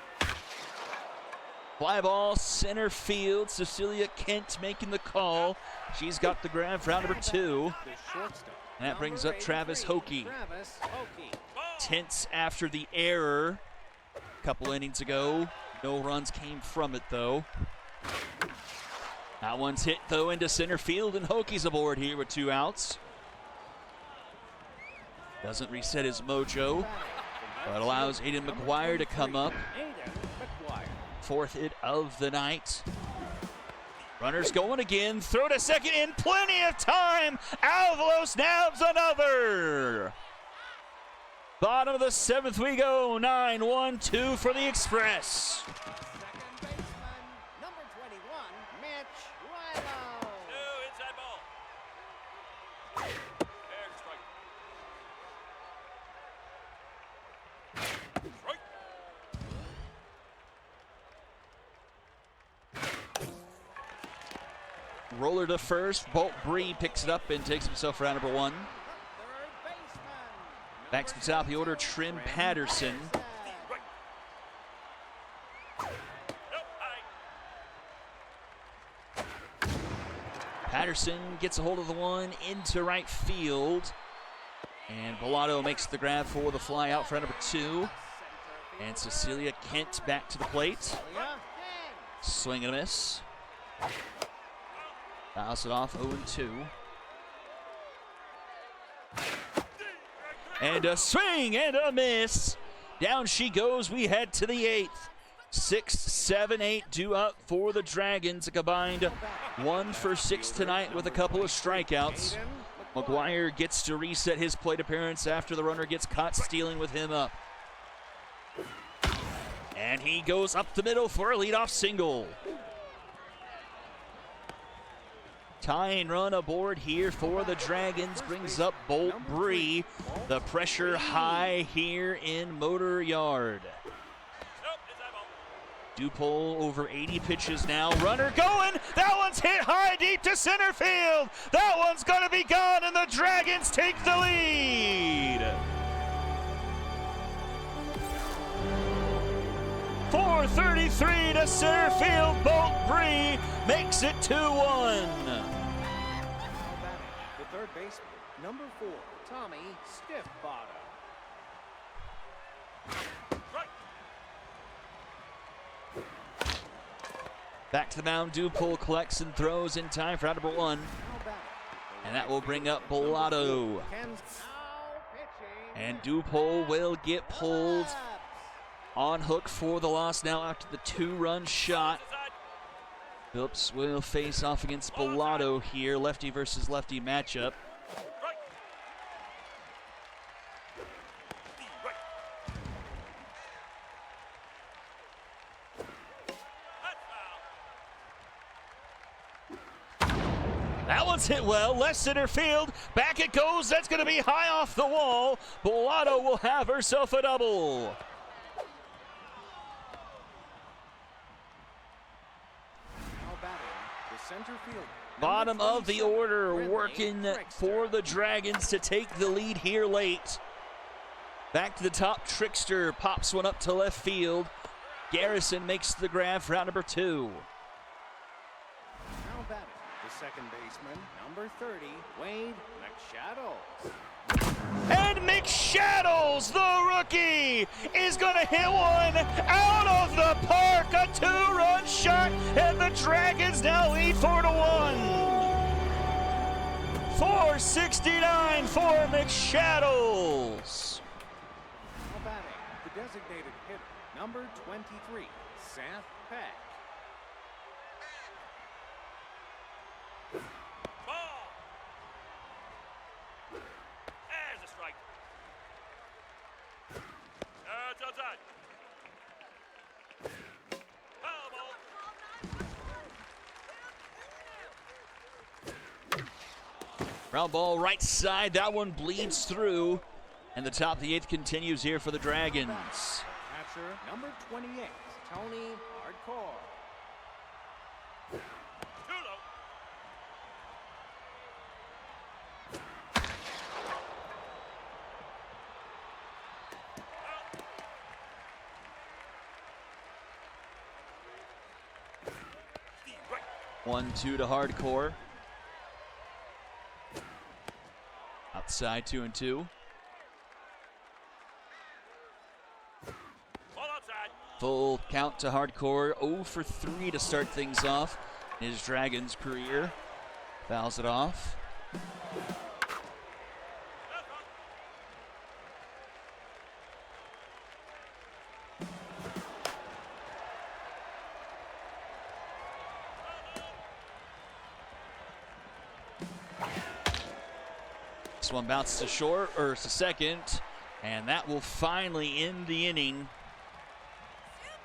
S2: Fly ball, center field. Cecilia Kent making the call. She's got the grab for round number 2.
S4: The shortstop.
S2: And that brings
S4: number
S2: up Travis
S4: 83,
S2: Hokie.
S4: Travis Hokie.
S2: Tense after the error a couple innings ago. No runs came from it, though. That one's hit, though, into center field, and Hokie's aboard here with 2 outs. Doesn't reset his mojo, but allows Aiden McGuire to come up.
S4: Aiden McGuire.
S2: 4th hit of the night. Runners going again. Throw to second in plenty of time. Avalos nabs another. Bottom of the 7th we go. 9-1-2 for the Express.
S1: Second baseman, number 21, Mitch Rilo.
S3: No, inside ball. There's a strike. Strike.
S2: Roller to first. Bolt Bree picks it up and takes himself round number 1.
S1: Third baseman,
S2: Back to the top of the order, Trim Patterson.
S3: Right. Nope, high.
S2: Patterson gets a hold of the one into right field. And Bellato makes the grab for the fly out for number 2. And Cecilia Kent back to the plate.
S1: Celia Kent.
S2: Swing and a miss. Fouls it off 0-2. And a swing and a miss. Down she goes. We head to the 8th. 6, 7, 8 due up for the Dragons. A combined 1 for 6 tonight with a couple of strikeouts. McGuire gets to reset his plate appearance after the runner gets caught stealing with him up. And he goes up the middle for a leadoff single. Tying run aboard here for the Dragons brings up Bolt Bree. The pressure high here in Motor Yard.
S3: Nope, inside ball.
S2: Dupole over 80 pitches now. Runner going. That one's hit high deep to center field. That one's going to be gone, and the Dragons take the lead. 433 to center field. Bolt Bree makes it 2-1.
S4: The third baseman, number 4, Tommy Stiffbottom.
S2: Back to the mound. Dupole collects and throws in time for out number 1. And that will bring up Bellotto. And Dupole will get pulled on hook for the loss now after the 2-run shot. Phillips will face off against Bellotto here. Lefty versus lefty matchup. That one's hit well, left center field, back it goes, that's going to be high off the wall. Bellotto will have herself a double. Bottom of the order, working for the Dragons to take the lead here late. Back to the top, Trickster pops one up to left field. Garrison makes the grab for out number 2.
S4: The second baseman, number 30, Wade McShadows.
S2: And McShadows, the rookie, is going to hit one out of the park. A 2-run shot, and the Dragons now lead 4-1. 469 for McShadows.
S4: Now batting, the designated hitter, number 23, Seth Peck.
S3: There's a strike. That's outside. Foul ball.
S2: Ground ball right side, that one bleeds through. And the top of the 8th continues here for the Dragons.
S4: Catcher, number 28, Tony Hardcore.
S3: Too low. Deep right.
S2: 1-2 to Hardcore. Outside 2-2.
S3: Ball outside.
S2: Full count to Hardcore. 0 for 3 to start things off in his Dragons career. Fouls it off. This one bounces to short, or to second, and that will finally end the inning.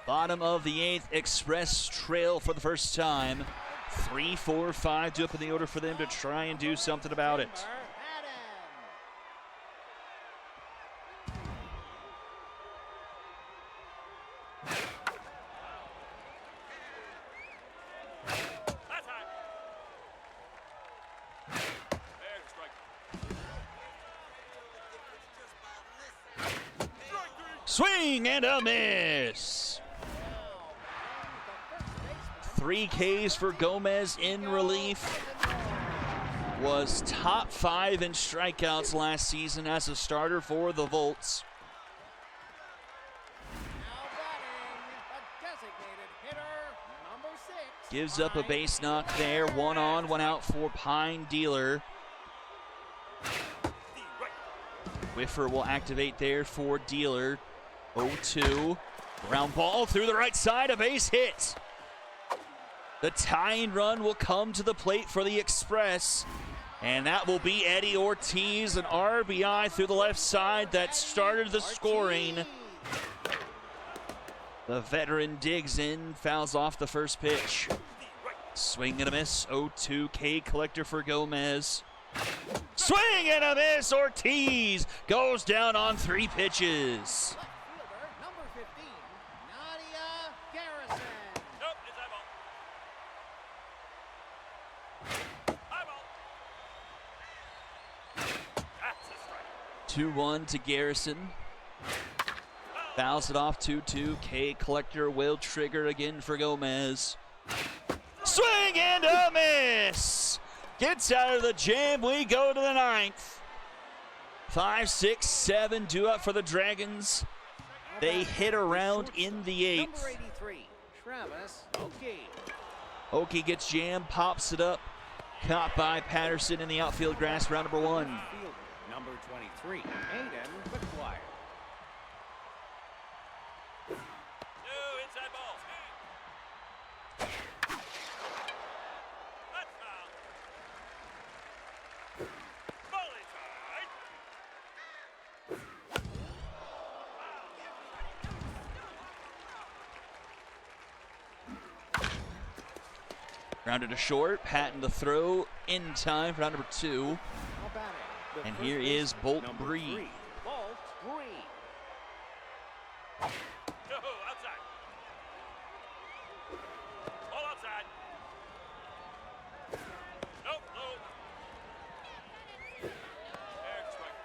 S2: Bottom of the 8th, Express trail for the first time. 3, 4, 5 to up in the order for them to try and do something about it.
S3: That's high. There's a strike. Strike 3.
S2: Swing and a miss. 3 Ks for Gomez in relief. Was top 5 in strikeouts last season as a starter for the Volts. Gives up a base knock there. 1 on, 1 out for Pine Dealer. Whiffer will activate there for Dealer. 0-2. Ground ball through the right side, a base hit. The tying run will come to the plate for the Express. And that will be Eddie Ortiz, an RBI through the left side that started the scoring. The veteran digs in, fouls off the first pitch. Swing and a miss, 0-2 K collector for Gomez. Swing and a miss, Ortiz goes down on 3 pitches.
S1: Number 15, Nadia Garrison.
S2: 2-1 to Garrison. Fouls it off 2-2. K Collector will trigger again for Gomez. Swing and a miss. Gets out of the jam. We go to the 9th. 5, 6, 7 due up for the Dragons. They hit around in the 8th.
S4: Number 83, Travis Oki.
S2: Oki gets jammed, pops it up. Caught by Patterson in the outfield grass, round number 1.
S4: Fielder, number 23, Aiden McGuire.
S3: No inside ball. That's foul. Ball inside.
S2: Grounded to short, Patton the throw in time for round number 2.
S4: Now batting, the
S2: And
S4: first
S2: here
S4: baseman,
S2: is Bolt
S4: number
S2: Bree.
S4: 3, Bolt Bree.
S3: No, outside. Ball outside. Nope, no. Eric strike.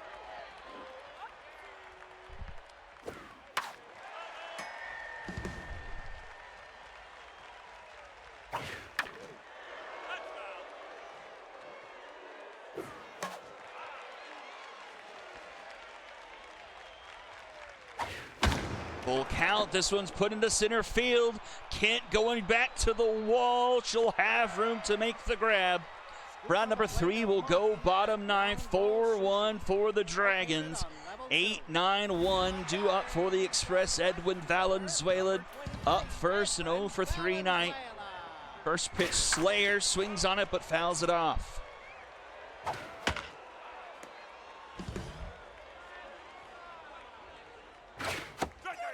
S3: That's foul.
S2: Full count. This one's put into center field. Kent going back to the wall. She'll have room to make the grab. Round number 3 will go bottom 9th. 4-1 for the Dragons. 8-9-1 due up for the Express. Edwin Valenzuela up first and 0 for 3 night. First pitch, Slayer swings on it but fouls it off.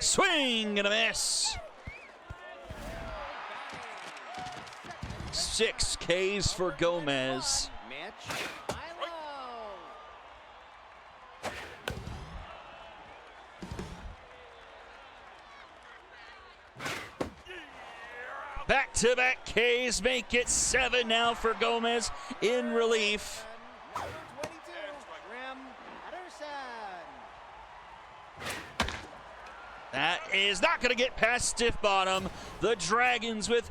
S2: Swing and a miss. 6 Ks for Gomez.
S4: Mitch Milo.
S2: Back-to-back Ks make it 7 now for Gomez in relief.
S1: Number 22, Grim Patterson.
S2: That is not going to get past stiff bottom. The Dragons with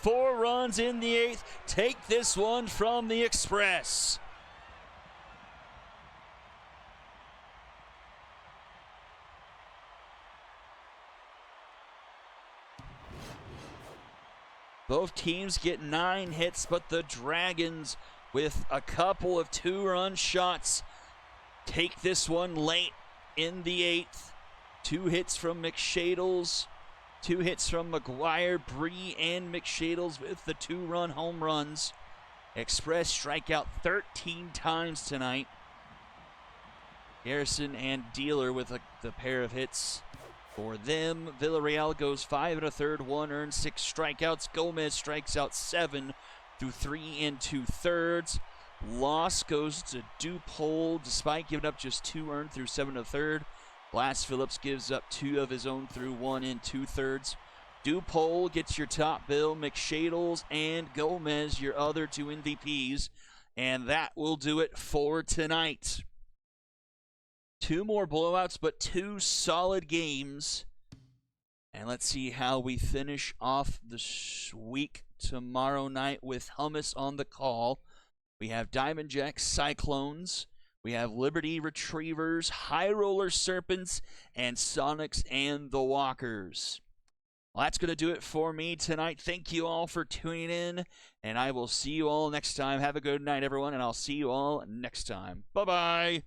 S2: 4 runs in the 8th take this one from the Express. Both teams get 9 hits, but the Dragons, with a couple of 2-run shots, take this one late in the 8th. 2 hits from McShadles, 2 hits from McGuire, Bree, and McShadles with the 2-run home runs. Express strike out 13 times tonight. Garrison and Dealer with the pair of hits for them. Villarreal goes 5 1/3, 1 earned, 6 strikeouts. Gomez strikes out 7 through 3 2/3. Loss goes to Dupole despite giving up just 2 earned through 7 1/3. Blas Phillips gives up 2 of his own through 1 2/3. Dupole gets your top bill. McShadles and Gomez your other 2 MVPs. And that will do it for tonight. 2 more blowouts, but 2 solid games. And let's see how we finish off the week tomorrow night with Hummus on the call. We have Diamond Jacks, Cyclones. We have Liberty Retrievers, High Roller Serpents, and Sonics and the Walkers. Well, that's going to do it for me tonight. Thank you all for tuning in, and I will see you all next time. Have a good night, everyone, and I'll see you all next time. Bye-bye.